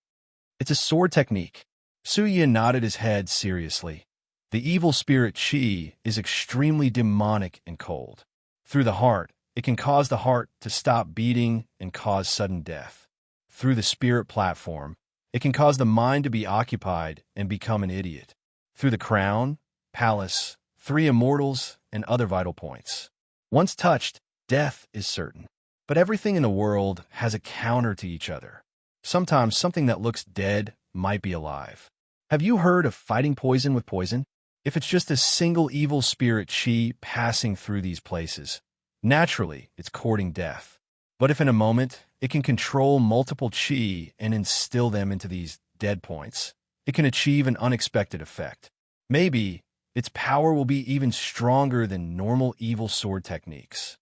It's a sword technique. Su-yin nodded his head seriously. The evil spirit Qi is extremely demonic and cold. Through the heart, it can cause the heart to stop beating and cause sudden death. Through the spirit platform, it can cause the mind to be occupied and become an idiot. Through the crown, palace, 3 immortals, and other vital points. Once touched, death is certain. But everything in the world has a counter to each other. Sometimes something that looks dead might be alive. Have you heard of fighting poison with poison? If it's just a single evil spirit Qi passing through these places, naturally, it's courting death. But if in a moment, it can control multiple Qi and instill them into these dead points, it can achieve an unexpected effect. Maybe its power will be even stronger than normal evil sword techniques.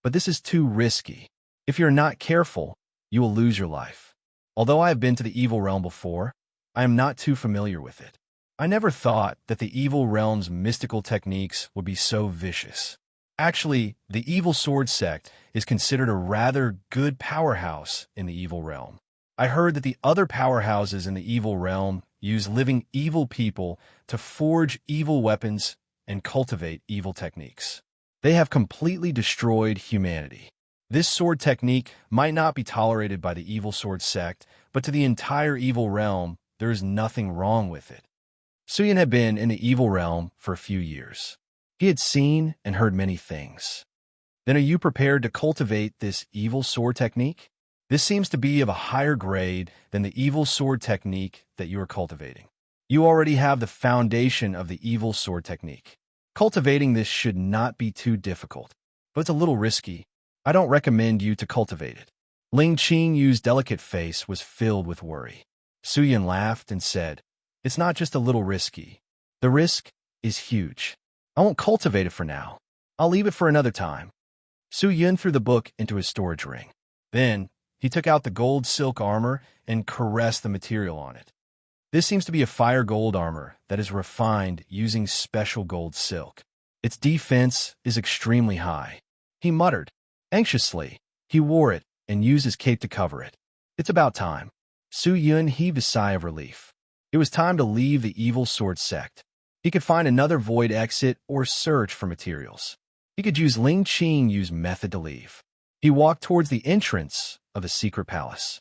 But this is too risky. If you're not careful, you will lose your life. Although I have been to the evil realm before, I am not too familiar with it. I never thought that the evil realm's mystical techniques would be so vicious. Actually, the evil sword sect is considered a rather good powerhouse in the evil realm. I heard that the other powerhouses in the evil realm use living evil people to forge evil weapons and cultivate evil techniques. They have completely destroyed humanity. This sword technique might not be tolerated by the evil sword sect, but to the entire evil realm, there is nothing wrong with it. Su-yin had been in the evil realm for a few years. He had seen and heard many things. Then are you prepared to cultivate this evil sword technique? This seems to be of a higher grade than the evil sword technique that you are cultivating. You already have the foundation of the evil sword technique. Cultivating this should not be too difficult, but it's a little risky. I don't recommend you to cultivate it. Ling Qingyu's delicate face was filled with worry. Su-yin laughed and said, "It's not just a little risky. The risk is huge. I won't cultivate it for now. I'll leave it for another time." Su-yin threw the book into his storage ring. Then, he took out the gold silk armor and caressed the material on it. This seems to be a fire gold armor that is refined using special gold silk. Its defense is extremely high. He muttered. Anxiously, he wore it and used his cape to cover it. It's about time. Su-yin heaved a sigh of relief. It was time to leave the evil sword sect. He could find another void exit or search for materials. He could use Ling Qingyu's method to leave. He walked towards the entrance of the secret palace.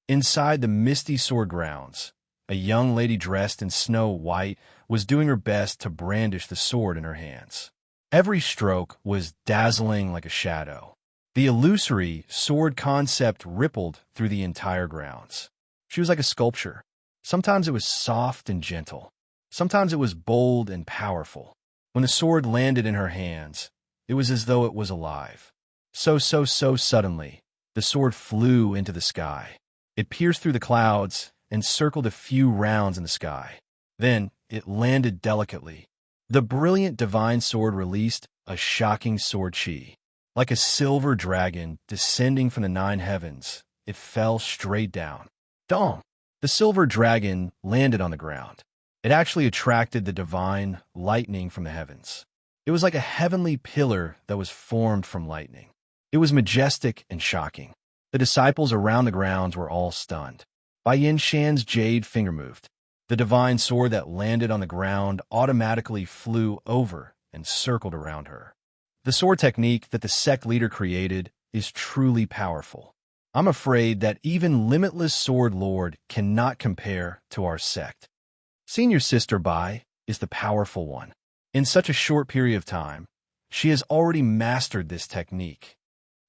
Inside the misty sword grounds, a young lady dressed in snow white was doing her best to brandish the sword in her hands. Every stroke was dazzling like a shadow. The illusory sword concept rippled through the entire grounds. She was like a sculpture. Sometimes it was soft and gentle. Sometimes it was bold and powerful. When the sword landed in her hands, it was as though it was alive. So suddenly, the sword flew into the sky. It pierced through the clouds and circled a few rounds in the sky. Then it landed delicately. The brilliant divine sword released a shocking sword chi. Like a silver dragon descending from the 9 heavens, it fell straight down. Dong! The silver dragon landed on the ground. It actually attracted the divine lightning from the heavens. It was like a heavenly pillar that was formed from lightning. It was majestic and shocking. The disciples around the grounds were all stunned. Bai Yin Shan's jade finger moved. The divine sword that landed on the ground automatically flew over and circled around her. The sword technique that the sect leader created is truly powerful. I'm afraid that even Limitless Sword Lord cannot compare to our sect. Senior Sister Bai is the powerful one. In such a short period of time, she has already mastered this technique.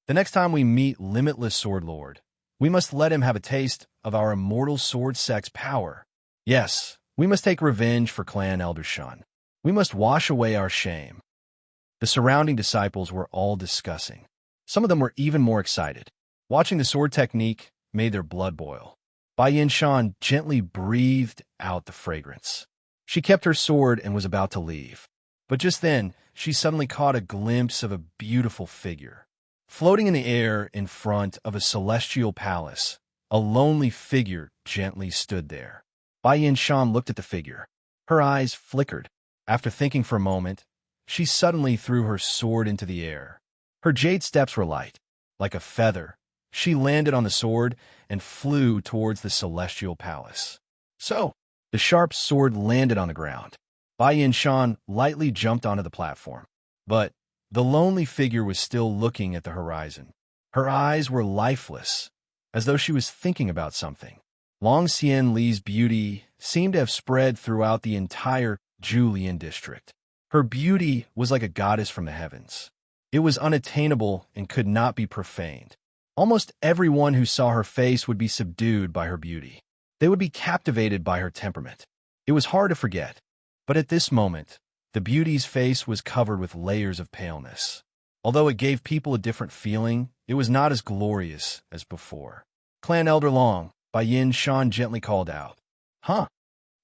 The next time we meet Limitless Sword Lord, we must let him have a taste of our immortal sword sect's power. Yes, we must take revenge for Clan Elder Shun. We must wash away our shame. The surrounding disciples were all discussing. Some of them were even more excited. Watching the sword technique made their blood boil. Bai Yin Shan gently breathed out the fragrance. She kept her sword and was about to leave. But just then, she suddenly caught a glimpse of a beautiful figure. Floating in the air in front of a celestial palace, a lonely figure gently stood there. Bai Yin Shan looked at the figure. Her eyes flickered. After thinking for a moment, she suddenly threw her sword into the air. Her jade steps were light. Like a feather, she landed on the sword and flew towards the celestial palace. So, the sharp sword landed on the ground. Bai Yin Shan lightly jumped onto the platform. But the lonely figure was still looking at the horizon. Her eyes were lifeless, as though she was thinking about something. Long Xian Li's beauty seemed to have spread throughout the entire Julian district. Her beauty was like a goddess from the heavens. It was unattainable and could not be profaned. Almost everyone who saw her face would be subdued by her beauty. They would be captivated by her temperament. It was hard to forget. But at this moment, the beauty's face was covered with layers of paleness. Although it gave people a different feeling, it was not as glorious as before. Clan Elder Long, Bai Yin Shan gently called out. Huh?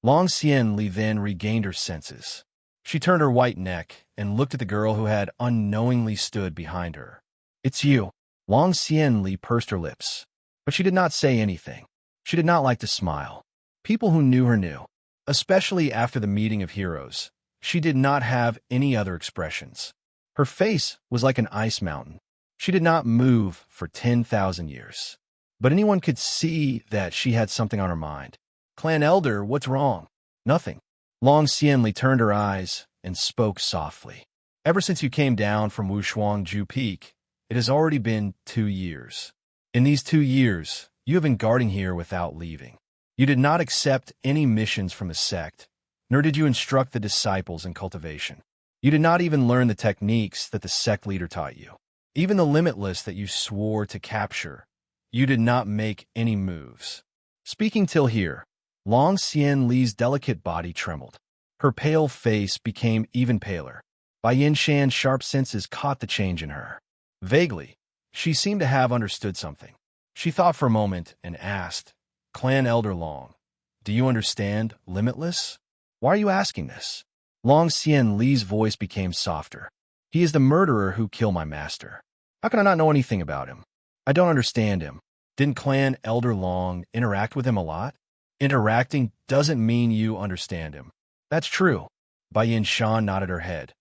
Long Xian Li then regained her senses. She turned her white neck and looked at the girl who had unknowingly stood behind her. It's you. Long Xian Li pursed her lips. But she did not say anything. She did not like to smile. People who knew her knew. Especially after the meeting of heroes, she did not have any other expressions. Her face was like an ice mountain. She did not move for 10,000 years. But anyone could see that she had something on her mind. Clan Elder, what's wrong? Nothing. Long Xianli turned her eyes and spoke softly. Ever since you came down from Wushuangju Peak, it has already been 2 years. In these 2 years, you have been guarding here without leaving. You did not accept any missions from the sect, nor did you instruct the disciples in cultivation. You did not even learn the techniques that the sect leader taught you. Even the limitless that you swore to capture, you did not make any moves. Speaking till here, Long Xian Li's delicate body trembled. Her pale face became even paler. Bai Yin Shan's sharp senses caught the change in her. Vaguely, she seemed to have understood something. She thought for a moment and asked, Clan Elder Long, do you understand limitless? Why are you asking this? Long Xian Li's voice became softer. He is the murderer who killed my master. How can I not know anything about him? I don't understand him. Didn't Clan Elder Long interact with him a lot? Interacting doesn't mean you understand him. That's true. Bai Yin Shan nodded her head.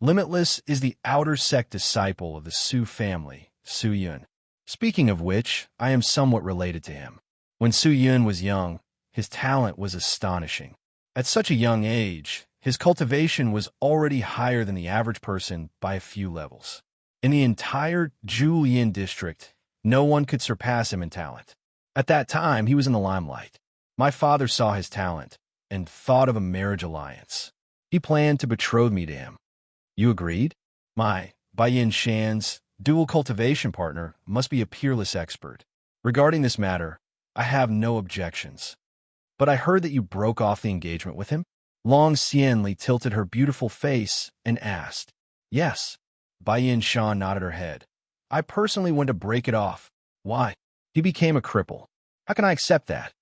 Limitless is the outer sect disciple of the Su family, Su Yun. Speaking of which, I am somewhat related to him. When Su Yun was young, his talent was astonishing. At such a young age, his cultivation was already higher than the average person by a few levels. In the entire Julian district, no one could surpass him in talent. At that time, he was in the limelight. My father saw his talent and thought of a marriage alliance. He planned to betroth me to him. You agreed? My, Bai Yin Shan's, dual cultivation partner must be a peerless expert. Regarding this matter, I have no objections. But I heard that you broke off the engagement with him? Long Xianli tilted her beautiful face and asked. Yes. Bai Yin Shan nodded her head. I personally went to break it off. Why? He became a cripple. How can I accept that?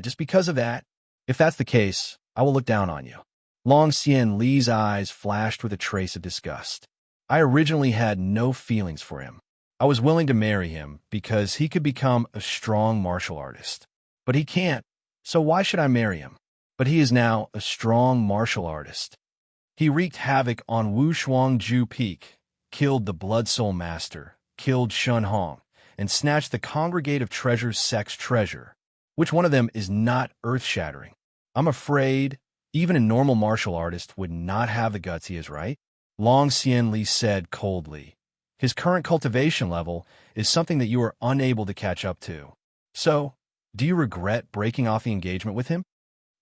Just because of that? If that's the case, I will look down on you. Long Xianli's eyes flashed with a trace of disgust. I originally had no feelings for him. I was willing to marry him because he could become a strong martial artist. But he can't, so why should I marry him? But he is now a strong martial artist. He wreaked havoc on Wushuangju Peak, killed the Blood Soul Master, killed Shun Hong, and snatched the Congregative Treasure's sex treasure. Which one of them is not earth-shattering? I'm afraid even a normal martial artist would not have the guts he has, right? Long Xianli said coldly. His current cultivation level is something that you are unable to catch up to. So, do you regret breaking off the engagement with him?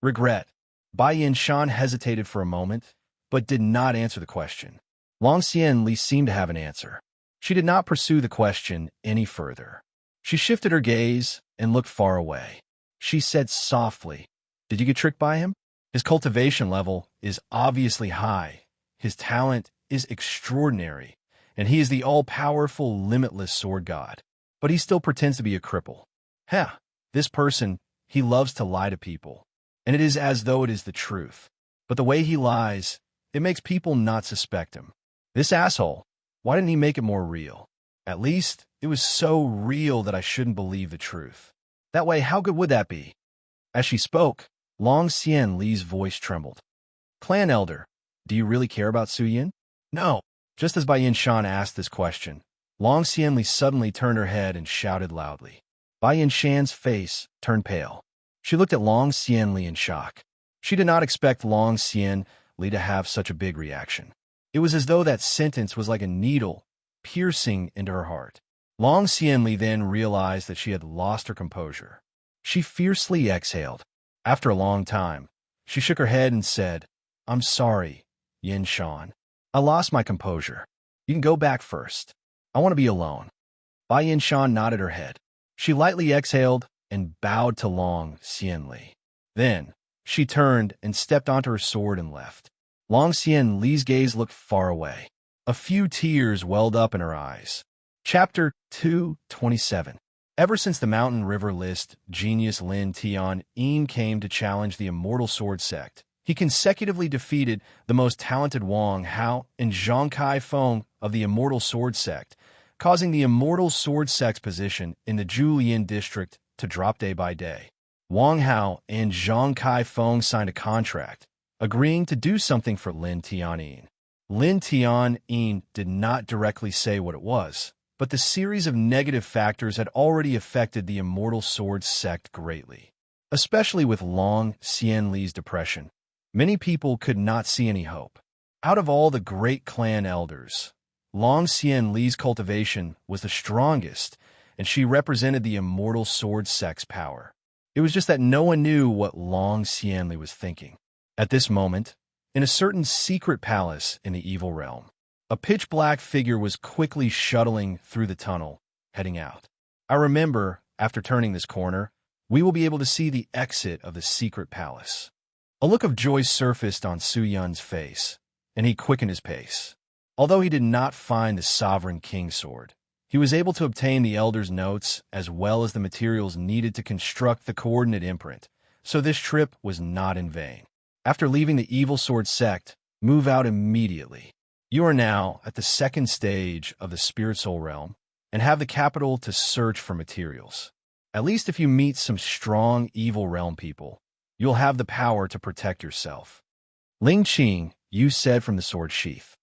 Regret. Bai Yin Shan hesitated for a moment, but did not answer the question. Long Xianli seemed to have an answer. She did not pursue the question any further. She shifted her gaze and looked far away. She said softly, Did you get tricked by him? His cultivation level is obviously high. His talent is extraordinary, and he is the all-powerful, limitless sword god. But he still pretends to be a cripple. This person, he loves to lie to people, and it is as though it is the truth. But the way he lies, it makes people not suspect him. This asshole, why didn't he make it more real? At least, it was so real that I shouldn't believe the truth. That way, how good would that be? As she spoke, Long Xianli's voice trembled. Clan Elder, do you really care about Su Yin? No. Just as Bai Yin Shan asked this question, Long Xianli suddenly turned her head and shouted loudly. Bai Yin Shan's face turned pale. She looked at Long Xianli in shock. She did not expect Long Xianli to have such a big reaction. It was as though that sentence was like a needle piercing into her heart. Long Xianli then realized that she had lost her composure. She fiercely exhaled. After a long time, she shook her head and said, I'm sorry, Yin Shan. I lost my composure. You can go back first. I want to be alone. Bai Yin Shan nodded her head. She lightly exhaled and bowed to Long Xianli. Then, she turned and stepped onto her sword and left. Long Xianli's gaze looked far away. A few tears welled up in her eyes. Chapter 227. Ever since the Mountain River List, genius Lin Tian came to challenge the Immortal Sword Sect. He consecutively defeated the most talented Wang Hao and Zhang Kai Feng of the Immortal Sword Sect, causing the Immortal Sword Sect's position in the Julian district to drop day by day. Wang Hao and Zhang Kai Feng signed a contract, agreeing to do something for Lin Tian. Lin Tian did not directly say what it was, but the series of negative factors had already affected the Immortal Sword Sect greatly, especially with Long Xianli's depression. Many people could not see any hope. Out of all the great clan elders, Long Xianli's cultivation was the strongest, and she represented the Immortal Sword Sect's power. It was just that no one knew what Long Xianli was thinking. At this moment, in a certain secret palace in the evil realm, a pitch-black figure was quickly shuttling through the tunnel, heading out. I remember, after turning this corner, we will be able to see the exit of the secret palace. A look of joy surfaced on Su Yun's face, and he quickened his pace. Although he did not find the Sovereign King's sword, he was able to obtain the Elder's notes as well as the materials needed to construct the coordinate imprint, so this trip was not in vain. After leaving the Evil Sword Sect, move out immediately. You are now at the second stage of the Spirit Soul Realm and have the capital to search for materials. At least if you meet some strong Evil Realm people, you'll have the power to protect yourself. Ling Qing, you said from the sword sheath.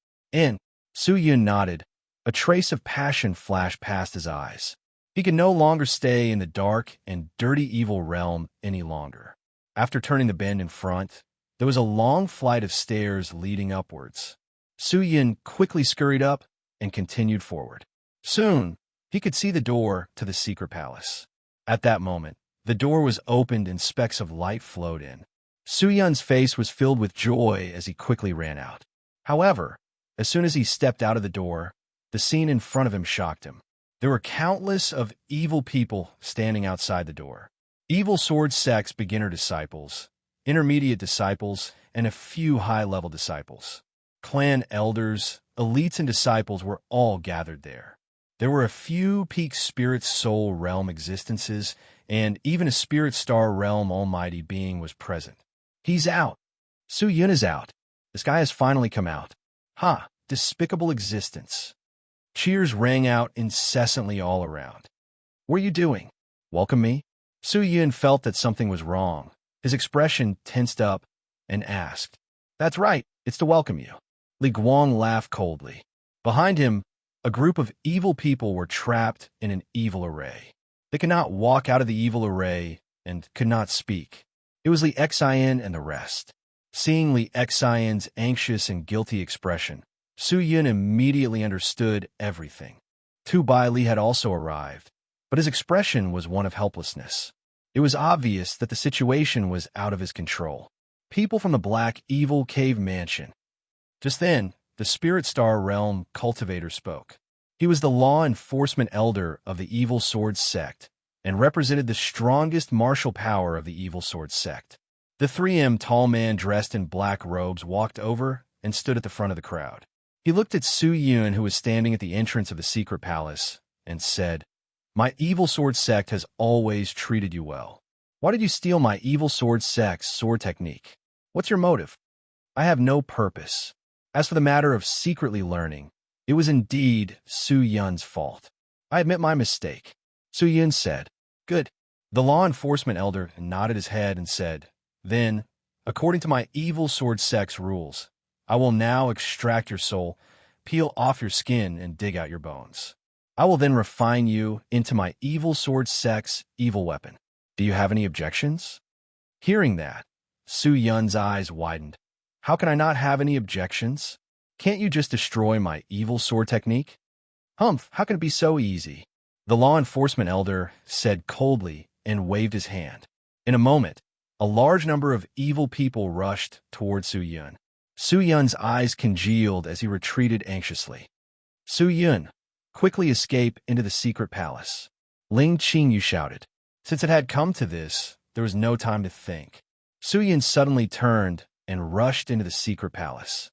Su Yun nodded. A trace of passion flashed past his eyes. He could no longer stay in the dark and dirty Evil Realm any longer. After turning the bend in front, there was a long flight of stairs leading upwards. Su Yun quickly scurried up and continued forward. Soon, he could see the door to the secret palace. At that moment, the door was opened and specks of light flowed in. Su Yun's face was filled with joy as he quickly ran out. However, as soon as he stepped out of the door, the scene in front of him shocked him. There were countless of evil people standing outside the door. Evil sword sects beginner disciples, intermediate disciples, and a few high-level disciples. Clan elders, elites, and disciples were all gathered there. There were a few peak spirit soul realm existences, and even a spirit star realm almighty being was present. He's out. Su Yun is out. This guy has finally come out. Ha! Despicable existence. Cheers rang out incessantly all around. What are you doing? Welcome me? Su Yun felt that something was wrong. His expression tensed up and asked, That's right, it's to welcome you. Li Guang laughed coldly. Behind him, a group of evil people were trapped in an evil array. They could not walk out of the evil array and could not speak. It was Li Xian and the rest. Seeing Li Xian's anxious and guilty expression, Su Yun immediately understood everything. Tu Bai Li had also arrived, but his expression was one of helplessness. It was obvious that the situation was out of his control. People from the Black Evil Cave Mansion. Just then, the Spirit Star Realm cultivator spoke. He was the law enforcement elder of the Evil Sword Sect and represented the strongest martial power of the Evil Sword Sect. The 3M tall man dressed in black robes walked over and stood at the front of the crowd. He looked at Su Yun, who was standing at the entrance of the secret palace, and said, My Evil Sword Sect has always treated you well. Why did you steal my Evil Sword Sect's sword technique? What's your motive? I have no purpose. As for the matter of secretly learning, it was indeed Su Yun's fault. I admit my mistake. Su Yun said, Good. The law enforcement elder nodded his head and said, Then, according to my Evil Sword Sect's rules, I will now extract your soul, peel off your skin, and dig out your bones. I will then refine you into my Evil Sword Sect's evil weapon. Do you have any objections? Hearing that, Su Yun's eyes widened. How can I not have any objections? Can't you just destroy my evil sword technique? Humph, how can it be so easy? The law enforcement elder said coldly and waved his hand. In a moment, a large number of evil people rushed toward Su Yun. Su Yun's eyes congealed as he retreated anxiously. Su Yun, quickly escape into the secret palace. Ling Qingyu shouted. Since it had come to this, there was no time to think. Su Yun suddenly turned and rushed into the secret palace.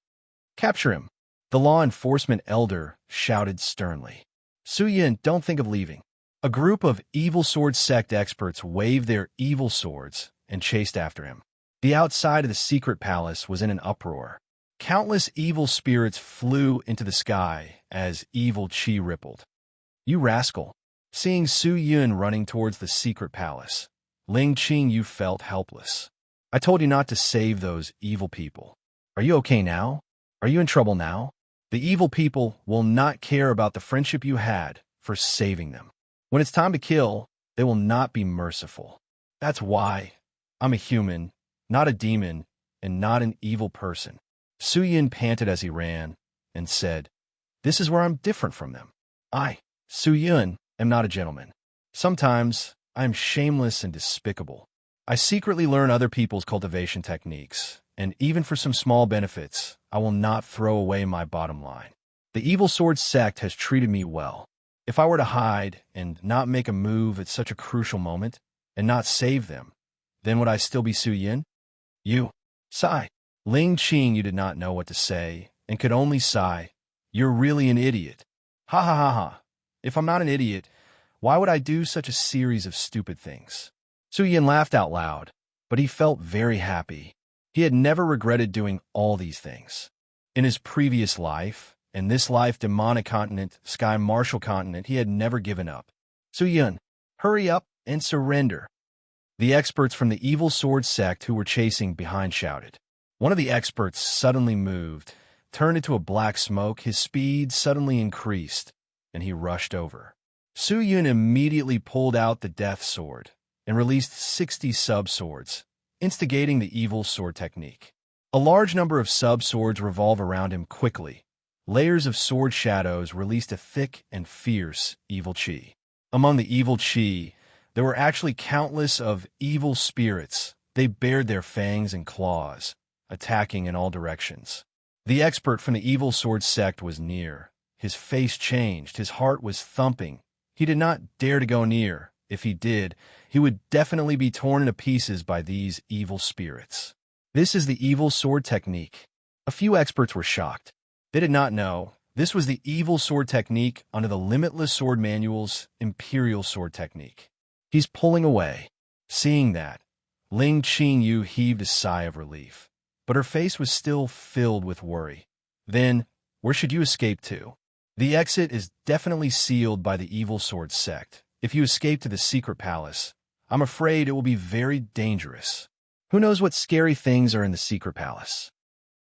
Capture him, the law enforcement elder shouted sternly. Su Yun, don't think of leaving. A group of Evil Sword Sect experts waved their evil swords and chased after him. The outside of the secret palace was in an uproar. Countless evil spirits flew into the sky as evil chi rippled. You rascal! Seeing Su Yun running towards the secret palace, Ling Qingyu felt helpless. I told you not to save those evil people. Are you okay now? Are you in trouble now? The evil people will not care about the friendship you had for saving them. When it's time to kill, they will not be merciful. That's why I'm a human, not a demon, and not an evil person. Su Yun panted as he ran and said, This is where I'm different from them. I, Su Yun, am not a gentleman. Sometimes I am shameless and despicable. I secretly learn other people's cultivation techniques, and even for some small benefits, I will not throw away my bottom line. The Evil Sword Sect has treated me well. If I were to hide and not make a move at such a crucial moment, and not save them, then would I still be Su Yun? You. Sigh. Ling Qingyu did not know what to say, and could only sigh. You're really an idiot. Ha ha ha ha. If I'm not an idiot, why would I do such a series of stupid things? Su Yun laughed out loud, but he felt very happy. He had never regretted doing all these things. In his previous life, and this life demonic continent, sky martial continent, he had never given up. Su Yun, hurry up and surrender. The experts from the Evil Sword Sect who were chasing behind shouted. One of the experts suddenly moved, turned into a black smoke, his speed suddenly increased, and he rushed over. Su Yun immediately pulled out the death sword and released 60 sub-swords, instigating the evil sword technique. A large number of sub-swords revolve around him quickly. Layers of sword shadows released a thick and fierce evil chi. Among the evil chi, There were actually countless of evil spirits. They bared their fangs and claws, attacking in all directions. The expert from the evil sword sect was near. His face changed. His heart was thumping. He did not dare to go near. If he did, he would definitely be torn into pieces by these evil spirits. This is the evil sword technique. A few experts were shocked. They did not know this was the evil sword technique under the Limitless Sword Manual's Imperial Sword Technique. He's pulling away. Seeing that, Ling Qingyu heaved a sigh of relief, but her face was still filled with worry. Then, where should you escape to? The exit is definitely sealed by the evil sword sect. If you escape to the secret palace, I'm afraid it will be very dangerous. Who knows what scary things are in the secret palace?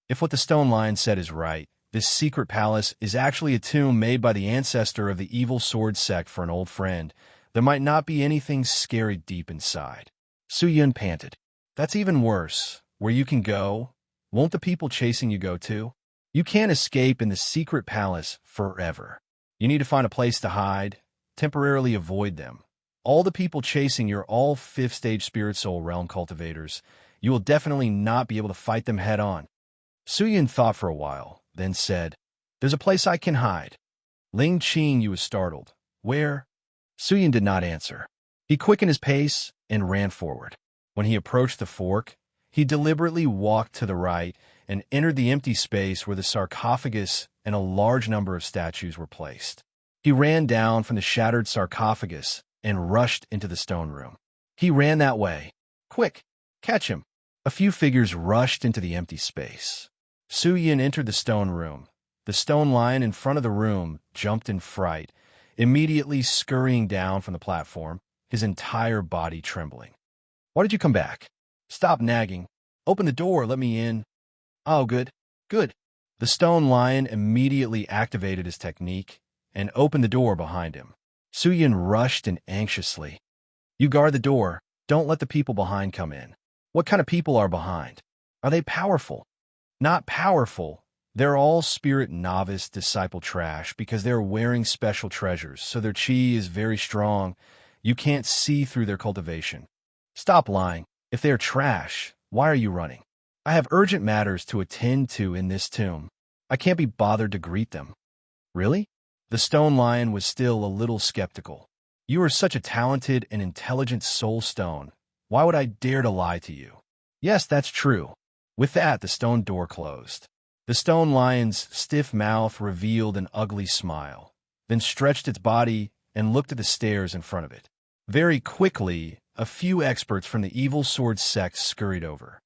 If what the stone lion said is right, this secret palace is actually a tomb made by the ancestor of the evil sword sect for an old friend. There might not be anything scary deep inside. Su Yun panted. That's even worse. Where you can go, won't the people chasing you go too? You can't escape in the secret palace forever. You need to find a place to hide, temporarily avoid them. All the people chasing you are all 5th stage spirit soul realm cultivators. You will definitely not be able to fight them head on. Su Yun thought for a while, then said, There's a place I can hide. Ling Qingyu was startled. Where? Su Yun did not answer. He quickened his pace and ran forward. When he approached the fork, he deliberately walked to the right and entered the empty space where the sarcophagus and a large number of statues were placed. He ran down from the shattered sarcophagus and rushed into the stone room. He ran that way. Quick, catch him. A few figures rushed into the empty space. Su Yun entered the stone room. The stone lion in front of the room jumped in fright, immediately scurrying down from the platform, his entire body trembling. Why did you come back? Stop nagging. Open the door, let me in. Oh, good, good. The stone lion immediately activated his technique and opened the door behind him. Su Yun rushed in anxiously. You guard the door. Don't let the people behind come in. What kind of people are behind? Are they powerful? Not powerful. They're all spirit novice disciple trash because they're wearing special treasures, so their chi is very strong. You can't see through their cultivation. Stop lying. If they're trash, why are you running? I have urgent matters to attend to in this tomb. I can't be bothered to greet them. Really? The stone lion was still a little skeptical. You are such a talented and intelligent soul stone. Why would I dare to lie to you? Yes, that's true. With that, the stone door closed. The stone lion's stiff mouth revealed an ugly smile, then stretched its body and looked at the stairs in front of it. Very quickly, a few experts from the evil sword sect scurried over.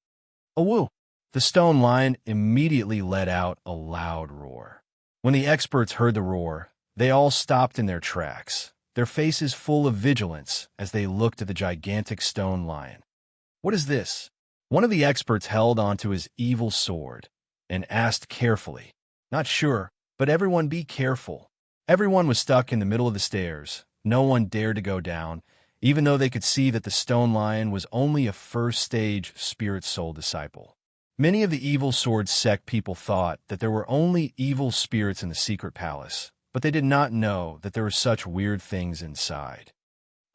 Awoo! The stone lion immediately let out a loud roar. When the experts heard the roar, they all stopped in their tracks, their faces full of vigilance as they looked at the gigantic stone lion. What is this? One of the experts held onto his evil sword and asked carefully. Not sure, but everyone be careful. Everyone was stuck in the middle of the stairs. No one dared to go down, even though they could see that the stone lion was only a 1st stage spirit soul disciple. Many of the evil sword sect people thought that there were only evil spirits in the secret palace, but they did not know that there were such weird things inside.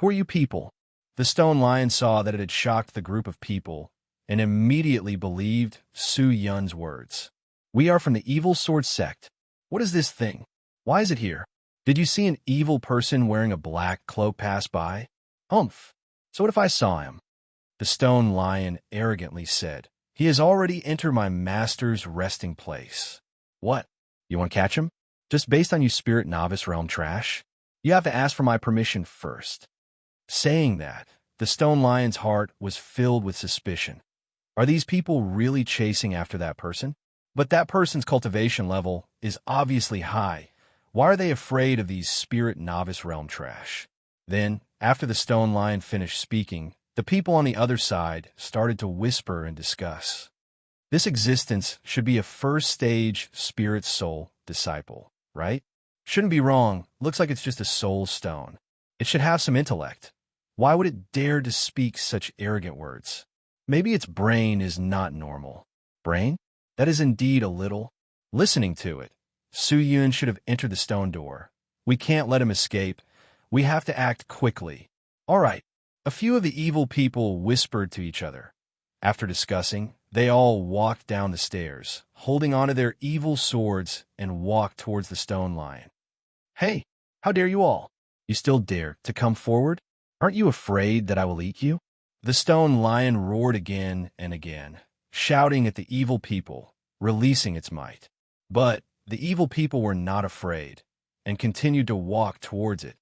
Who are you people? The stone lion saw that it had shocked the group of people and immediately believed Su Yun's words. We are from the evil sword sect. What is this thing? Why is it here? Did you see an evil person wearing a black cloak pass by? Humph. So what if I saw him? The stone lion arrogantly said, He has already entered my master's resting place. What? You want to catch him? Just based on you spirit novice realm trash? You have to ask for my permission first. Saying that, the stone lion's heart was filled with suspicion. Are these people really chasing after that person? But that person's cultivation level is obviously high. Why are they afraid of these spirit novice realm trash? Then, after the stone lion finished speaking, the people on the other side started to whisper and discuss. This existence should be a 1st stage spirit soul disciple, right? Shouldn't be wrong. Looks like it's just a soul stone. It should have some intellect. Why would it dare to speak such arrogant words? Maybe its brain is not normal. Brain? That is indeed a little. Listening to it, Su Yun should have entered the stone door. We can't let him escape. We have to act quickly. All right, A few of the evil people whispered to each other. After discussing, they all walked down the stairs, holding onto their evil swords, and walked towards the stone lion. "Hey, how dare you all? You still dare to come forward? Aren't you afraid that I will eat you?" The stone lion roared again and again, shouting at the evil people, releasing its might. But the evil people were not afraid and continued to walk towards it.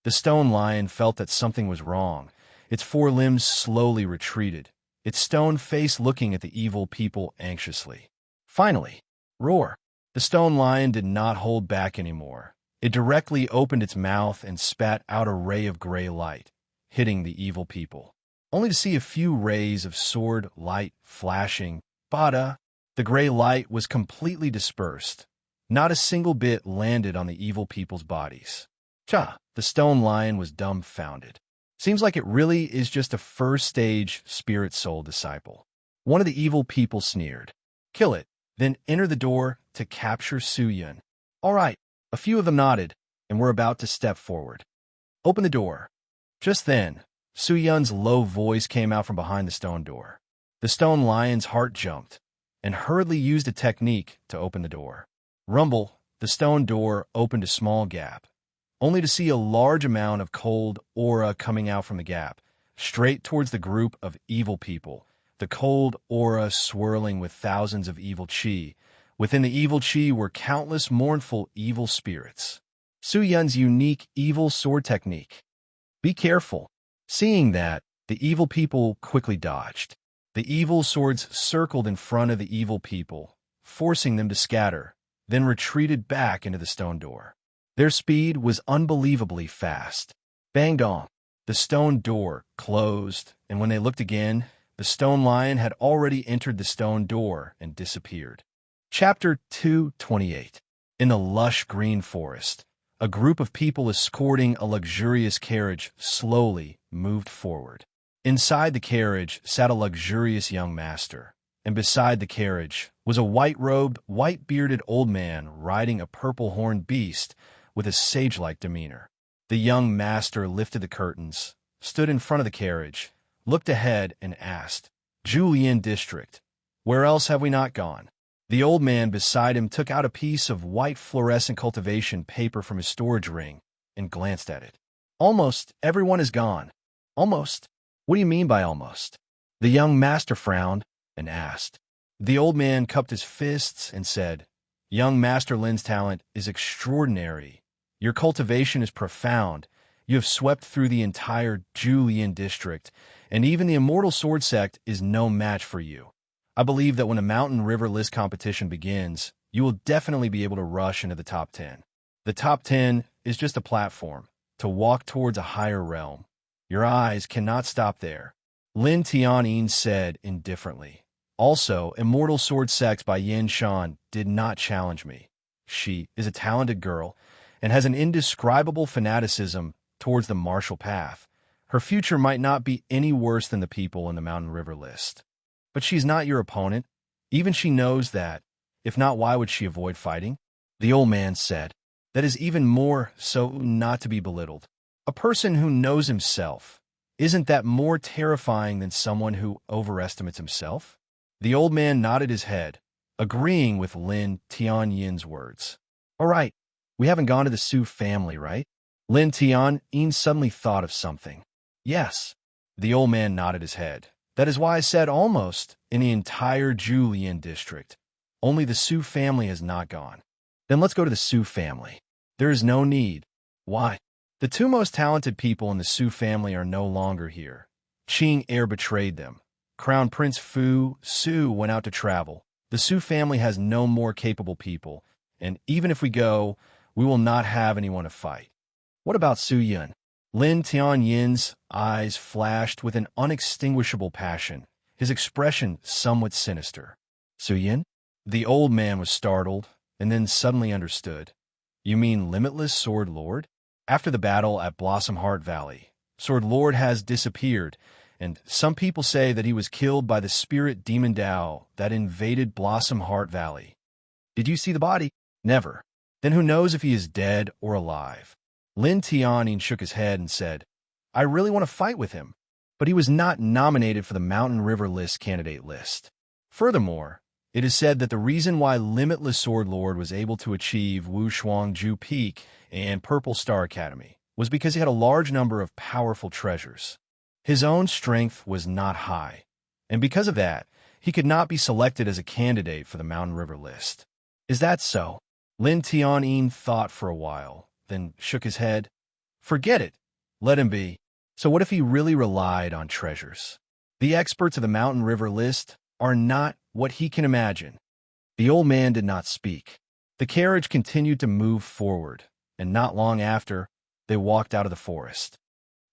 The stone lion felt that something was wrong. Its four limbs slowly retreated, its stone face looking at the evil people anxiously. Finally, roar! The stone lion did not hold back anymore. It directly opened its mouth and spat out a ray of gray light, hitting the evil people, only to see a few rays of sword light flashing. Bada! The gray light was completely dispersed. Not a single bit landed on the evil people's bodies. Cha! The stone lion was dumbfounded. Seems like it really is just a first-stage spirit soul disciple. One of the evil people sneered. "Kill it, then enter the door to capture Su Yun." "All right." A few of them nodded and were about to step forward. "Open the door." Just then, Su Yun's low voice came out from behind the stone door. The stone lion's heart jumped and hurriedly used a technique to open the door. Rumble, the stone door opened a small gap, only to see a large amount of cold aura coming out from the gap, straight towards the group of evil people, the cold aura swirling with thousands of evil chi. Within the evil chi were countless mournful evil spirits. Su Yun's unique evil sword technique. Be careful. Seeing that, the evil people quickly dodged. The evil swords circled in front of the evil people, forcing them to scatter, then retreated back into the stone door. Their speed was unbelievably fast. Bang dong! The stone door closed, and when they looked again, the stone lion had already entered the stone door and disappeared. Chapter 228. In the lush green forest, a group of people escorting a luxurious carriage slowly moved forward. Inside the carriage sat a luxurious young master, and beside the carriage was a white-robed, white-bearded old man riding a purple-horned beast with a sage-like demeanor. The young master lifted the curtains, stood in front of the carriage, looked ahead, and asked, "Julian District, where else have we not gone?" The old man beside him took out a piece of white fluorescent cultivation paper from his storage ring and glanced at it. "Almost everyone is gone." "Almost? What do you mean by almost?" The young master frowned and asked. The old man cupped his fists and said, "Young Master Lin's talent is extraordinary. Your cultivation is profound. You have swept through the entire Julian district, and even the Immortal Sword Sect is no match for you. I believe that when a mountain river list competition begins, you will definitely be able to rush into the top 10. The top 10 is just a platform to walk towards a higher realm. Your eyes cannot stop there." Lin Tianyin said indifferently. Also, Immortal Sword Sect by Yin Shan did not challenge me. She is a talented girl and has an indescribable fanaticism towards the martial path. Her future might not be any worse than the people in the mountain river list. But she's not your opponent. Even she knows that. If not, why would she avoid fighting? The old man said. That is even more so not to be belittled. A person who knows himself, isn't that more terrifying than someone who overestimates himself? The old man nodded his head, agreeing with Lin Tianyin's words. "All right, we haven't gone to the Su family, right?" Lin Tianyin suddenly thought of something. "Yes." The old man nodded his head. "That is why I said almost in the entire Julian district. Only the Su family has not gone." "Then let's go to the Su family." "There is no need." "Why?" "The two most talented people in the Su family are no longer here. Qing Heir betrayed them. Crown Prince Fu Su went out to travel. The Su family has no more capable people, and even if we go, we will not have anyone to fight." "What about Su Yun?" Lin Tianyin's eyes flashed with an unextinguishable passion, his expression somewhat sinister. "Su Yun?" The old man was startled, and then suddenly understood. "You mean Limitless Sword Lord?" After the battle at Blossom Heart Valley, Sword Lord has disappeared, and some people say that he was killed by the spirit demon Dao that invaded Blossom Heart Valley. "Did you see the body?" "Never." "Then who knows if he is dead or alive?" Lin Tianyin shook his head and said, "I really want to fight with him. but he was not nominated for the Mountain River List candidate list. Furthermore, it is said that the reason why Limitless Sword Lord was able to achieve Wu Shuang Ju Peak and Purple Star Academy was because he had a large number of powerful treasures. His own strength was not high, and because of that, he could not be selected as a candidate for the Mountain River List. Is that so? Lin Tianyin thought for a while, then shook his head. Forget it. Let him be. So what if he really relied on treasures? The experts of the Mountain River List are not what he can imagine. The old man did not speak. The carriage continued to move forward, and not long after, they walked out of the forest.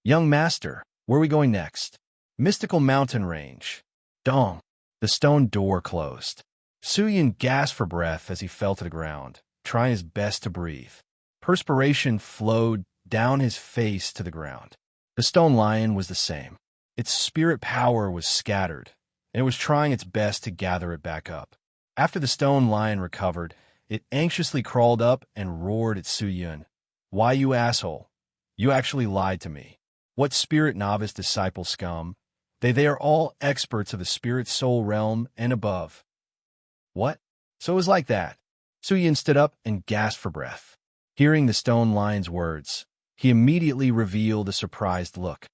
Young master, where are we going next? Mystical mountain range. Dong. The stone door closed. Su Yin gasped for breath as he fell to the ground, trying his best to breathe. Perspiration flowed down his face to the ground. The stone lion was the same. Its spirit power was scattered, and it was trying its best to gather it back up. After the stone lion recovered, it anxiously crawled up and roared at Su Yun. Why, you asshole? You actually lied to me. What spirit novice disciple scum? They are all experts of the spirit soul realm and above. What? So it was like that. Su Yin stood up and gasped for breath. Hearing the stone lion's words, he immediately revealed a surprised look.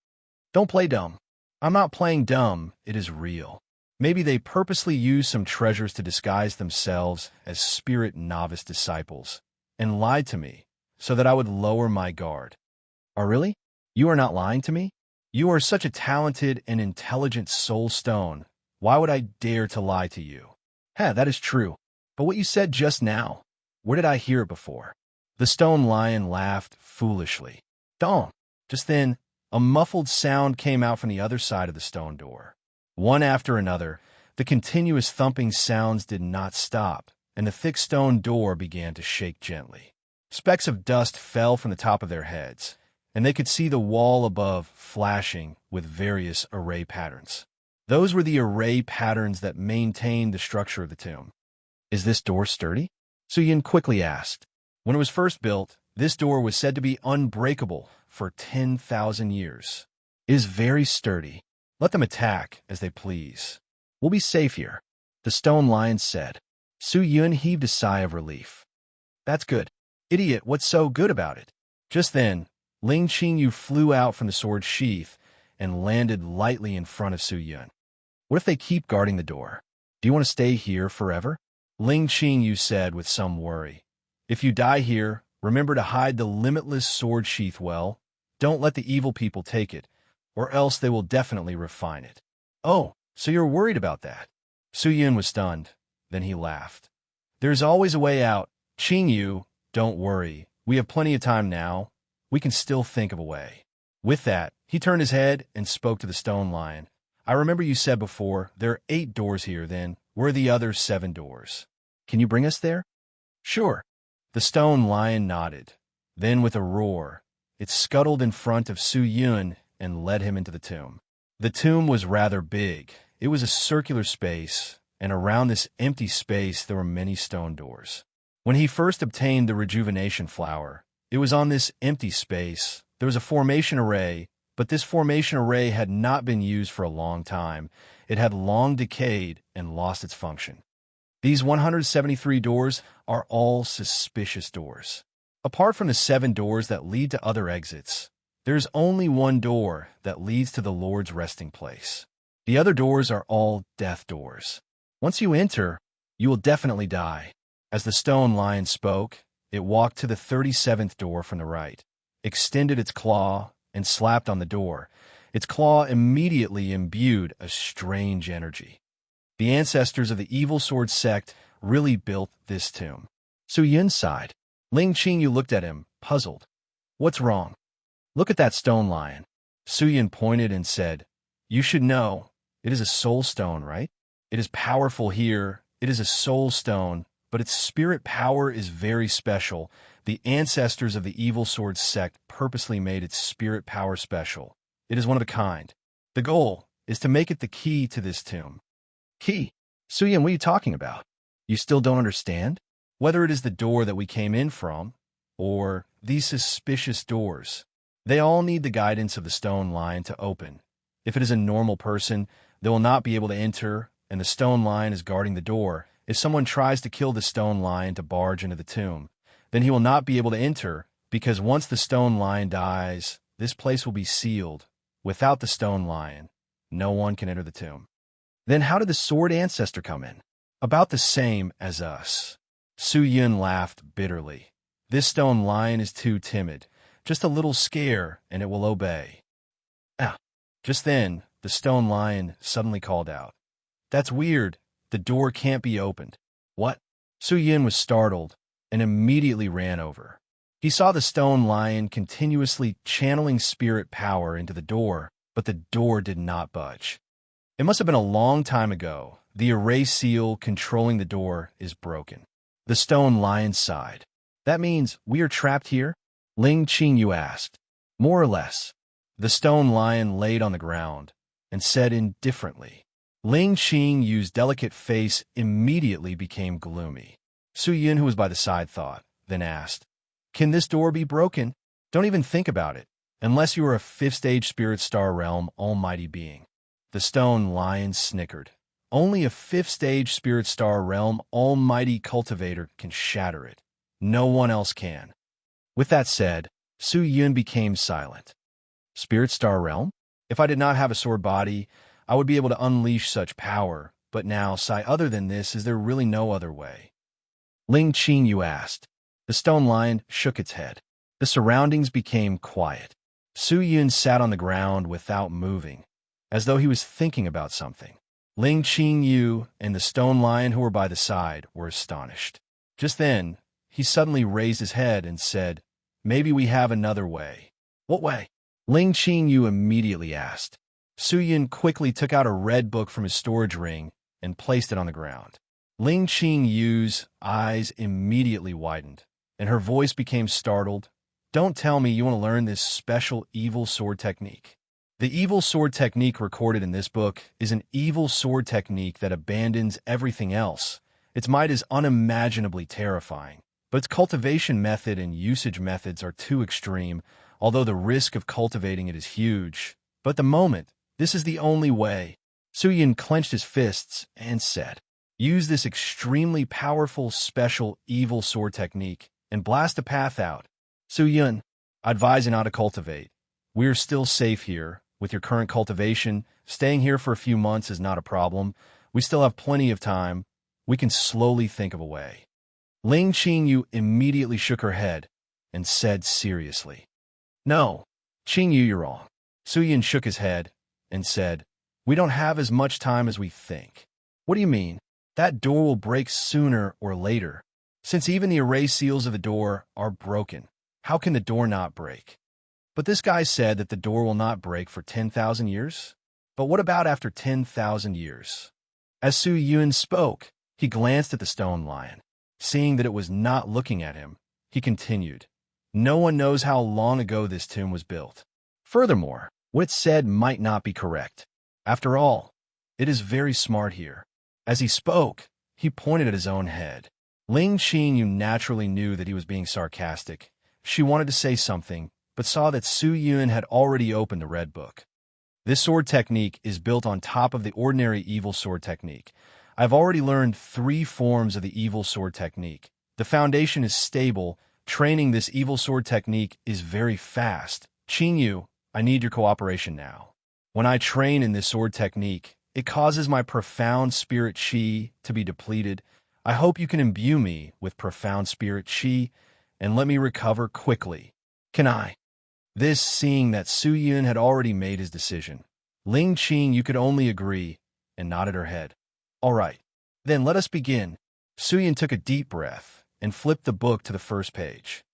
Don't play dumb. I'm not playing dumb, it is real. Maybe they purposely used some treasures to disguise themselves as spirit novice disciples, and lied to me, so that I would lower my guard. Oh, really? You are not lying to me? You are such a talented and intelligent soul stone. Why would I dare to lie to you? That is true. But what you said just now, where did I hear it before? The stone lion laughed foolishly. Dong. Just then, a muffled sound came out from the other side of the stone door. One after another, the continuous thumping sounds did not stop, and the thick stone door began to shake gently. Specks of dust fell from the top of their heads, and they could see the wall above flashing with various array patterns. Those were the array patterns that maintained the structure of the tomb. Is this door sturdy? Su Yin quickly asked. When it was first built, this door was said to be unbreakable for 10,000 years. It is very sturdy. Let them attack as they please. We'll be safe here, the stone lion said. Su Yun heaved a sigh of relief. That's good. Idiot, what's so good about it? Just then, Ling Qingyu flew out from the sword sheath and landed lightly in front of Su Yun. What if they keep guarding the door? Do you want to stay here forever? Ling Qingyu said with some worry. If you die here, remember to hide the limitless sword sheath well. Don't let the evil people take it, or else they will definitely refine it. Oh, so you're worried about that? Su Yun was stunned. Then he laughed. There's always a way out. Qingyu, don't worry. We have plenty of time now. We can still think of a way. With that, he turned his head and spoke to the stone lion. I remember you said before, there are 8 doors here, then. Where are the other 7 doors? Can you bring us there? Sure. The stone lion nodded. Then with a roar, it scuttled in front of Su Yun and led him into the tomb. The tomb was rather big. It was a circular space, and around this empty space there were many stone doors. When he first obtained the rejuvenation flower, it was on this empty space. There was a formation array, but this formation array had not been used for a long time. It had long decayed and lost its function. These 173 doors are all suspicious doors. Apart from the 7 doors that lead to other exits, there's only one door that leads to the Lord's resting place. The other doors are all death doors. Once you enter, you will definitely die. As the stone lion spoke, it walked to the 37th door from the right, extended its claw, and slapped on the door. Its claw immediately imbued a strange energy. The ancestors of the evil sword sect really built this tomb. Su Yun sighed. Ling Qingyu looked at him, puzzled. What's wrong? Look at that stone lion. Su Yun pointed and said, You should know, it is a soul stone, right? It is powerful here. It is a soul stone, but its spirit power is very special. The ancestors of the evil sword sect purposely made its spirit power special. It is one of a kind. The goal is to make it the key to this tomb. Key? Su Yin, what are you talking about? You still don't understand? Whether it is the door that we came in from, or these suspicious doors, they all need the guidance of the stone lion to open. If it is a normal person, they will not be able to enter, and the stone lion is guarding the door. If someone tries to kill the stone lion to barge into the tomb, then he will not be able to enter, because once the stone lion dies, this place will be sealed. Without the stone lion, no one can enter the tomb. Then how did the sword ancestor come in? About the same as us. Su Yun laughed bitterly. This stone lion is too timid. Just a little scare, and it will obey. Ah! Just then, the stone lion suddenly called out. That's weird. The door can't be opened. What? Su Yun was startled and immediately ran over. He saw the stone lion continuously channeling spirit power into the door, but the door did not budge. It must have been a long time ago. The array seal controlling the door is broken. The stone lion sighed. That means we are trapped here? Ling Qingyu asked. More or less. The stone lion laid on the ground and said indifferently. Ling Qingyu's delicate face immediately became gloomy. Su Yun, who was by the side, thought, then asked, Can this door be broken? Don't even think about it, unless you are a fifth-stage spirit star realm almighty being. The stone lion snickered. Only a fifth-stage spirit star realm almighty cultivator can shatter it. No one else can. With that said, Su Yun became silent. Spirit star realm? If I did not have a sword body, I would be able to unleash such power, but now, other than this, is there really no other way? Ling Qingyu asked. The stone lion shook its head. The surroundings became quiet. Su Yun sat on the ground without moving, as though he was thinking about something. Ling Qingyu and the stone lion who were by the side were astonished. Just then, he suddenly raised his head and said, Maybe we have another way. What way? Ling Qingyu immediately asked. Su Yun quickly took out a red book from his storage ring and placed it on the ground. Ling Qingyu's eyes immediately widened, and her voice became startled. Don't tell me you want to learn this special evil sword technique. The evil sword technique recorded in this book is an evil sword technique that abandons everything else. Its might is unimaginably terrifying, but its cultivation method and usage methods are too extreme, although the risk of cultivating it is huge. But at the moment, this is the only way. Su Yun clenched his fists and said, Use this extremely powerful, special, evil sword technique and blast a path out. Su Yun, I advise you not to cultivate. We are still safe here. With your current cultivation, staying here for a few months is not a problem. We still have plenty of time. We can slowly think of a way. Ling Qingyu immediately shook her head and said seriously, No, Qingyu, you're wrong. Su Yun shook his head and said, We don't have as much time as we think. What do you mean? That door will break sooner or later. Since even the array seals of the door are broken, how can the door not break? But this guy said that the door will not break for 10,000 years? But what about after 10,000 years? As Su Yun spoke, he glanced at the stone lion. Seeing that it was not looking at him, he continued, No one knows how long ago this tomb was built. Furthermore, what it said might not be correct. After all, it is very smart here. As he spoke, he pointed at his own head. Ling Qingyu naturally knew that he was being sarcastic. She wanted to say something, but saw that Su Yun had already opened the red book. This sword technique is built on top of the ordinary evil sword technique. I've already learned 3 forms of the evil sword technique. The foundation is stable. Training this evil sword technique is very fast. Qingyu, I need your cooperation now. When I train in this sword technique, it causes my profound spirit qi to be depleted. I hope you can imbue me with profound spirit qi and let me recover quickly. Can I? This, seeing that Su Yun had already made his decision. Ling Qingyu could only agree and nodded her head. All right, then let us begin. Su Yun took a deep breath and flipped the book to the first page.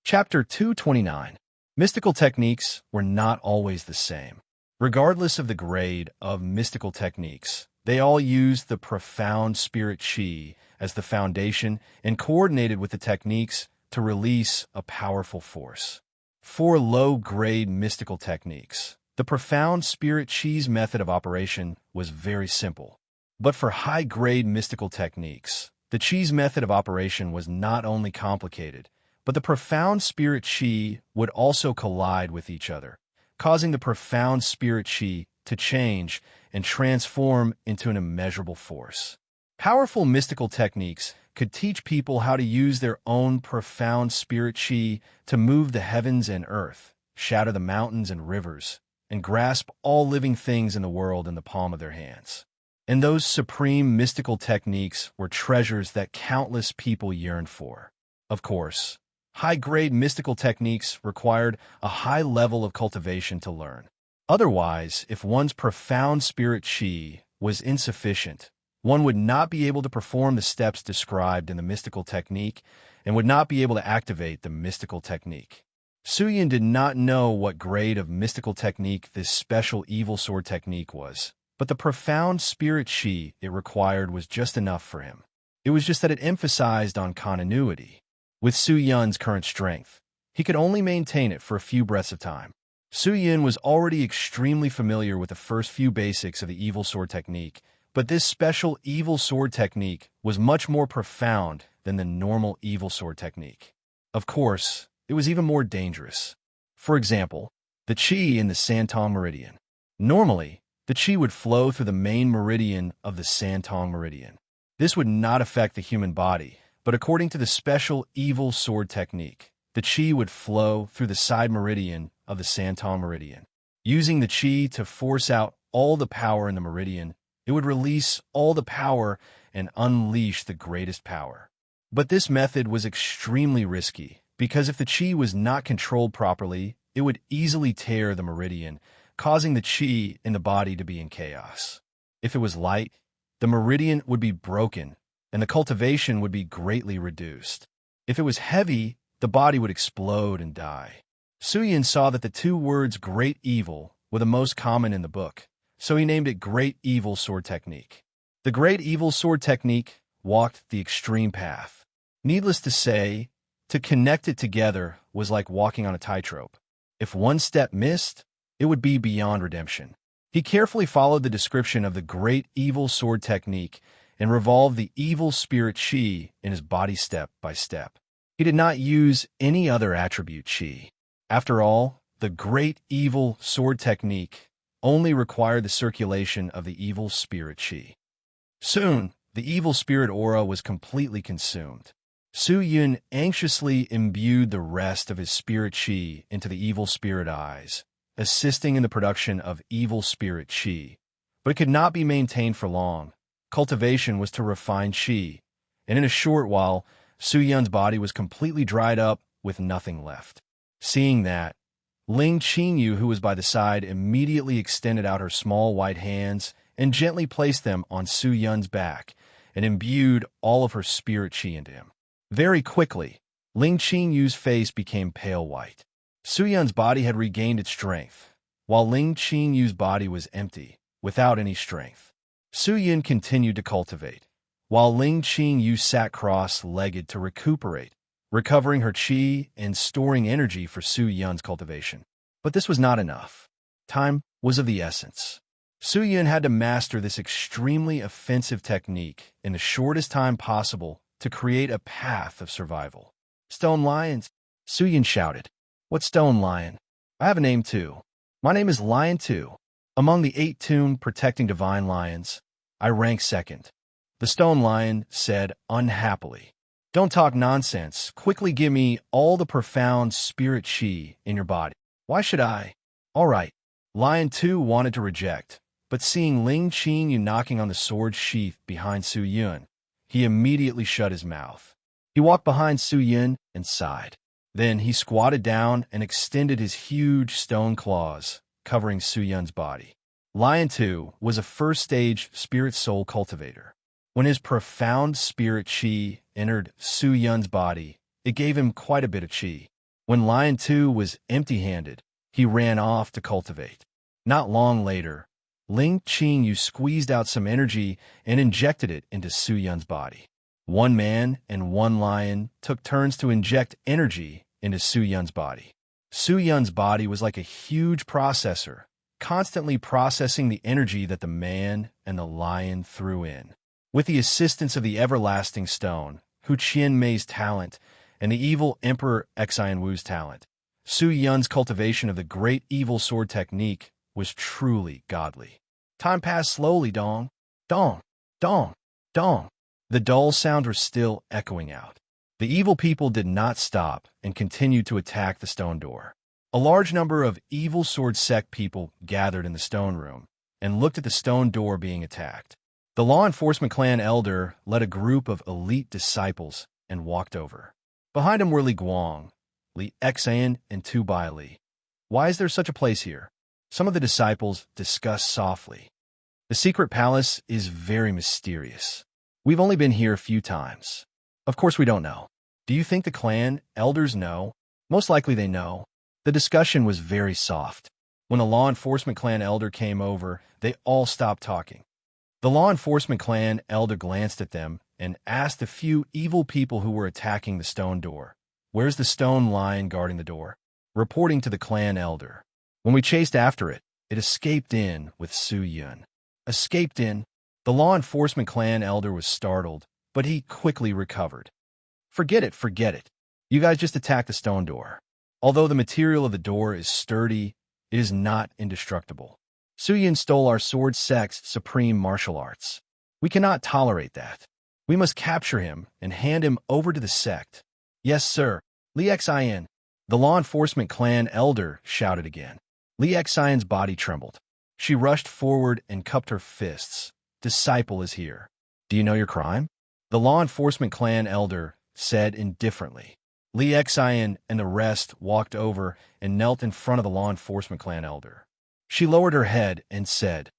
Chapter 229. Mystical techniques were not always the same. Regardless of the grade of mystical techniques, they all used the profound spirit qi as the foundation and coordinated with the techniques to release a powerful force. For low-grade mystical techniques, the profound spirit qi's method of operation was very simple. But for high-grade mystical techniques, the qi's method of operation was not only complicated, but the profound spirit qi would also collide with each other, causing the profound spirit qi to change and transform into an immeasurable force. Powerful mystical techniques could teach people how to use their own profound spirit chi to move the heavens and earth, shatter the mountains and rivers, and grasp all living things in the world in the palm of their hands. And those supreme mystical techniques were treasures that countless people yearned for. Of course, high-grade mystical techniques required a high level of cultivation to learn. Otherwise, if one's profound spirit chi was insufficient, one would not be able to perform the steps described in the mystical technique and would not be able to activate the mystical technique. Suyin did not know what grade of mystical technique this special evil sword technique was, but the profound spirit chi it required was just enough for him. It was just that it emphasized on continuity. With Su Yun's current strength, he could only maintain it for a few breaths of time. Su Yun was already extremely familiar with the first few basics of the evil sword technique, but this special evil sword technique was much more profound than the normal evil sword technique. Of course, it was even more dangerous. For example, the qi in the Santong meridian. Normally, the qi would flow through the main meridian of the Santong meridian. This would not affect the human body, but according to the special evil sword technique, the qi would flow through the side meridian of the Santong meridian. Using the qi to force out all the power in the meridian, it would release all the power and unleash the greatest power. But this method was extremely risky, because if the qi was not controlled properly, it would easily tear the meridian, causing the qi in the body to be in chaos. If it was light, the meridian would be broken, and the cultivation would be greatly reduced. If it was heavy, the body would explode and die. Suyin saw that the two words great evil were the most common in the book, so he named it Great Evil Sword Technique. The Great Evil Sword Technique walked the extreme path. Needless to say, to connect it together was like walking on a tightrope. If one step missed, it would be beyond redemption. He carefully followed the description of the Great Evil Sword Technique and revolved the evil spirit chi in his body step by step. He did not use any other attribute chi. After all, the Great Evil Sword Technique only required the circulation of the evil spirit chi. Soon, the evil spirit aura was completely consumed. Su Yun anxiously imbued the rest of his spirit chi into the evil spirit eyes, assisting in the production of evil spirit chi. But it could not be maintained for long. Cultivation was to refine chi, and in a short while, Su Yun's body was completely dried up with nothing left. Seeing that, Ling Qingyu, who was by the side, immediately extended out her small white hands and gently placed them on Su Yun's back and imbued all of her spirit chi into him. Very quickly, Ling Qingyu's face became pale white. Su Yun's body had regained its strength, while Ling Qingyu's body was empty, without any strength. Su Yun continued to cultivate, while Ling Qingyu sat cross-legged to recuperate, recovering her qi and storing energy for Su Yun's cultivation. But this was not enough. Time was of the essence. Su Yun had to master this extremely offensive technique in the shortest time possible to create a path of survival. Stone lions, Su Yun shouted. What stone lion? I have a name too. My name is Lion 2. Among the 8 tomb protecting divine lions, I rank second. The stone lion said unhappily. Don't talk nonsense. Quickly give me all the profound spirit chi in your body. Why should I? All right. Lion 2 wanted to reject, but seeing Ling Qingyu knocking on the sword sheath behind Su Yun, he immediately shut his mouth. He walked behind Su Yun and sighed. Then he squatted down and extended his huge stone claws, covering Su Yun's body. Lion 2 was a first-stage spirit soul cultivator. When his profound spirit chi entered Su Yun's body, it gave him quite a bit of chi. When Lion 2 was empty-handed, he ran off to cultivate. Not long later, Ling Qingyu squeezed out some energy and injected it into Su Yun's body. One man and one lion took turns to inject energy into Su Yun's body. Su Yun's body was like a huge processor, constantly processing the energy that the man and the lion threw in. With the assistance of the everlasting stone, Hu Qianmei's talent, and the evil Emperor Xian Wu's talent, Su Yun's cultivation of the Great Evil Sword Technique was truly godly. Time passed slowly, dong, dong, dong, dong. The dull sounds were still echoing out. The evil people did not stop and continued to attack the stone door. A large number of evil sword sect people gathered in the stone room and looked at the stone door being attacked. The law enforcement clan elder led a group of elite disciples and walked over. Behind him were Li Guang, Li Xian, and Tu Bai Li. Why is there such a place here? Some of the disciples discussed softly. The secret palace is very mysterious. We've only been here a few times. Of course we don't know. Do you think the clan elders know? Most likely they know. The discussion was very soft. When a law enforcement clan elder came over, they all stopped talking. The law enforcement clan elder glanced at them and asked the few evil people who were attacking the stone door, "Where's the stone lion guarding the door?" Reporting to the clan elder. When we chased after it, it escaped in with Su Yun. Escaped in? The law enforcement clan elder was startled, but he quickly recovered. Forget it, forget it. You guys just attacked the stone door. Although the material of the door is sturdy, it is not indestructible. Su Yun stole our sword sect's supreme martial arts. We cannot tolerate that. We must capture him and hand him over to the sect. Yes, sir. Li Xian. The law enforcement clan elder shouted again. Li Xian's body trembled. She rushed forward and cupped her fists. Disciple is here. Do you know your crime? The law enforcement clan elder said indifferently. Li Xian and the rest walked over and knelt in front of the law enforcement clan elder. She lowered her head and said,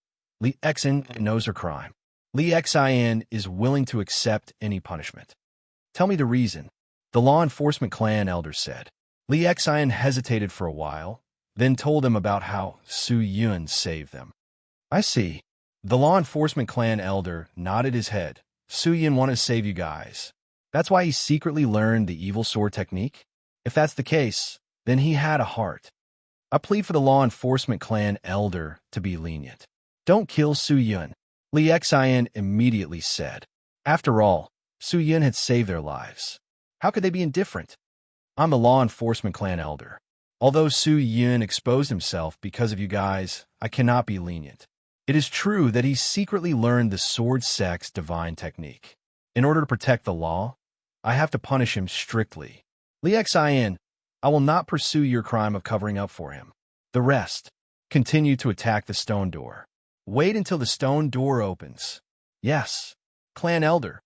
Li Xian knows her crime. Li Xian is willing to accept any punishment. Tell me the reason, the law enforcement clan elder said. Li Xian hesitated for a while, then told him about how Su Yun saved them. I see. The law enforcement clan elder nodded his head. Su Yun wanted to save you guys. That's why he secretly learned the evil sword technique? If that's the case, then he had a heart. I plead for the law enforcement clan elder to be lenient. Don't kill Su Yun, Li Xian immediately said. After all, Su Yun had saved their lives. How could they be indifferent? I'm the law enforcement clan elder. Although Su Yun exposed himself because of you guys, I cannot be lenient. It is true that he secretly learned the sword sect's divine technique. In order to protect the law, I have to punish him strictly. Li Xian, I will not pursue your crime of covering up for him. The rest continue to attack the stone door. Wait until the stone door opens. Yes, clan elder.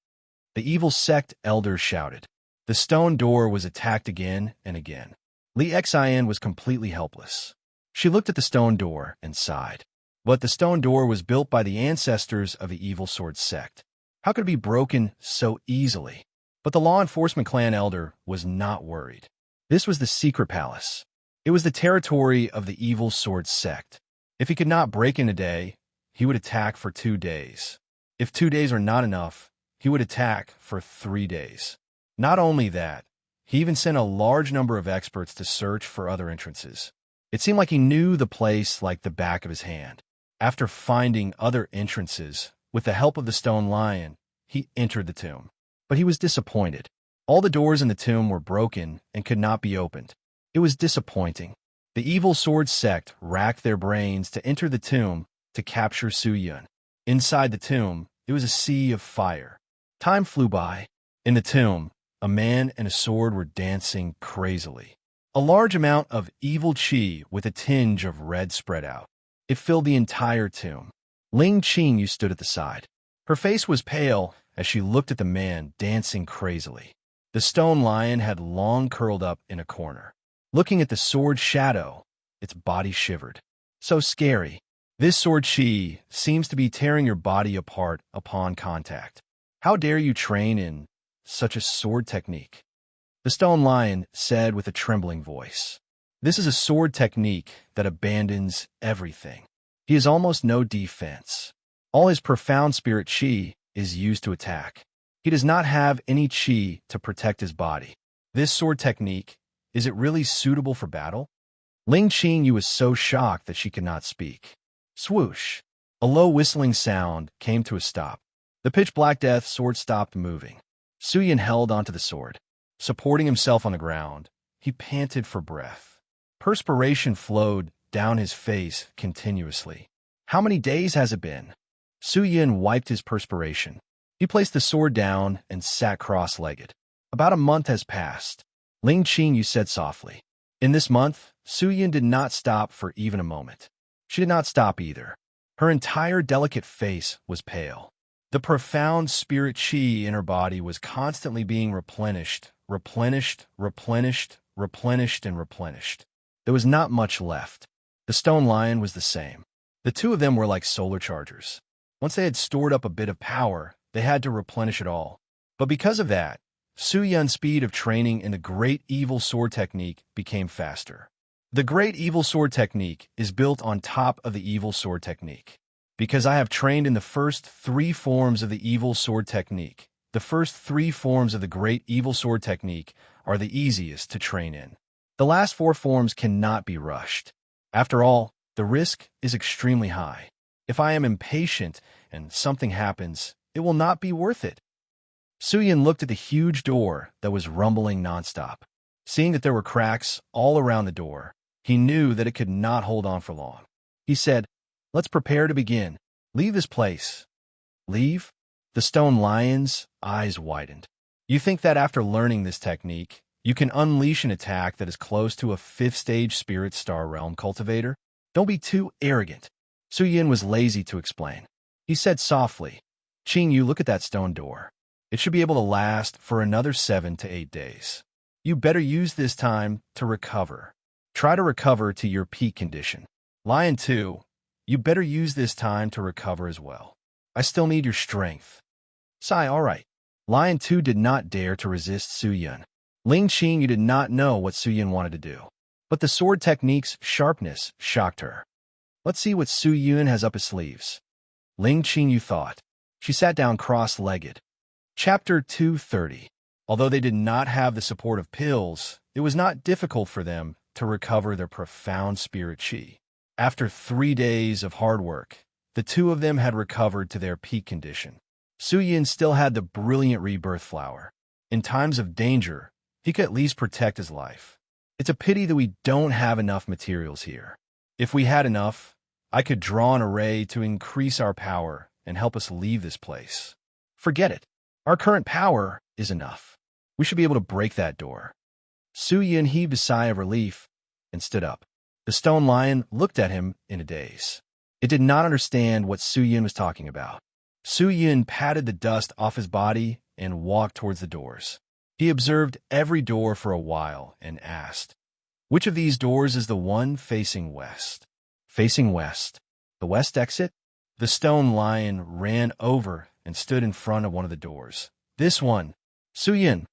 The evil sect elder shouted. The stone door was attacked again and again. Li Xian was completely helpless. She looked at the stone door and sighed. But the stone door was built by the ancestors of the evil sword sect. How could it be broken so easily? But the law enforcement clan elder was not worried. This was the secret palace. It was the territory of the evil sword sect. If he could not break in a day, he would attack for 2 days. If 2 days are not enough, he would attack for 3 days. Not only that, he even sent a large number of experts to search for other entrances. It seemed like he knew the place like the back of his hand. After finding other entrances, with the help of the stone lion, he entered the tomb. But he was disappointed. All the doors in the tomb were broken and could not be opened. It was disappointing. The evil sword sect racked their brains to enter the tomb to capture Su Yun. Inside the tomb, it was a sea of fire. Time flew by. In the tomb, a man and a sword were dancing crazily. A large amount of evil qi with a tinge of red spread out. It filled the entire tomb. Ling Qingyu stood at the side. Her face was pale as she looked at the man dancing crazily. The stone lion had long curled up in a corner. Looking at the sword shadow, its body shivered. So scary. This sword qi seems to be tearing your body apart upon contact. How dare you train in such a sword technique? The stone lion said with a trembling voice. This is a sword technique that abandons everything. He has almost no defense. All his profound spirit qi is used to attack. He does not have any qi to protect his body. This sword technique, is it really suitable for battle? Ling Qingyu was so shocked that she could not speak. Swoosh! A low whistling sound came to a stop. The pitch-black death sword stopped moving. Su Yun held onto the sword. Supporting himself on the ground, he panted for breath. Perspiration flowed down his face continuously. "How many days has it been?" Su Yin wiped his perspiration. He placed the sword down and sat cross-legged. "About a month has passed." Ling Qingyu said softly. In this month, Su Yin did not stop for even a moment. She did not stop either. Her entire delicate face was pale. The profound spirit qi in her body was constantly being replenished, replenished, replenished, replenished, and replenished. There was not much left. The stone lion was the same. The two of them were like solar chargers. Once they had stored up a bit of power, they had to replenish it all. But because of that, Su Yun's speed of training in the Great Evil Sword Technique became faster. The Great Evil Sword Technique is built on top of the Evil Sword Technique. Because I have trained in the first 3 forms of the Evil Sword Technique, the first 3 forms of the Great Evil Sword Technique are the easiest to train in. The last 4 forms cannot be rushed. After all, the risk is extremely high. If I am impatient and something happens, it will not be worth it. Su Yin looked at the huge door that was rumbling nonstop. Seeing that there were cracks all around the door, he knew that it could not hold on for long. He said, "Let's prepare to begin. Leave this place." "Leave?" The stone lion's eyes widened. "You think that after learning this technique, you can unleash an attack that is close to a 5th-stage Spirit Star Realm cultivator? Don't be too arrogant." Su Yin was lazy to explain. He said softly, "Qingyu, look at that stone door. It should be able to last for another 7 to 8 days. You better use this time to recover. Try to recover to your peak condition. Lion 2, you better use this time to recover as well. I still need your strength." "Sai, all right." Lion 2 did not dare to resist Su Yin. Ling Qingyu did not know what Su Yin wanted to do. But the sword technique's sharpness shocked her. Let's see what Su Yin has up his sleeves. Ling Qingyu thought. She sat down cross-legged. Chapter 230. Although they did not have the support of pills, it was not difficult for them to recover their profound spirit qi. After 3 days of hard work, the two of them had recovered to their peak condition. Su Yin still had the brilliant rebirth flower. In times of danger, he could at least protect his life. It's a pity that we don't have enough materials here. If we had enough, I could draw an array to increase our power and help us leave this place. Forget it. Our current power is enough. We should be able to break that door. Su Yin heaved a sigh of relief and stood up. The stone lion looked at him in a daze. It did not understand what Su Yin was talking about. Su Yin patted the dust off his body and walked towards the doors. He observed every door for a while and asked, "Which of these doors is the one facing west?" "Facing west. The west exit?" The stone lion ran over and stood in front of one of the doors. "This one." "Su Yin,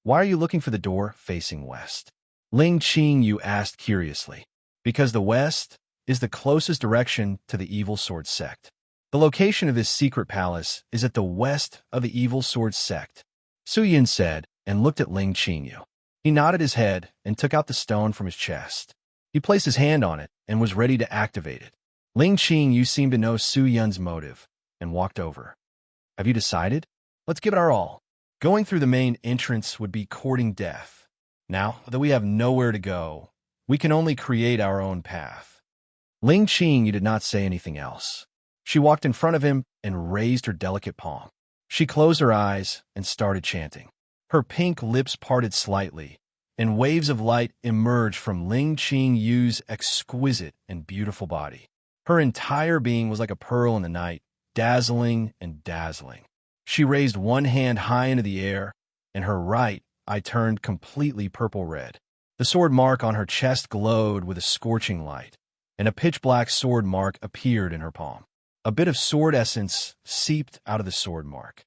why are you looking for the door facing west?" Ling Qingyu asked curiously. "Because the west is the closest direction to the Evil Sword Sect. The location of this secret palace is at the west of the Evil Sword Sect," Su Yin said, and looked at Ling Qingyu. He nodded his head and took out the stone from his chest. He placed his hand on it and was ready to activate it. Ling Qingyu seemed to know Su Yun's motive and walked over. "Have you decided? Let's give it our all. Going through the main entrance would be courting death. Now that we have nowhere to go, we can only create our own path." Ling Qingyu did not say anything else. She walked in front of him and raised her delicate palm. She closed her eyes and started chanting. Her pink lips parted slightly, and waves of light emerged from Ling Qingyu's exquisite and beautiful body. Her entire being was like a pearl in the night, dazzling and dazzling. She raised one hand high into the air, and her right eye turned completely purple-red. The sword mark on her chest glowed with a scorching light, and a pitch-black sword mark appeared in her palm. A bit of sword essence seeped out of the sword mark.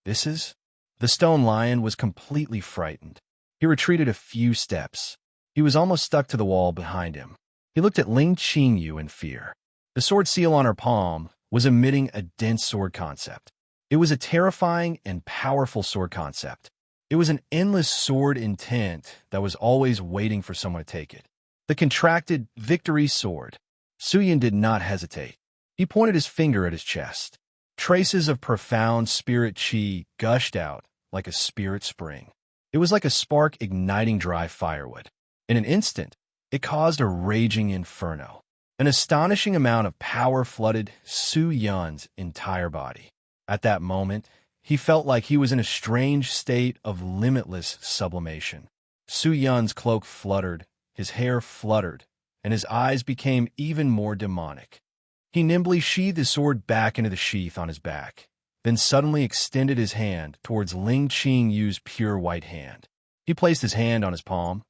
"This is?" The stone lion was completely frightened. He retreated a few steps. He was almost stuck to the wall behind him. He looked at Ling Qingyu in fear. The sword seal on her palm was emitting a dense sword concept. It was a terrifying and powerful sword concept. It was an endless sword intent that was always waiting for someone to take it. The contracted victory sword. Su Yin did not hesitate. He pointed his finger at his chest. Traces of profound spirit qi gushed out like a spirit spring. It was like a spark igniting dry firewood. In an instant, it caused a raging inferno. An astonishing amount of power flooded Su Yun's entire body. At that moment, he felt like he was in a strange state of limitless sublimation. Su Yun's cloak fluttered, his hair fluttered, and his eyes became even more demonic. He nimbly sheathed his sword back into the sheath on his back, then suddenly extended his hand towards Ling Qingyu's pure white hand. He placed his hand on his palm.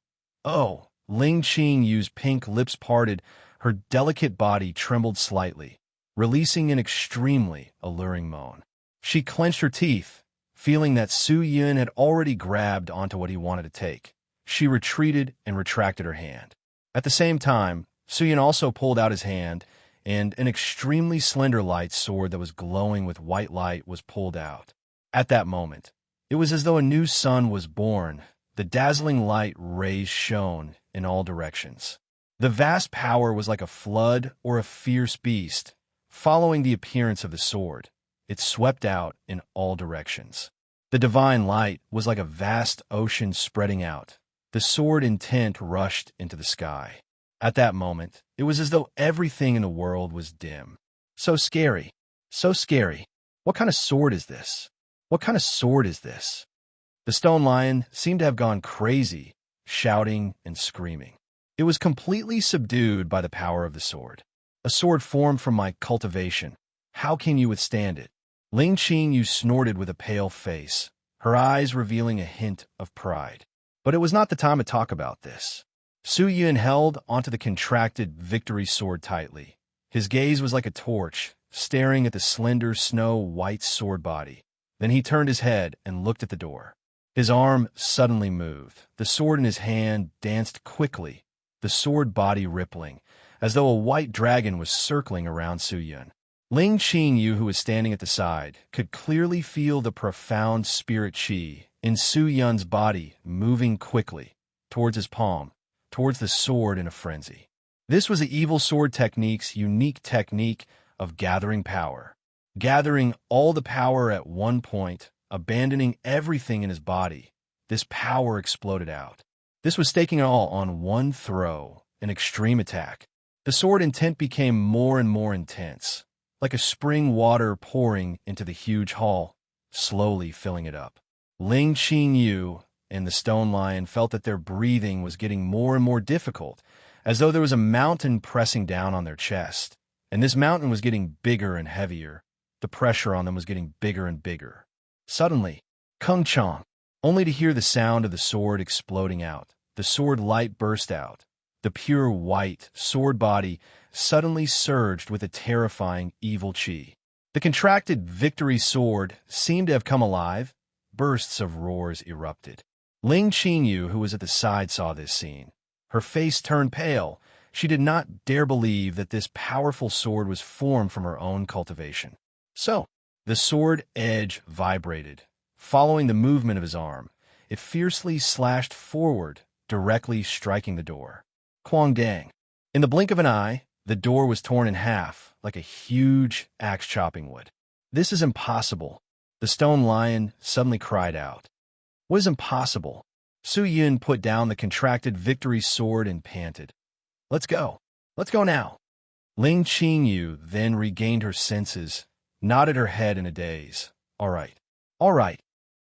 Oh! Ling Qingyu's pink lips parted, her delicate body trembled slightly, releasing an extremely alluring moan. She clenched her teeth, feeling that Su Yun had already grabbed onto what he wanted to take. She retreated and retracted her hand. At the same time, Su Yun also pulled out his hand, and an extremely slender light sword that was glowing with white light was pulled out. At that moment, it was as though a new sun was born. The dazzling light rays shone in all directions. The vast power was like a flood or a fierce beast. Following the appearance of the sword, it swept out in all directions. The divine light was like a vast ocean spreading out. The sword intent rushed into the sky. At that moment, it was as though everything in the world was dim. So scary. So scary. What kind of sword is this? What kind of sword is this? The stone lion seemed to have gone crazy, shouting and screaming. It was completely subdued by the power of the sword. A sword formed from my cultivation. How can you withstand it? Ling Qinyu snorted with a pale face, her eyes revealing a hint of pride. But it was not the time to talk about this. Su Yun held onto the contracted victory sword tightly. His gaze was like a torch, staring at the slender snow-white sword body. Then he turned his head and looked at the door. His arm suddenly moved. The sword in his hand danced quickly, the sword body rippling, as though a white dragon was circling around Su Yun. Ling Qinyu, who was standing at the side, could clearly feel the profound spirit qi in Su Yun's body moving quickly towards his palm, towards the sword in a frenzy. This was the evil sword technique's unique technique of gathering power. Gathering all the power at one point, abandoning everything in his body, this power exploded out. This was staking it all on one throw, an extreme attack. The sword intent became more and more intense, like a spring water pouring into the huge hall, slowly filling it up. Ling Qinyu and the stone lion felt that their breathing was getting more and more difficult, as though there was a mountain pressing down on their chest. And this mountain was getting bigger and heavier. The pressure on them was getting bigger and bigger. Suddenly, Kung Chong, only to hear the sound of the sword exploding out. The sword light burst out. The pure white sword body suddenly surged with a terrifying evil qi. The contracted victory sword seemed to have come alive. Bursts of roars erupted. Ling Qinyu, who was at the side, saw this scene. Her face turned pale. She did not dare believe that this powerful sword was formed from her own cultivation. So, the sword edge vibrated. Following the movement of his arm, it fiercely slashed forward, directly striking the door. Quang Dang. In the blink of an eye, the door was torn in half, like a huge axe chopping wood. This is impossible. The stone lion suddenly cried out. What is impossible? Su Yun put down the contracted victory sword and panted. Let's go. Let's go now. Ling Qinyu then regained her senses, nodded her head in a daze. All right. All right.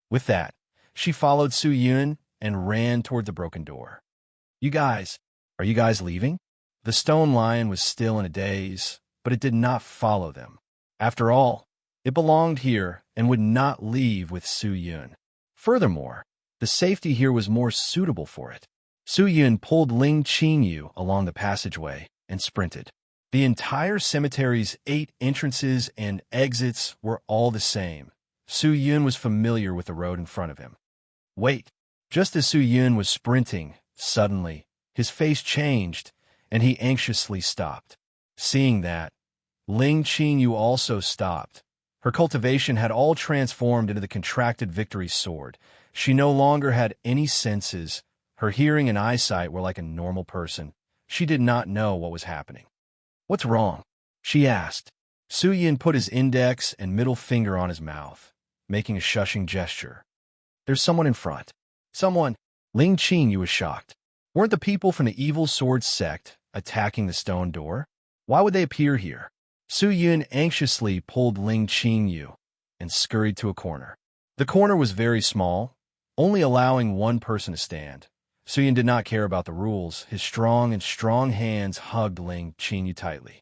With that, she followed Su Yun and ran toward the broken door. Are you guys leaving? The stone lion was still in a daze, but it did not follow them. After all, it belonged here and would not leave with Su Yun. Furthermore, the safety here was more suitable for it. Su Yun pulled Ling Qinyu along the passageway and sprinted. The entire cemetery's 8 entrances and exits were all the same. Su Yun was familiar with the road in front of him. Wait! Just as Su Yun was sprinting, suddenly, his face changed, and he anxiously stopped. Seeing that, Ling Qinyu also stopped. Her cultivation had all transformed into the contracted victory sword. She no longer had any senses. Her hearing and eyesight were like a normal person. She did not know what was happening. What's wrong? She asked. Su Yun put his index and middle finger on his mouth, making a shushing gesture. There's someone in front. Someone. Ling Qinyu was shocked. Weren't the people from the evil sword sect attacking the stone door? Why would they appear here? Su Yun anxiously pulled Ling Qingyu and scurried to a corner. The corner was very small, only allowing one person to stand. Su Yun did not care about the rules. His strong hands hugged Ling Qingyu tightly.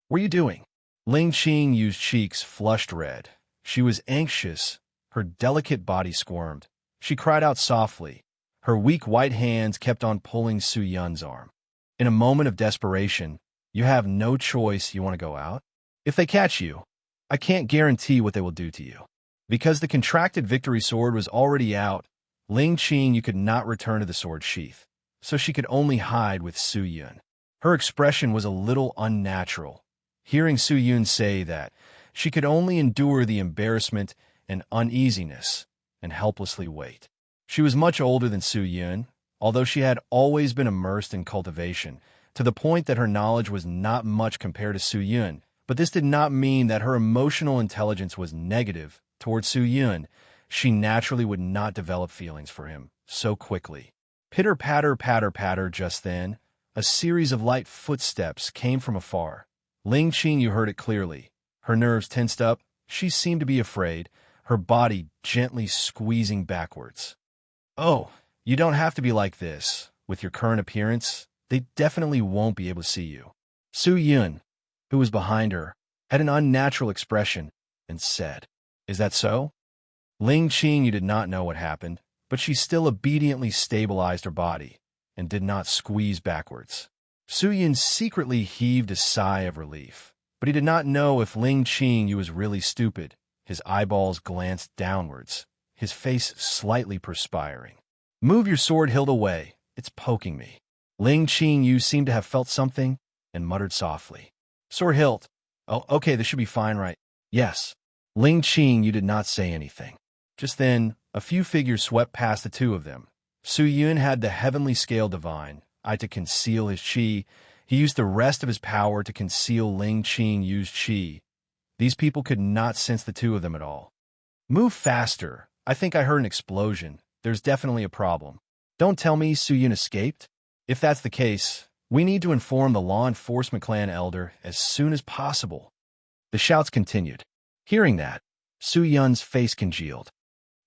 What are you doing? Ling Qingyu's cheeks flushed red. She was anxious. Her delicate body squirmed. She cried out softly. Her weak white hands kept on pulling Su Yun's arm. In a moment of desperation, you have no choice. You want to go out? If they catch you, I can't guarantee what they will do to you. Because the contracted victory sword was already out, Ling Qingyu could not return to the sword sheath, so she could only hide with Su Yun. Her expression was a little unnatural. Hearing Su Yun say that, she could only endure the embarrassment and uneasiness and helplessly wait. She was much older than Su Yun, although she had always been immersed in cultivation, to the point that her knowledge was not much compared to Su Yun, but this did not mean that her emotional intelligence was negative towards Su Yun. She naturally would not develop feelings for him so quickly. Pitter-patter, patter-patter. Just then, a series of light footsteps came from afar. Ling Qingyu heard it clearly. Her nerves tensed up. She seemed to be afraid, her body gently squeezing backwards. Oh, you don't have to be like this. With your current appearance, they definitely won't be able to see you. Su Yun, who was behind her, had an unnatural expression and said, "Is that so?" Ling Qingyu did not know what happened, but she still obediently stabilized her body and did not squeeze backwards. Su Yun secretly heaved a sigh of relief, but he did not know if Ling Qingyu was really stupid. His eyeballs glanced downwards, his face slightly perspiring. "Move your sword hilt away. It's poking me." Ling Qingyu seemed to have felt something and muttered softly. "Sword hilt. Oh, okay, this should be fine, right?" "Yes." Ling Qingyu did not say anything. Just then, a few figures swept past the two of them. Su Yun had the heavenly scale divine eye to conceal his qi. He used the rest of his power to conceal Ling Qingyu's qi. These people could not sense the two of them at all. "Move faster. I think I heard an explosion. There's definitely a problem." "Don't tell me Su Yun escaped? If that's the case, we need to inform the law enforcement clan elder as soon as possible." The shouts continued. Hearing that, Su Yun's face congealed.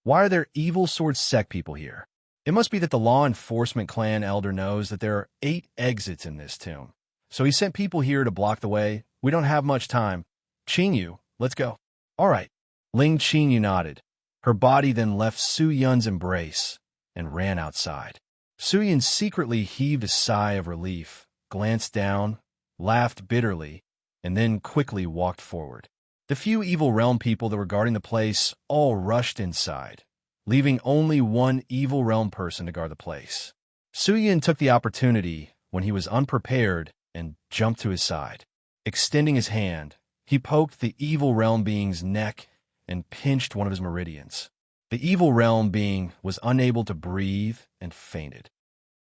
Why are there evil sword sect people here? It must be that the law enforcement clan elder knows that there are 8 exits in this tomb. So he sent people here to block the way. We don't have much time. Qingyu, let's go. All right. Ling Qingyu nodded. Her body then left Su Yun's embrace and ran outside. Su Yun secretly heaved a sigh of relief, glanced down, laughed bitterly, and then quickly walked forward. The few evil realm people that were guarding the place all rushed inside, leaving only one evil realm person to guard the place. Su Yun took the opportunity when he was unprepared and jumped to his side. Extending his hand, he poked the evil realm being's neck and pinched one of his meridians. The evil realm being was unable to breathe and fainted.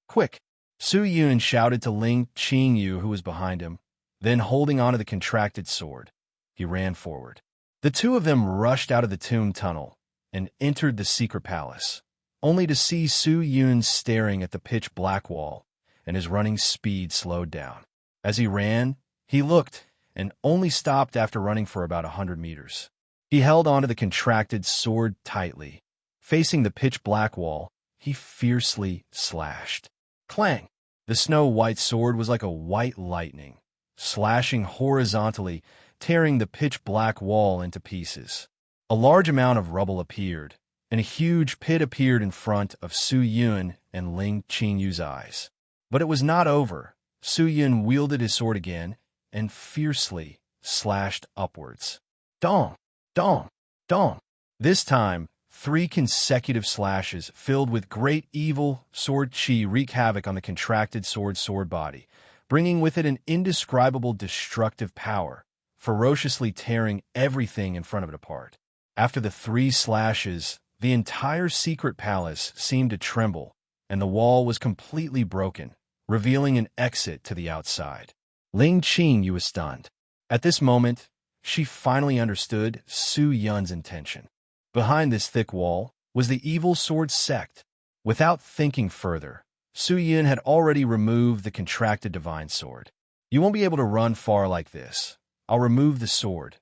"Quick!" Su Yun shouted to Ling Qingyu, who was behind him. Then, holding onto the contracted sword, he ran forward. The two of them rushed out of the tomb tunnel and entered the secret palace, only to see Su Yun staring at the pitch-black wall, and his running speed slowed down. As he ran, he looked and only stopped after running for about 100 meters. He held onto the contracted sword tightly. Facing the pitch-black wall, he fiercely slashed. Clang! The snow-white sword was like a white lightning, slashing horizontally, tearing the pitch-black wall into pieces. A large amount of rubble appeared, and a huge pit appeared in front of Su Yun and Ling Qingyu's eyes. But it was not over. Su Yun wielded his sword again and fiercely slashed upwards. Dong! Dong! Dong! This time, 3 consecutive slashes filled with great evil sword chi wreak havoc on the contracted sword body, bringing with it an indescribable destructive power, ferociously tearing everything in front of it apart. After the 3 slashes, the entire secret palace seemed to tremble, and the wall was completely broken, revealing an exit to the outside. Ling Qingyu was stunned. At this moment, she finally understood Su Yun's intention. Behind this thick wall was the evil sword sect. Without thinking further, Su Yun had already removed the contracted divine sword. You won't be able to run far like this. I'll remove the sword.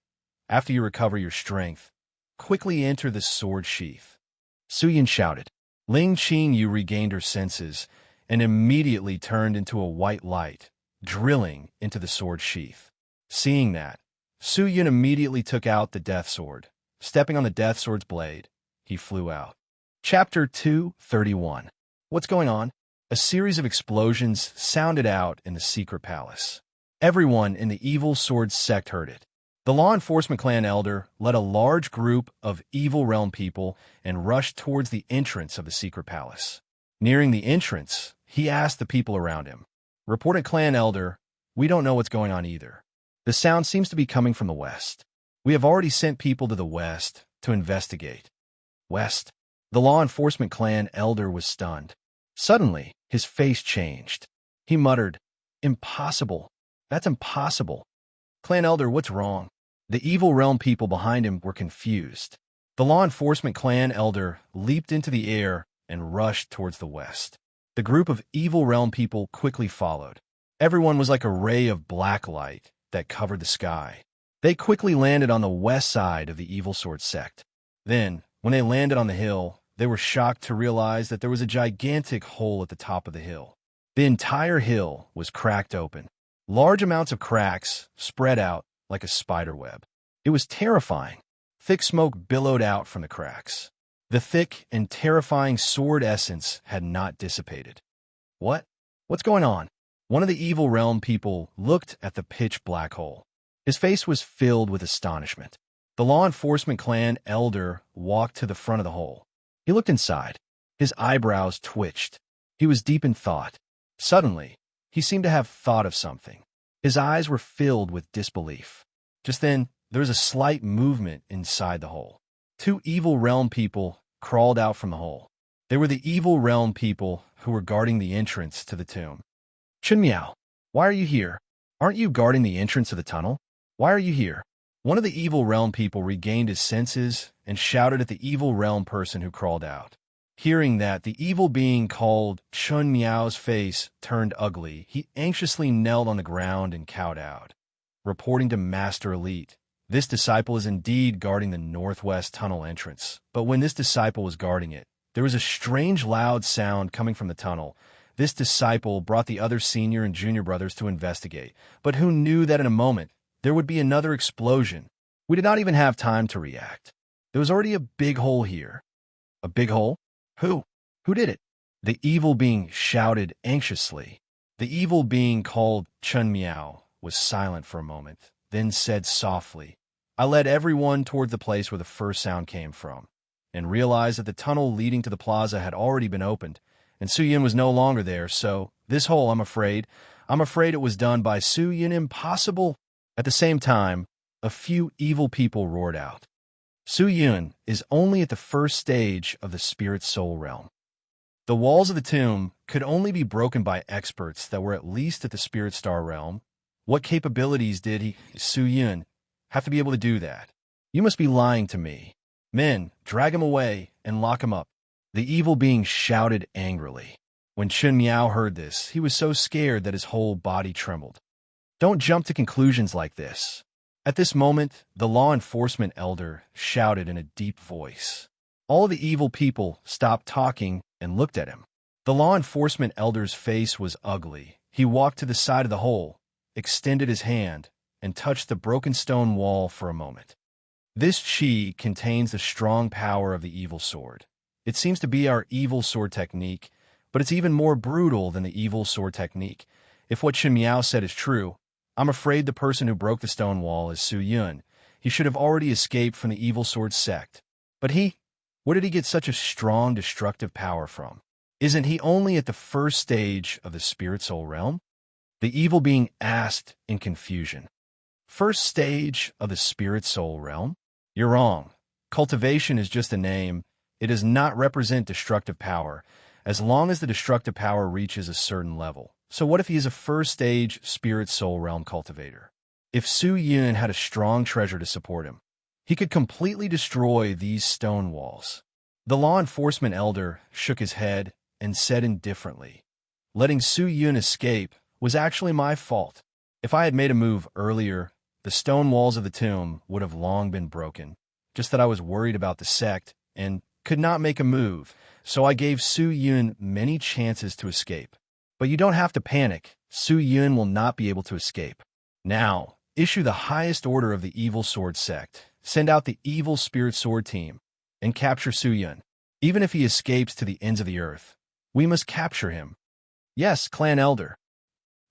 After you recover your strength, quickly enter the sword sheath." Su Yun shouted. Ling Qingyu regained her senses and immediately turned into a white light, drilling into the sword sheath. Seeing that, Su Yun immediately took out the death sword. Stepping on the death sword's blade, he flew out. Chapter 231. What's going on? A series of explosions sounded out in the secret palace. Everyone in the evil sword sect heard it. The law enforcement clan elder led a large group of evil realm people and rushed towards the entrance of the secret palace. Nearing the entrance, he asked the people around him, "Reported clan elder, we don't know what's going on either. The sound seems to be coming from the west. We have already sent people to the west to investigate." West? The law enforcement clan elder was stunned. Suddenly, his face changed. He muttered, "Impossible. That's impossible." "Clan elder, what's wrong?" The evil realm people behind him were confused. The law enforcement clan elder leaped into the air and rushed towards the west. The group of evil realm people quickly followed. Everyone was like a ray of black light that covered the sky. They quickly landed on the west side of the evil sword sect. Then, when they landed on the hill, they were shocked to realize that there was a gigantic hole at the top of the hill. The entire hill was cracked open. Large amounts of cracks spread out like a spider web. It was terrifying. Thick smoke billowed out from the cracks. The thick and terrifying sword essence had not dissipated. What's going on? One of the evil realm people looked at the pitch black hole. His face was filled with astonishment. The law enforcement clan elder walked to the front of the hole. He looked inside. His eyebrows twitched. He was deep in thought. Suddenly, he seemed to have thought of something. His eyes were filled with disbelief. Just then, there was a slight movement inside the hole. Two evil realm people crawled out from the hole. They were the evil realm people who were guarding the entrance to the tomb. "Chun Miao, why are you here? Aren't you guarding the entrance of the tunnel? Why are you here?" One of the evil realm people regained his senses and shouted at the evil realm person who crawled out. Hearing that, the evil being called Chun Miao's face turned ugly. He anxiously knelt on the ground and cowed out. Reporting to Master Elite, "This disciple is indeed guarding the northwest tunnel entrance. But when this disciple was guarding it, there was a strange loud sound coming from the tunnel. This disciple brought the other senior and junior brothers to investigate. But who knew that in a moment, there would be another explosion? We did not even have time to react. There was already a big hole here." "A big hole? Who? Who did it?" The evil being shouted anxiously. The evil being called Chun Miao was silent for a moment, then said softly, "I led everyone toward the place where the first sound came from, and realized that the tunnel leading to the plaza had already been opened, and Su Yun was no longer there, so this hole, I'm afraid it was done by Su Yun. Impossible." At the same time, a few evil people roared out, "Su Yun is only at the first stage of the spirit soul realm." The walls of the tomb could only be broken by experts that were at least at the spirit star realm. What capabilities did Su Yun, have to be able to do that? "You must be lying to me. Men, drag him away and lock him up." The evil being shouted angrily. When Chun Miao heard this, he was so scared that his whole body trembled. "Don't jump to conclusions like this." At this moment, the law enforcement elder shouted in a deep voice. All the evil people stopped talking and looked at him. The law enforcement elder's face was ugly. He walked to the side of the hole, extended his hand, and touched the broken stone wall for a moment. "This chi contains the strong power of the evil sword. It seems to be our evil sword technique, but it's even more brutal than the evil sword technique. If what Chun Miao said is true, I'm afraid the person who broke the stone wall is Su Yun. He should have already escaped from the evil sword sect. But where did he get such a strong destructive power from? Isn't he only at the first stage of the spirit soul realm?" The evil being asked in confusion. "First stage of the spirit soul realm? You're wrong. Cultivation is just a name. It does not represent destructive power, as long as the destructive power reaches a certain level. So what if he is a first-stage spirit soul realm cultivator? If Su Yun had a strong treasure to support him, he could completely destroy these stone walls." The law enforcement elder shook his head and said indifferently, "Letting Su Yun escape was actually my fault. If I had made a move earlier, the stone walls of the tomb would have long been broken. Just that I was worried about the sect and could not make a move, so I gave Su Yun many chances to escape. But you don't have to panic. Su Yun will not be able to escape. Now, issue the highest order of the Evil Sword sect. Send out the Evil Spirit Sword team and capture Su Yun. Even if he escapes to the ends of the earth, we must capture him. Yes, clan elder.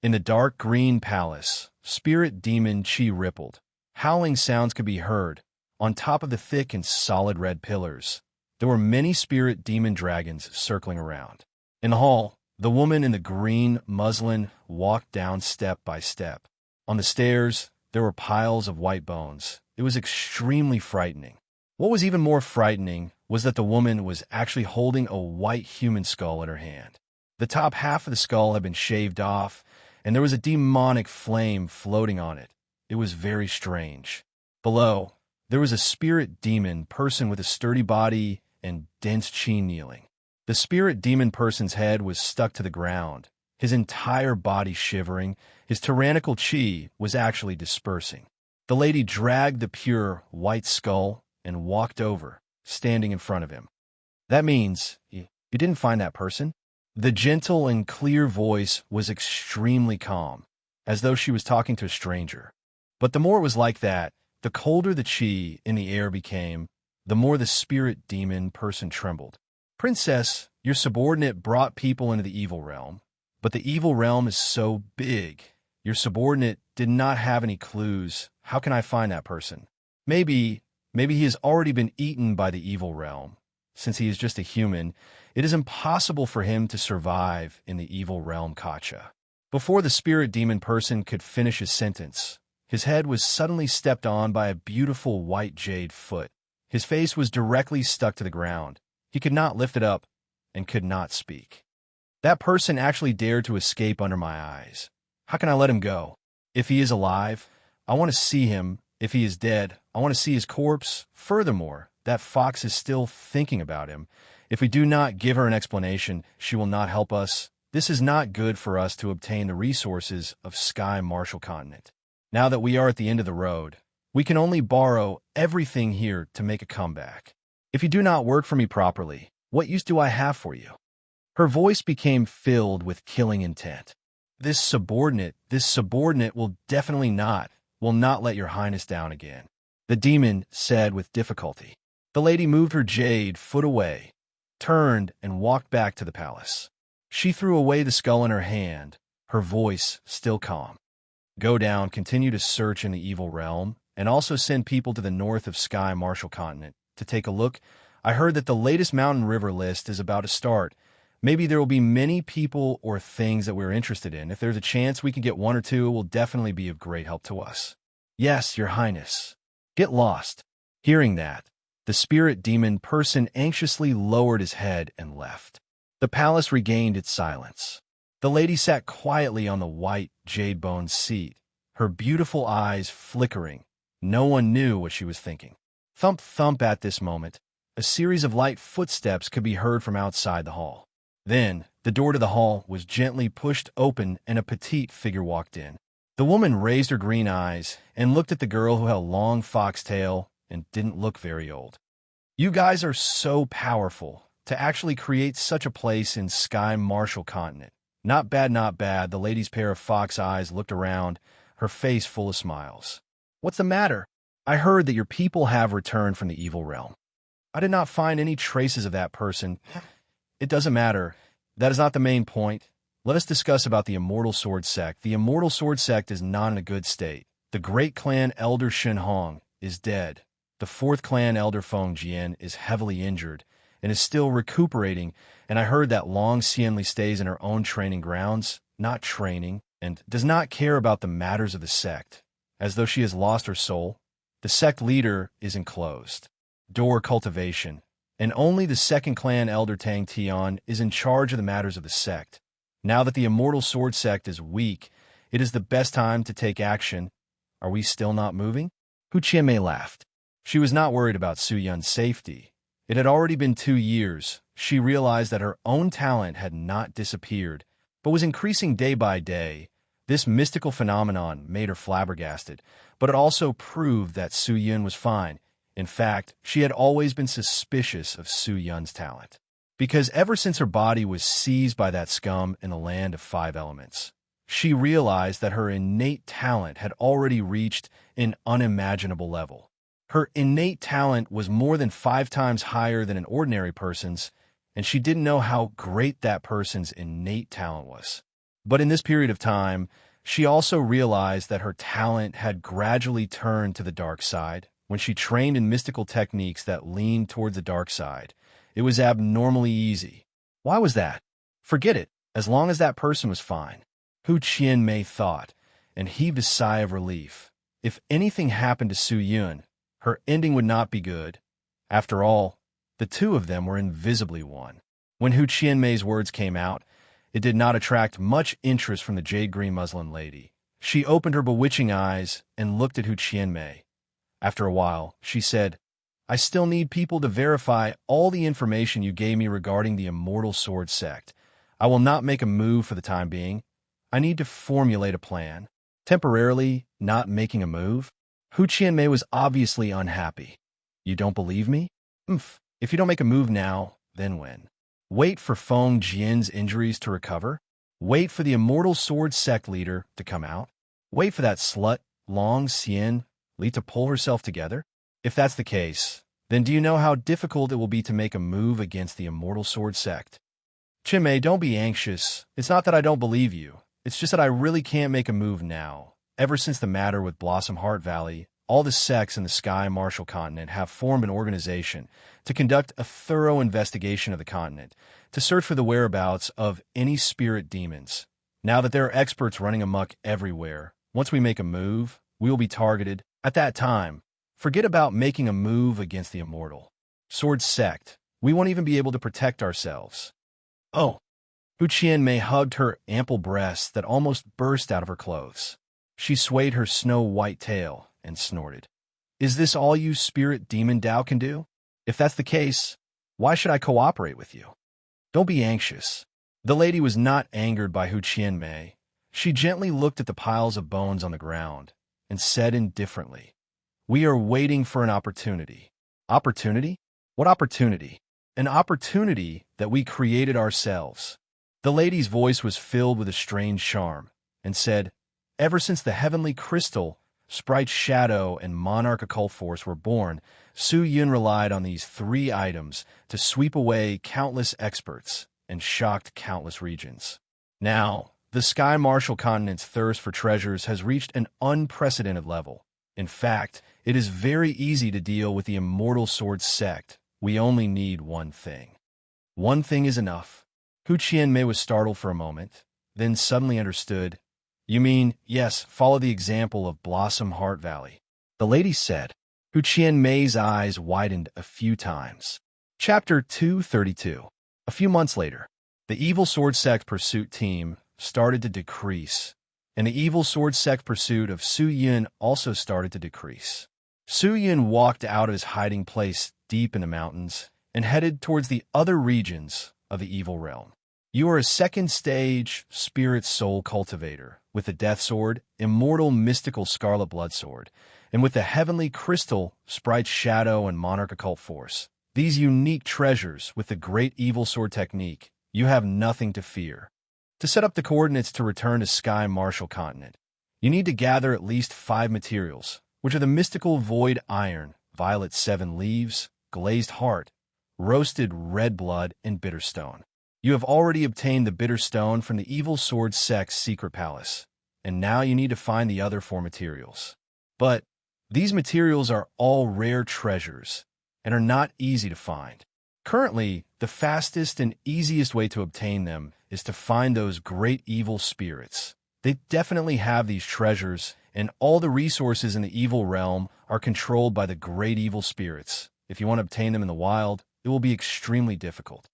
In the dark green palace, spirit demon Chi rippled. Howling sounds could be heard. On top of the thick and solid red pillars, there were many spirit demon dragons circling around. In the hall, the woman in the green muslin walked down step by step. On the stairs, there were piles of white bones. It was extremely frightening. What was even more frightening was that the woman was actually holding a white human skull in her hand. The top half of the skull had been shaved off, and there was a demonic flame floating on it. It was very strange. Below, there was a spirit demon person with a sturdy body and dense chi kneeling. The spirit demon person's head was stuck to the ground, his entire body shivering. His tyrannical chi was actually dispersing. The lady dragged the pure white skull and walked over, standing in front of him. That means you didn't find that person? The gentle and clear voice was extremely calm, as though she was talking to a stranger. But the more it was like that, the colder the chi in the air became, the more the spirit demon person trembled. Princess, your subordinate brought people into the evil realm, but the evil realm is so big. Your subordinate did not have any clues. How can I find that person? Maybe he has already been eaten by the evil realm. Since he is just a human, it is impossible for him to survive in the evil realm Kacha. Before the spirit demon person could finish his sentence, his head was suddenly stepped on by a beautiful white jade foot. His face was directly stuck to the ground. He could not lift it up and could not speak. That person actually dared to escape under my eyes. How can I let him go? If he is alive, I want to see him. If he is dead, I want to see his corpse. Furthermore, that fox is still thinking about him. If we do not give her an explanation, she will not help us. This is not good for us to obtain the resources of Sky Marshall Continent. Now that we are at the end of the road, we can only borrow everything here to make a comeback. If you do not work for me properly, what use do I have for you? Her voice became filled with killing intent. This subordinate will definitely will not let your highness down again, the demon said with difficulty. The lady moved her jade foot away, turned, and walked back to the palace. She threw away the skull in her hand, her voice still calm. Go down, continue to search in the evil realm, and also send people to the north of Sky Marshall Continent to take a look. I heard that the latest mountain river list is about to start. Maybe there will be many people or things that we're interested in. If there's a chance we can get one or two, it will definitely be of great help to us. Yes, your highness. Get lost. Hearing that, the spirit demon person anxiously lowered his head and left. The palace regained its silence. The lady sat quietly on the white jade-bone seat, her beautiful eyes flickering. No one knew what she was thinking. Thump, thump. At this moment, a series of light footsteps could be heard from outside the hall. Then, the door to the hall was gently pushed open and a petite figure walked in. The woman raised her green eyes and looked at the girl who had a long foxtail and didn't look very old. You guys are so powerful to actually create such a place in Sky Marshall Continent. Not bad, not bad. The lady's pair of fox eyes looked around, her face full of smiles. What's the matter? I heard that your people have returned from the evil realm. I did not find any traces of that person. It doesn't matter. That is not the main point. Let us discuss about the Immortal Sword Sect. The Immortal Sword Sect is not in a good state. The great clan elder Shin Hong is dead. The fourth clan elder Feng Jian is heavily injured and is still recuperating, and I heard that Long Xianli stays in her own training grounds, not training, and does not care about the matters of the sect, as though she has lost her soul. The sect leader is enclosed. Door cultivation. And only the second clan elder Tang Tian is in charge of the matters of the sect. Now that the Immortal Sword Sect is weak, it is the best time to take action. Are we still not moving? Hu Qianmei laughed. She was not worried about Su Yun's safety. It had already been 2 years. She realized that her own talent had not disappeared, but was increasing day by day. This mystical phenomenon made her flabbergasted, but it also proved that Su Yun was fine. In fact, she had always been suspicious of Su Yun's talent, because ever since her body was seized by that scum in the land of 5 elements, she realized that her innate talent had already reached an unimaginable level. Her innate talent was more than 5 times higher than an ordinary person's, and she didn't know how great that person's innate talent was. But in this period of time, she also realized that her talent had gradually turned to the dark side. When she trained in mystical techniques that leaned towards the dark side, it was abnormally easy. Why was that? Forget it, as long as that person was fine. Hu Qianmei thought, and heaved a sigh of relief. If anything happened to Su Yun, her ending would not be good. After all, the two of them were invisibly one. When Hu Qianmei's words came out, it did not attract much interest from the jade-green muslin lady. She opened her bewitching eyes and looked at Hu Qianmei. After a while, she said, I still need people to verify all the information you gave me regarding the Immortal Sword sect. I will not make a move for the time being. I need to formulate a plan. Temporarily not making a move? Hu Qianmei was obviously unhappy. You don't believe me? If you don't make a move now, then when? Wait for Feng Jian's injuries to recover? Wait for the Immortal Sword sect leader to come out? Wait for that slut, Long Xian Li, to pull herself together? If that's the case, then do you know how difficult it will be to make a move against the Immortal Sword sect? Qianmei, don't be anxious. It's not that I don't believe you. It's just that I really can't make a move now. Ever since the matter with Blossom Heart Valley, all the sects in the Sky Martial continent have formed an organization to conduct a thorough investigation of the continent, to search for the whereabouts of any spirit demons. Now that there are experts running amok everywhere, once we make a move, we will be targeted. At that time, forget about making a move against the Immortal Sword sect. We won't even be able to protect ourselves. Oh. Hu Qianmei hugged her ample breasts that almost burst out of her clothes. She swayed her snow-white tail and snorted. Is this all you spirit demon Dao can do? If that's the case, why should I cooperate with you? Don't be anxious. The lady was not angered by Hu Qianmei. She gently looked at the piles of bones on the ground and said indifferently, We are waiting for an opportunity. Opportunity? What opportunity? An opportunity that we created ourselves. The lady's voice was filled with a strange charm, and said, Ever since the heavenly crystal, Sprite Shadow, and Monarch Occult Force were born, Su Yun relied on these 3 items to sweep away countless experts and shocked countless regions. Now, the Sky Martial continent's thirst for treasures has reached an unprecedented level. In fact, it is very easy to deal with the Immortal Sword sect. We only need one thing. One thing is enough. Hu Qianmei was startled for a moment, then suddenly understood. You mean, yes, follow the example of Blossom Heart Valley. The lady said. Hu Qianmei's eyes widened a few times. Chapter 232. A few months later, the Evil Sword Sect pursuit team started to decrease, and the Evil Sword Sect pursuit of Su Yun also started to decrease. Su Yun walked out of his hiding place deep in the mountains and headed towards the other regions of the evil realm. You are a second-stage spirit soul cultivator with the Death Sword, Immortal Mystical Scarlet Blood Sword, and with the Heavenly Crystal, Sprite Shadow, and Monarch Occult Force. These unique treasures with the Great Evil Sword technique, you have nothing to fear. To set up the coordinates to return to Sky Martial Continent, you need to gather at least 5 materials, which are the Mystical Void Iron, Violet 7 Leaves, Glazed Heart, Roasted Red Blood, and Bitter Stone. You have already obtained the Bitter Stone from the Evil Sword Sect's secret palace, and now you need to find the other 4 materials. But these materials are all rare treasures and are not easy to find. Currently, the fastest and easiest way to obtain them is to find those great evil spirits. They definitely have these treasures, and all the resources in the evil realm are controlled by the great evil spirits. If you want to obtain them in the wild, it will be extremely difficult.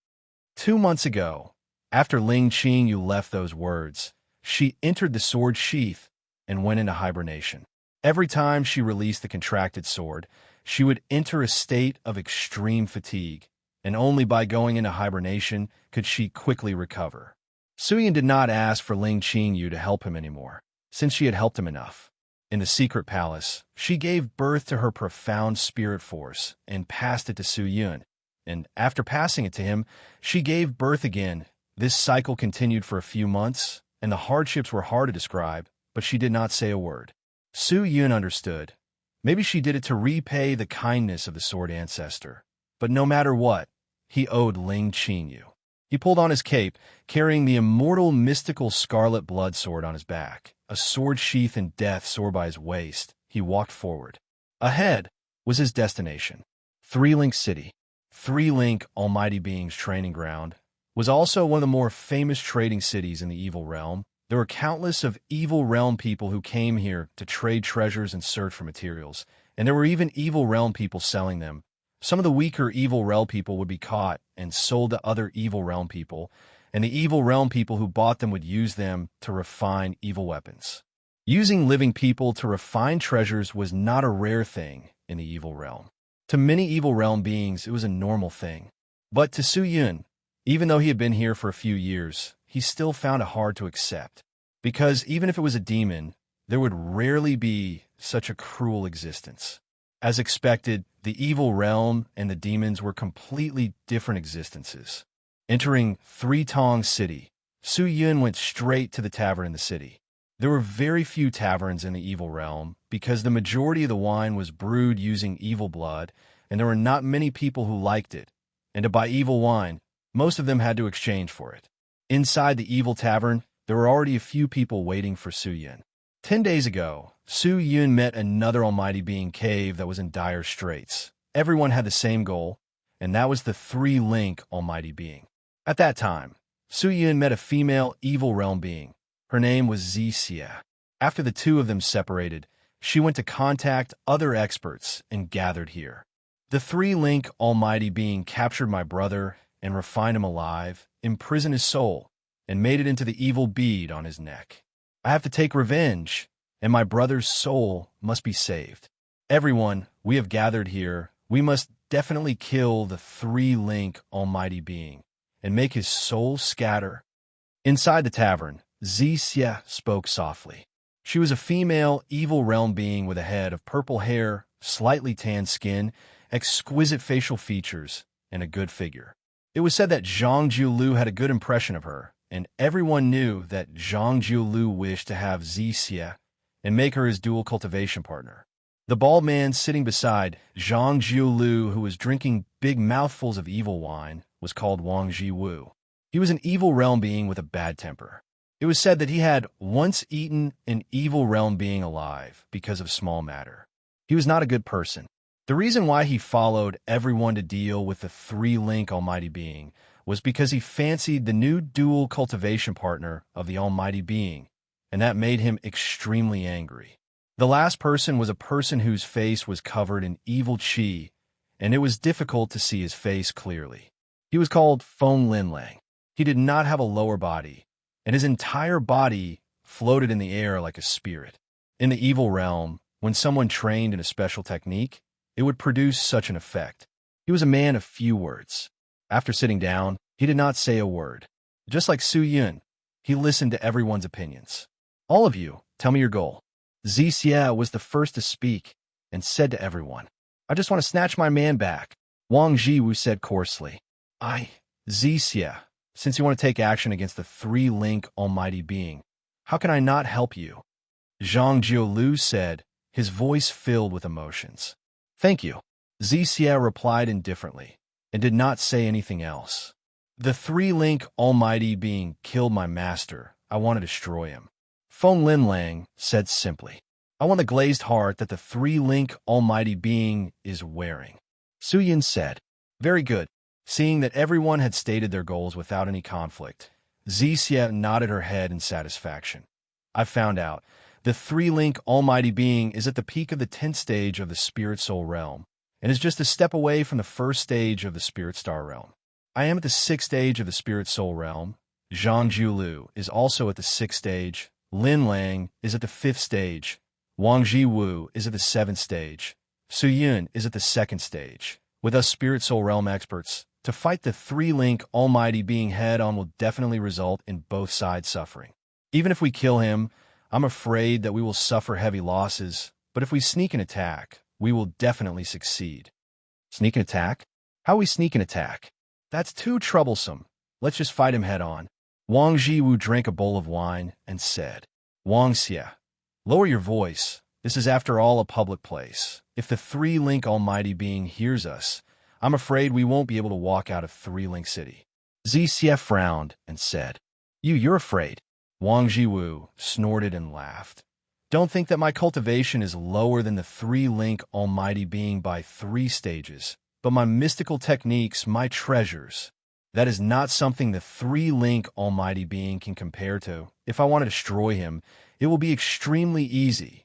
2 months ago, after Ling Qingyu left those words, she entered the sword sheath and went into hibernation. Every time she released the contracted sword, she would enter a state of extreme fatigue, and only by going into hibernation could she quickly recover. Suyin did not ask for Ling Qingyu to help him anymore, since she had helped him enough. In the secret palace, she gave birth to her profound spirit force and passed it to Suyin, and after passing it to him, she gave birth again. This cycle continued for a few months, and the hardships were hard to describe, but she did not say a word. Suyin understood. Maybe she did it to repay the kindness of the sword ancestor, but no matter what, he owed Ling Qingyu. He pulled on his cape, carrying the immortal mystical scarlet blood sword on his back, a sword sheath and death sword by his waist. He walked forward. Ahead was his destination, Three Link City. Three Link, Almighty Being's training ground, was also one of the more famous trading cities in the Evil Realm. There were countless of Evil Realm people who came here to trade treasures and search for materials, and there were even Evil Realm people selling them. Some of the weaker Evil Realm people would be caught and sold to other Evil Realm people, and the Evil Realm people who bought them would use them to refine evil weapons. Using living people to refine treasures was not a rare thing in the Evil Realm. To many Evil Realm beings, it was a normal thing. But to Suyin, even though he had been here for a few years, he still found it hard to accept. Because even if it was a demon, there would rarely be such a cruel existence. As expected, the Evil Realm and the demons were completely different existences. Entering Three Tong City, Suyin went straight to the tavern in the city. There were very few taverns in the Evil Realm because the majority of the wine was brewed using evil blood, and there were not many people who liked it. And to buy evil wine, most of them had to exchange for it. Inside the evil tavern, there were already a few people waiting for Suyin. 10 days ago, Suyin met another Almighty Being cave that was in dire straits. Everyone had the same goal, and that was the Three Link Almighty Being. At that time, Suyin met a female Evil Realm being. Her name was Zixia. After the two of them separated, she went to contact other experts and gathered here. The Three Link Almighty Being captured my brother and refined him alive, imprisoned his soul, and made it into the evil bead on his neck. I have to take revenge, and my brother's soul must be saved. Everyone, we have gathered here, we must definitely kill the Three Link Almighty Being and make his soul scatter. Inside the tavern, Zixia spoke softly. She was a female Evil Realm being with a head of purple hair, slightly tanned skin, exquisite facial features, and a good figure. It was said that Zhang Jiulu had a good impression of her, and everyone knew that Zhang Jiulu wished to have Zixia and make her his dual cultivation partner. The bald man sitting beside Zhang Jiulu, who was drinking big mouthfuls of evil wine, was called Wang Jiwu. He was an Evil Realm being with a bad temper. It was said that he had once eaten an Evil Realm being alive because of small matter. He was not a good person. The reason why he followed everyone to deal with the Three Link Almighty Being was because he fancied the new dual cultivation partner of the Almighty Being, and that made him extremely angry. The last person was a person whose face was covered in evil qi, and it was difficult to see his face clearly. He was called Feng Linlang. He did not have a lower body, and his entire body floated in the air like a spirit. In the Evil Realm, when someone trained in a special technique, it would produce such an effect. He was a man of few words. After sitting down, he did not say a word. Just like Suyin, he listened to everyone's opinions. All of you, tell me your goal. Zixia was the first to speak and said to everyone, I just want to snatch my man back. Wang Jiwu said coarsely, Zixia, since you want to take action against the Three Link Almighty Being, how can I not help you? Zhang Jiulu said, his voice filled with emotions. Thank you. Zixia replied indifferently and did not say anything else. The Three Link Almighty Being killed my master. I want to destroy him. Feng Linlang said simply, I want the glazed heart that the Three Link Almighty Being is wearing. Suyin said, very good. Seeing that everyone had stated their goals without any conflict, Zixia nodded her head in satisfaction. I found out. The Three Link Almighty Being is at the peak of the 10th stage of the Spirit Soul Realm, and is just a step away from the first stage of the Spirit Star Realm. I am at the 6th stage of the Spirit Soul Realm. Zhang Jiulu is also at the 6th stage. Lin Lang is at the 5th stage. Wang Jiwu is at the 7th stage. Suyin is at the 2nd stage. With us Spirit Soul Realm experts, To fight the three-link almighty being head-on will definitely result in both sides suffering. Even if we kill him, I'm afraid that we will suffer heavy losses, but if we sneak an attack, we will definitely succeed. Sneak an attack? How we sneak an attack? That's too troublesome. Let's just fight him head-on. Wang Jiwu drank a bowl of wine and said, Wang Xie, lower your voice. This is after all a public place. If the three-link almighty being hears us, I'm afraid we won't be able to walk out of Three-Link City. Xie frowned and said, You're afraid. Wang Jiwu snorted and laughed. Don't think that my cultivation is lower than the three-link almighty being by 3 stages, but my mystical techniques, my treasures, that is not something the three-link almighty being can compare to. If I want to destroy him, it will be extremely easy.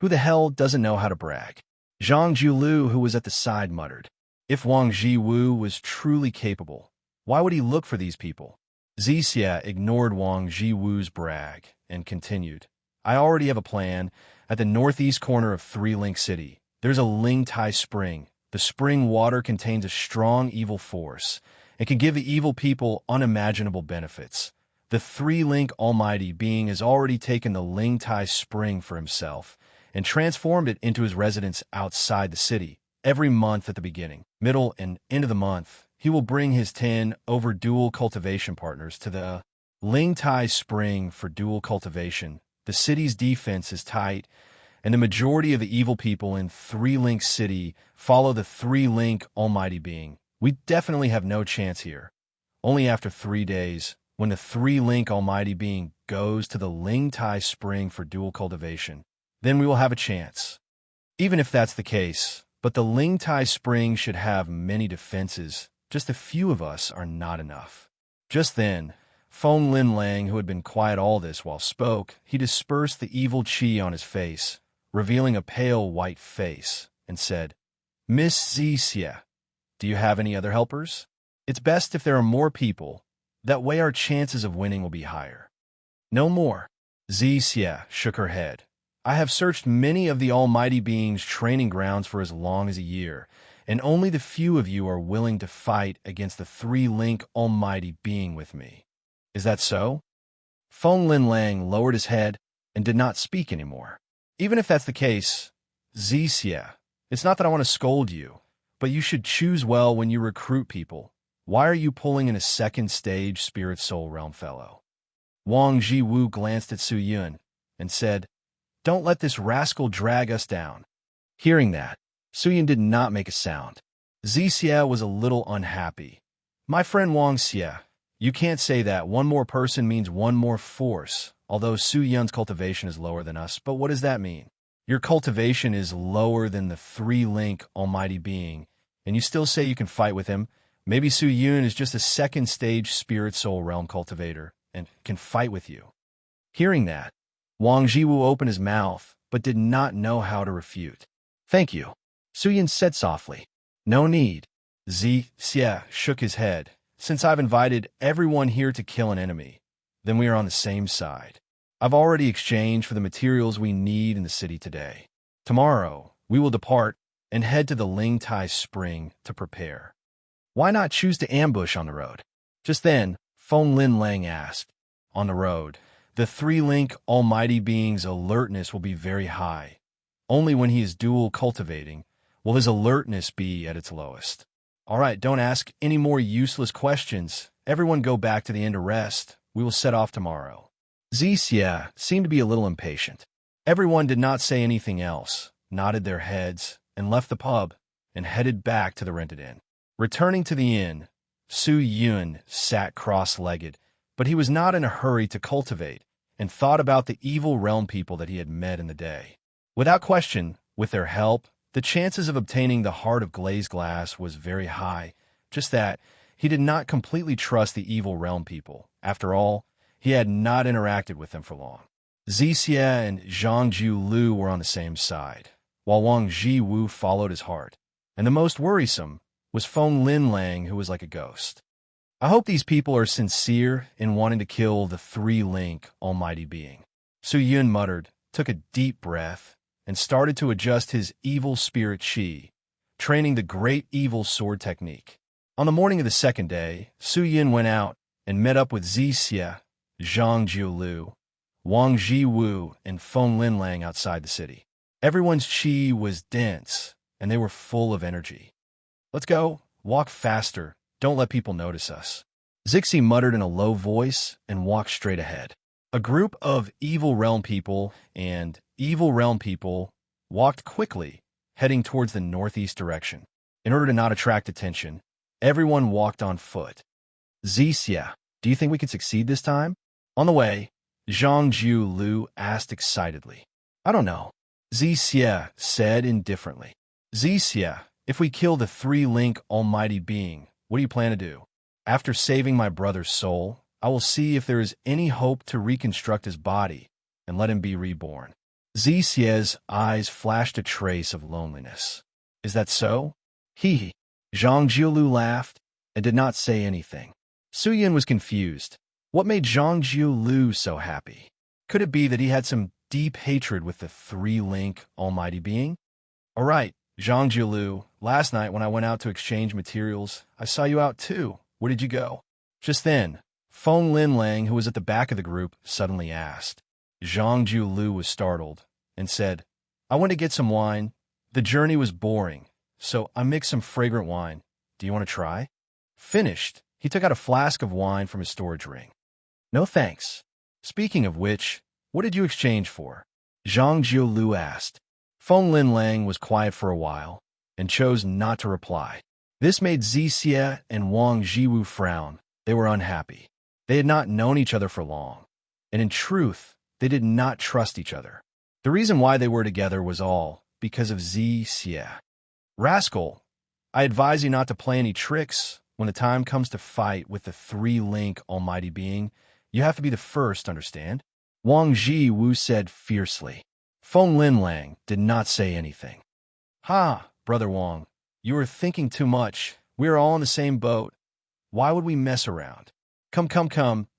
Who the hell doesn't know how to brag? Zhang Julu, who was at the side, muttered. If Wang Jiwu was truly capable, why would he look for these people? Xie ignored Wang Jiwu's brag and continued. I already have a plan. At the northeast corner of Three-Link City, there's a Lingtai spring. The spring water contains a strong evil force and can give the evil people unimaginable benefits. The Three-Link almighty being has already taken the Lingtai spring for himself and transformed it into his residence outside the city. Every month at the beginning, middle, and end of the month, he will bring his 10 dual cultivation partners to the Lingtai spring for dual cultivation. The city's defense is tight, and the majority of the evil people in Three-Link City follow the Three-Link almighty being. We definitely have no chance here. Only after 3 days, when the Three-Link almighty being goes to the Lingtai spring for dual cultivation, then we will have a chance. Even if that's the case, but the Lingtai spring should have many defenses. Just a few of us are not enough. Just then, Feng Lin Lang, who had been quiet all this while spoke, he dispersed the evil qi on his face, revealing a pale white face, and said, Miss Xie, do you have any other helpers? It's best if there are more people. That way our chances of winning will be higher. No more. Xie shook her head. I have searched many of the almighty being's training grounds for as long as a year, and only the few of you are willing to fight against the three-link almighty being with me. Is that so? Feng Lin Lang lowered his head and did not speak anymore. Even if that's the case, Xie, it's not that I want to scold you, but you should choose well when you recruit people. Why are you pulling in a second-stage spirit soul realm fellow? Wang Jiwu glanced at Su Yun and said, Don't let this rascal drag us down. Hearing that, Su Yun did not make a sound. Xie was a little unhappy. My friend Wang Xie, you can't say that. One more person means one more force, although Su Yun's cultivation is lower than us. But what does that mean? Your cultivation is lower than the three-link almighty being, and you still say you can fight with him? Maybe Su Yun is just a second-stage spirit soul realm cultivator and can fight with you. Hearing that, Wang Jiwu opened his mouth, but did not know how to refute. Thank you, Su Yun said softly. No need. Xie shook his head. Since I've invited everyone here to kill an enemy, then we are on the same side. I've already exchanged for the materials we need in the city today. Tomorrow, we will depart and head to the Lingtai Spring to prepare. Why not choose to ambush on the road? Just then, Feng Lin Lang asked. On the road, the three-link almighty being's alertness will be very high. Only when he is dual cultivating will his alertness be at its lowest. All right, don't ask any more useless questions. Everyone go back to the inn to rest. We will set off tomorrow. Xie seemed to be a little impatient. Everyone did not say anything else, nodded their heads, and left the pub, and headed back to the rented inn. Returning to the inn, Su Yun sat cross-legged, but he was not in a hurry to cultivate, and thought about the evil realm people that he had met in the day. Without question, with their help, the chances of obtaining the heart of glazed glass was very high, just that he did not completely trust the evil realm people. After all, he had not interacted with them for long. Xie and Zhang Lu were on the same side, while Wang Jiwu followed his heart. And the most worrisome was Feng Lin Lang, who was like a ghost. I hope these people are sincere in wanting to kill the three-link almighty being. Su Yun muttered, took a deep breath, and started to adjust his evil spirit qi, training the great evil sword technique. On the morning of the second day, Su Yin went out and met up with Xie, Zhang Jiulu, Wang Jiwu, and Feng Linlang outside the city. Everyone's qi was dense, and they were full of energy. "Let's go. Walk faster. Don't let people notice us." Zixi muttered in a low voice and walked straight ahead. A group of evil realm people walked quickly, heading towards the northeast direction. In order to not attract attention, everyone walked on foot. "Xie, do you think we can succeed this time?" On the way, Zhang Jiulu asked excitedly. "I don't know," Xie said indifferently. "Xie, if we kill the three-link almighty being, what do you plan to do?" "After saving my brother's soul, I will see if there is any hope to reconstruct his body and let him be reborn." Xie's eyes flashed a trace of loneliness. "Is that so?" He. Zhang Jiulu laughed and did not say anything. Su Yin was confused. What made Zhang Jiulu so happy? Could it be that he had some deep hatred with the three-link almighty being? "All right, Zhang Jiulu, last night when I went out to exchange materials, I saw you out too. Where did you go?" Just then, Feng Linlang, who was at the back of the group, suddenly asked. Zhang Jiulu was startled and said, "I went to get some wine. The journey was boring, so I mixed some fragrant wine. Do you want to try?" Finished, he took out a flask of wine from his storage ring. "No thanks. Speaking of which, what did you exchange for?" Zhang Jiulu asked. Feng Linlang was quiet for a while and chose not to reply. This made Xie and Wang Jiwu frown. They were unhappy. They had not known each other for long, and in truth, they did not trust each other. The reason why they were together was all because of Xie. "Rascal, I advise you not to play any tricks. When the time comes to fight with the three-link almighty being, you have to be the first, understand?" Wang Jiwu said fiercely. Feng Linlang did not say anything. "Ha, Brother Wang, you are thinking too much. We are all in the same boat. Why would we mess around? Come,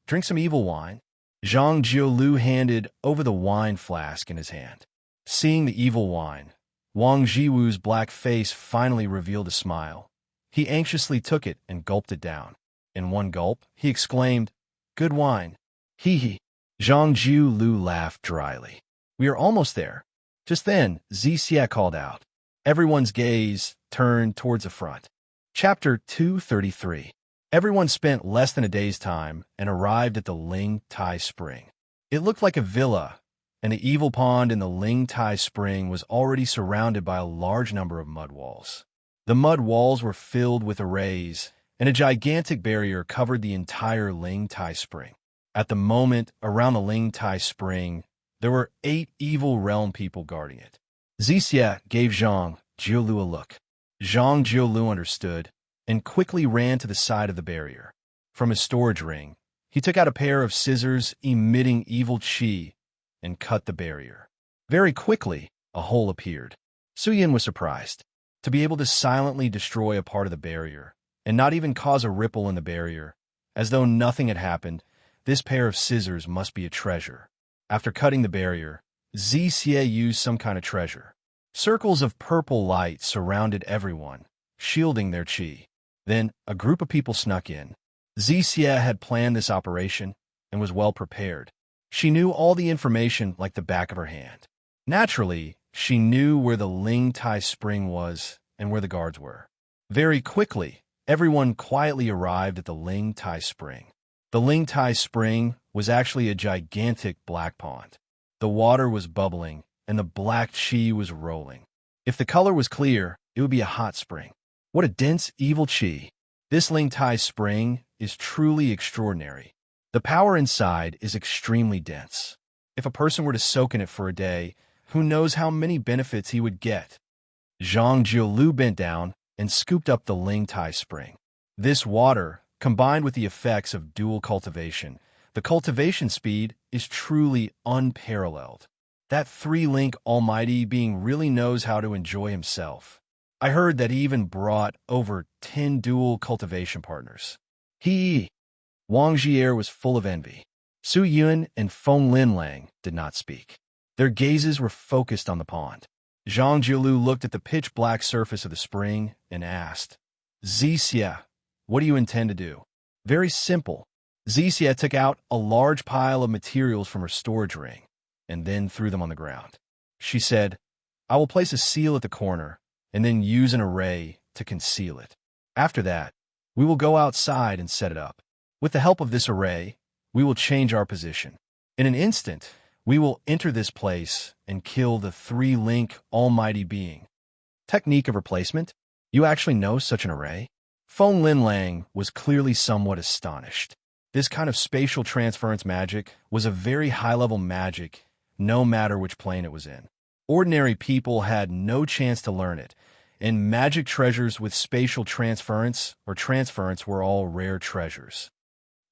drink some evil wine." Zhang Jiulu handed over the wine flask in his hand. Seeing the evil wine, Wang Jiwu's black face finally revealed a smile. He anxiously took it and gulped it down. In one gulp, he exclaimed, "Good wine." Hee. Zhang Jiulu laughed dryly. "We are almost there." Just then, Xie called out. Everyone's gaze turned towards the front. Chapter 233. Everyone spent less than a day's time and arrived at the Ling Tai Spring. It looked like a villa, and the evil pond in the Ling Tai Spring was already surrounded by a large number of mud walls. The mud walls were filled with arrays, and a gigantic barrier covered the entire Ling Tai Spring. At the moment, around the Ling Tai Spring, there were 8 evil realm people guarding it. Xie gave Zhang Jiulu a look. Zhang Jiulu understood and quickly ran to the side of the barrier. From his storage ring, he took out a pair of scissors emitting evil qi and cut the barrier. Very quickly, a hole appeared. Su Yin was surprised. To be able to silently destroy a part of the barrier, and not even cause a ripple in the barrier, as though nothing had happened, this pair of scissors must be a treasure. After cutting the barrier, Xie used some kind of treasure. Circles of purple light surrounded everyone, shielding their qi. Then, a group of people snuck in. Xie had planned this operation and was well prepared. She knew all the information like the back of her hand. Naturally, she knew where the Ling Tai Spring was and where the guards were. Very quickly, everyone quietly arrived at the Ling Tai Spring. The Ling Tai Spring was actually a gigantic black pond. The water was bubbling, and the black qi was rolling. If the color was clear, it would be a hot spring. What a dense, evil qi. This Ling Tai Spring is truly extraordinary. The power inside is extremely dense. If a person were to soak in it for a day, who knows how many benefits he would get. Zhang Jiulu bent down and scooped up the Ling Tai Spring. This water, combined with the effects of dual cultivation, the cultivation speed is truly unparalleled. That three-link almighty being really knows how to enjoy himself. I heard that he even brought over 10 dual cultivation partners. Wang Jier was full of envy. Su Yun and Feng Linlang did not speak. Their gazes were focused on the pond. Zhang Jiulu looked at the pitch-black surface of the spring and asked, "Xie, what do you intend to do? Very simple. Zixia took out a large pile of materials from her storage ring and then threw them on the ground. She said, I will place a seal at the corner and then use an array to conceal it. After that, we will go outside and set it up. With the help of this array, we will change our position. In an instant, we will enter this place and kill the three-link almighty being. Technique of replacement? You actually know such an array? Feng Linlang was clearly somewhat astonished. This kind of spatial transference magic was a very high-level magic, no matter which plane it was in. Ordinary people had no chance to learn it, and magic treasures with spatial transference or transference were all rare treasures.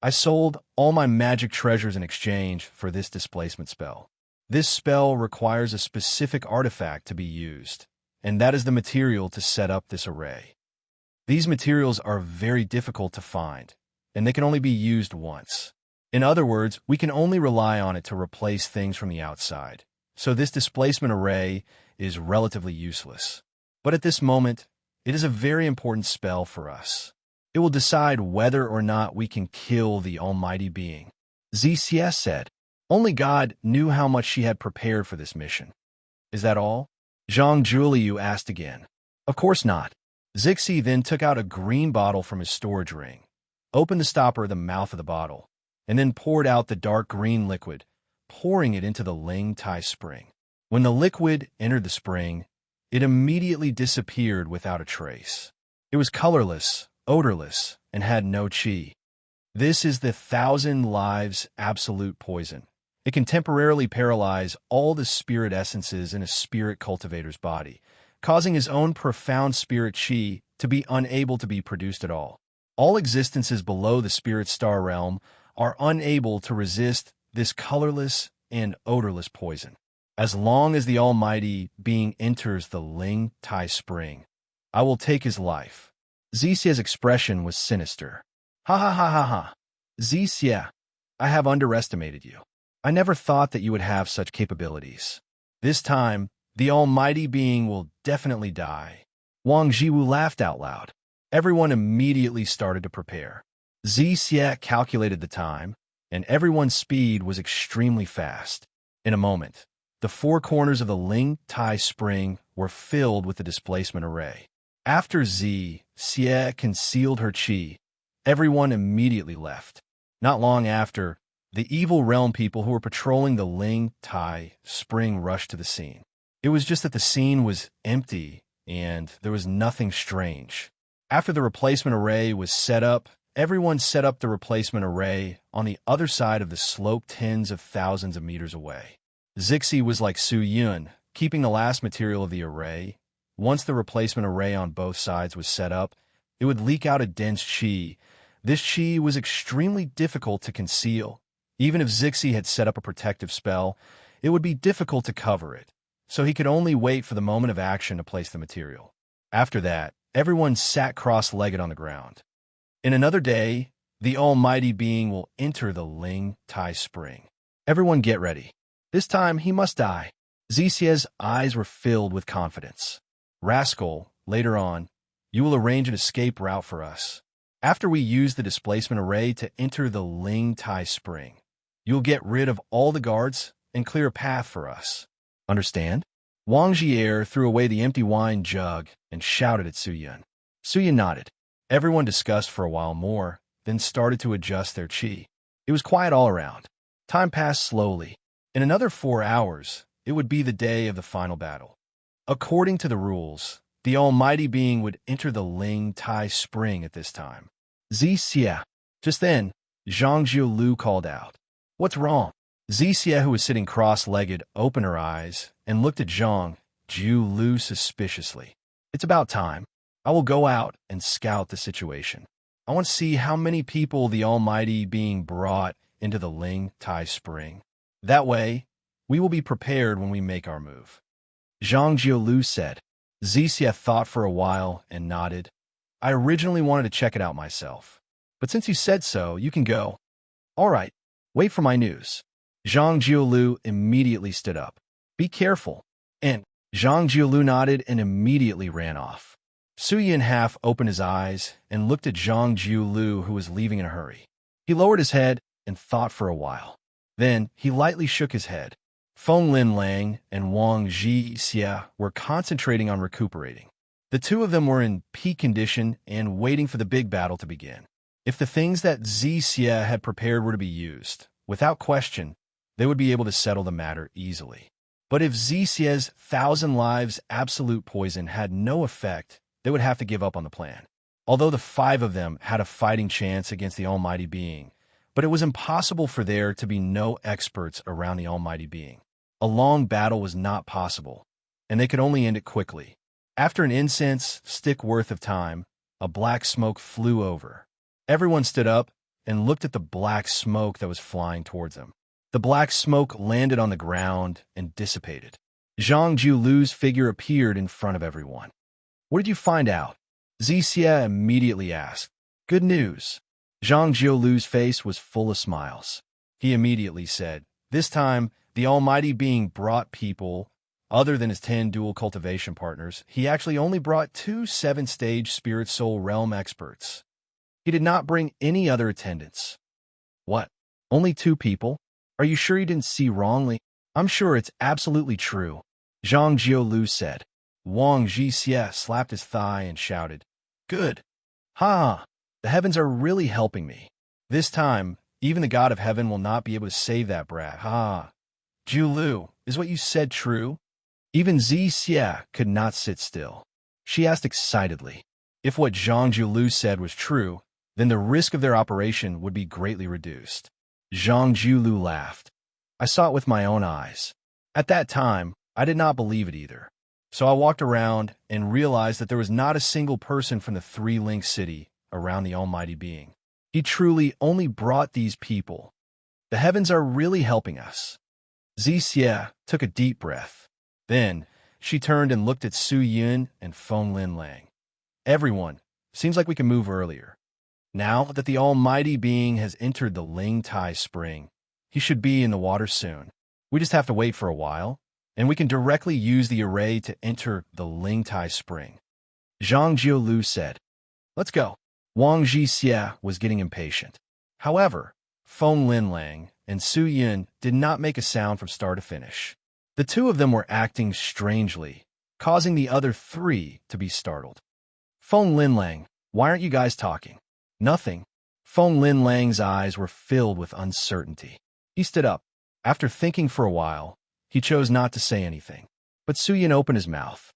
I sold all my magic treasures in exchange for this displacement spell. This spell requires a specific artifact to be used, and that is the material to set up this array. These materials are very difficult to find, and they can only be used once. In other words, we can only rely on it to replace things from the outside. So this displacement array is relatively useless. But at this moment, it is a very important spell for us. It will decide whether or not we can kill the almighty being. Zixia said. Only God knew how much she had prepared for this mission. Is that all? Zhang Juliu asked again. Of course not. Zixi then took out a green bottle from his storage ring, opened the stopper at the mouth of the bottle, and then poured out the dark green liquid, pouring it into the Ling Tai spring. When the liquid entered the spring, it immediately disappeared without a trace. It was colorless, odorless, and had no qi. This is the 1,000 lives absolute poison. It can temporarily paralyze all the spirit essences in a spirit cultivator's body, causing his own profound spirit qi to be unable to be produced at all. All existences below the spirit star realm are unable to resist this colorless and odorless poison. As long as the almighty being enters the Ling Tai spring, I will take his life. Zixia's expression was sinister. Ha ha ha ha ha. Zixia, I have underestimated you. I never thought that you would have such capabilities. This time, the almighty being will definitely die. Wang Jiwu laughed out loud. Everyone immediately started to prepare. Zixia calculated the time, and everyone's speed was extremely fast. In a moment, the four corners of the Ling Tai spring were filled with the displacement array. After Zixia concealed her qi, everyone immediately left. Not long after, the evil realm people who were patrolling the Ling Tai spring rushed to the scene. It was just that the scene was empty, and there was nothing strange. After the replacement array was set up, everyone set up the replacement array on the other side of the slope tens of thousands of meters away. Zixi was like Su Yun, keeping the last material of the array. Once the replacement array on both sides was set up, it would leak out a dense qi. This qi was extremely difficult to conceal. Even if Zixi had set up a protective spell, it would be difficult to cover it, so he could only wait for the moment of action to place the material. After that, everyone sat cross-legged on the ground. In another day, the almighty being will enter the Ling Tai spring. Everyone get ready. This time he must die. Zixia's eyes were filled with confidence. Rascal, later on, you will arrange an escape route for us. After we use the displacement array to enter the Ling Tai spring, you'll get rid of all the guards and clear a path for us. Understand? Wang Jier threw away the empty wine jug and shouted at Su Yun. Su Yun nodded. Everyone discussed for a while more, then started to adjust their qi. It was quiet all around. Time passed slowly. In another 4 hours, it would be the day of the final battle. According to the rules, the almighty being would enter the Ling Tai spring at this time. Zixia. Just then, Zhang Jiulu called out. What's wrong? Zixia, who was sitting cross-legged, opened her eyes and looked at Zhang Jiulu suspiciously. It's about time. I will go out and scout the situation. I want to see how many people the almighty being brought into the Ling Tai spring. That way, we will be prepared when we make our move. Zhang Jiulu said. Zixia thought for a while and nodded. I originally wanted to check it out myself, but since you said so, you can go. All right, wait for my news. Zhang Jiulu immediately stood up. Be careful. And Zhang Jiulu nodded and immediately ran off. Su Yin half opened his eyes and looked at Zhang Jiulu, who was leaving in a hurry. He lowered his head and thought for a while. Then he lightly shook his head. Feng Lin Lang and Wang Zhixia were concentrating on recuperating. The two of them were in peak condition and waiting for the big battle to begin. If the things that Zixia had prepared were to be used, without question, they would be able to settle the matter easily. But if Zixia's 1,000 lives absolute poison had no effect, they would have to give up on the plan. Although the 5 of them had a fighting chance against the Almighty Being, but it was impossible for there to be no experts around the Almighty Being. A long battle was not possible, and they could only end it quickly. After an incense stick worth of time, a black smoke flew over. Everyone stood up and looked at the black smoke that was flying towards them. The black smoke landed on the ground and dissipated. Zhang Jiulu's figure appeared in front of everyone. "What did you find out?" Zixia immediately asked. "Good news." Zhang Jiulu's face was full of smiles. He immediately said, "This time, the Almighty Being brought people, other than his 10 dual cultivation partners. He actually only brought 2 7th-stage Spirit Soul Realm experts. He did not bring any other attendants." "What? Only 2 people? Are you sure you didn't see wrongly?" "I'm sure it's absolutely true," Zhang Jiulu said. Wang Zhixia slapped his thigh and shouted, "Good! Ha! The heavens are really helping me. This time, even the God of Heaven will not be able to save that brat. Ha! Jiulu, is what you said true?" Even Zixia could not sit still. She asked excitedly. If what Zhang Jiulu said was true, then the risk of their operation would be greatly reduced. Zhang Jiulu laughed. "I saw it with my own eyes. At that time, I did not believe it either. So I walked around and realized that there was not a single person from the 3-link city around the Almighty Being. He truly only brought these people. The heavens are really helping us." Zixia took a deep breath. Then she turned and looked at Su Yun and Feng Lin Lang. "Everyone, seems like we can move earlier. Now that the Almighty Being has entered the Ling Tai Spring, he should be in the water soon. We just have to wait for a while, and we can directly use the array to enter the Ling Tai Spring." Zhang Jiulu said, "Let's go." Wang Zhixia was getting impatient. However, Feng Lin Lang and Su Yun did not make a sound from start to finish. The 2 of them were acting strangely, causing the other 3 to be startled. "Feng Lin Lang, why aren't you guys talking?" "Nothing." Feng Lin Lang's eyes were filled with uncertainty. He stood up. After thinking for a while, he chose not to say anything. But Su Yun opened his mouth.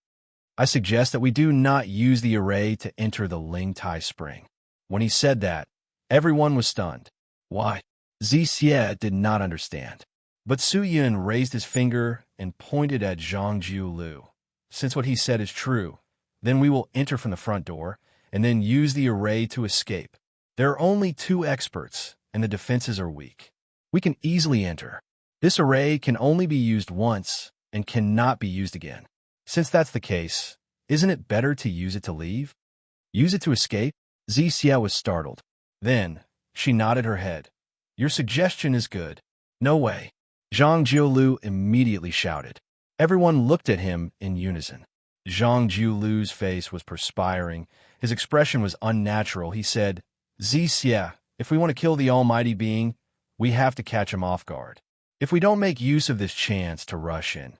"I suggest that we do not use the array to enter the Ling Tai Spring." When he said that, everyone was stunned. "Why?" Zixia did not understand. But Su Yun raised his finger and pointed at Zhang Jiulu. "Since what he said is true, then we will enter from the front door and then use the array to escape. There are only 2 experts, and the defenses are weak. We can easily enter. This array can only be used once and cannot be used again. Since that's the case, isn't it better to use it to leave? Use it to escape?" Zixia was startled. Then she nodded her head. "Your suggestion is good." "No way," Zhang Jiulu immediately shouted. Everyone looked at him in unison. Zhang Jiulu's face was perspiring. His expression was unnatural. He said, "Zixia, if we want to kill the Almighty Being, we have to catch him off guard. If we don't make use of this chance to rush in,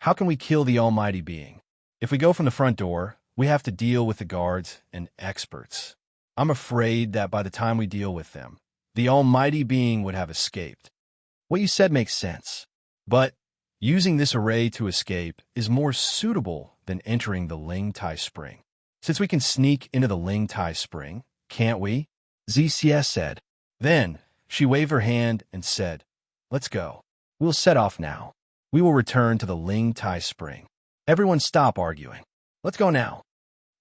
how can we kill the Almighty Being? If we go from the front door, we have to deal with the guards and experts. I'm afraid that by the time we deal with them, the Almighty Being would have escaped." "What you said makes sense. But using this array to escape is more suitable than entering the Ling Tai Spring. Since we can sneak into the Ling Tai Spring, can't we?" Zixia said. Then she waved her hand and said, "Let's go. We'll set off now. We will return to the Ling Tai Spring. Everyone stop arguing. Let's go now."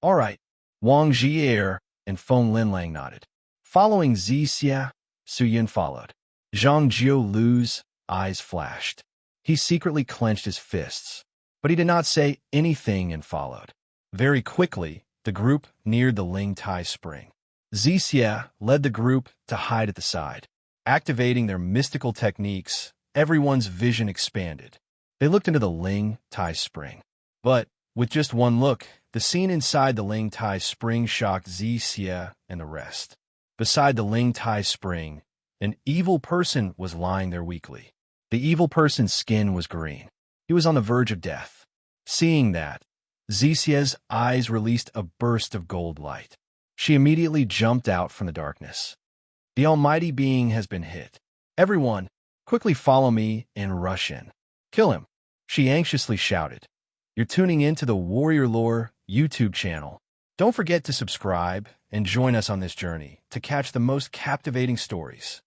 "All right." Wang Zhixia and Feng Lin Lang nodded. Following Zixia, Su Yun followed. Zhang Jiulu's eyes flashed. He secretly clenched his fists, but he did not say anything and followed. Very quickly, the group neared the Ling Tai Spring. Zixia led the group to hide at the side. Activating their mystical techniques, everyone's vision expanded. They looked into the Ling Tai Spring. But with just one look, The scene inside the Ling Tai spring shocked Xia and the rest. Beside the Ling Tai spring, an evil person was lying there weakly. The evil person's skin was green. He was on the verge of death. Seeing that, Xia's eyes released a burst of gold light. She immediately jumped out from the darkness. The almighty being has been hit. Everyone, quickly follow me and rush in. Kill him, she anxiously shouted. You're tuning in to the Warrior Lore YouTube channel. Don't forget to subscribe and join us on this journey to catch the most captivating stories.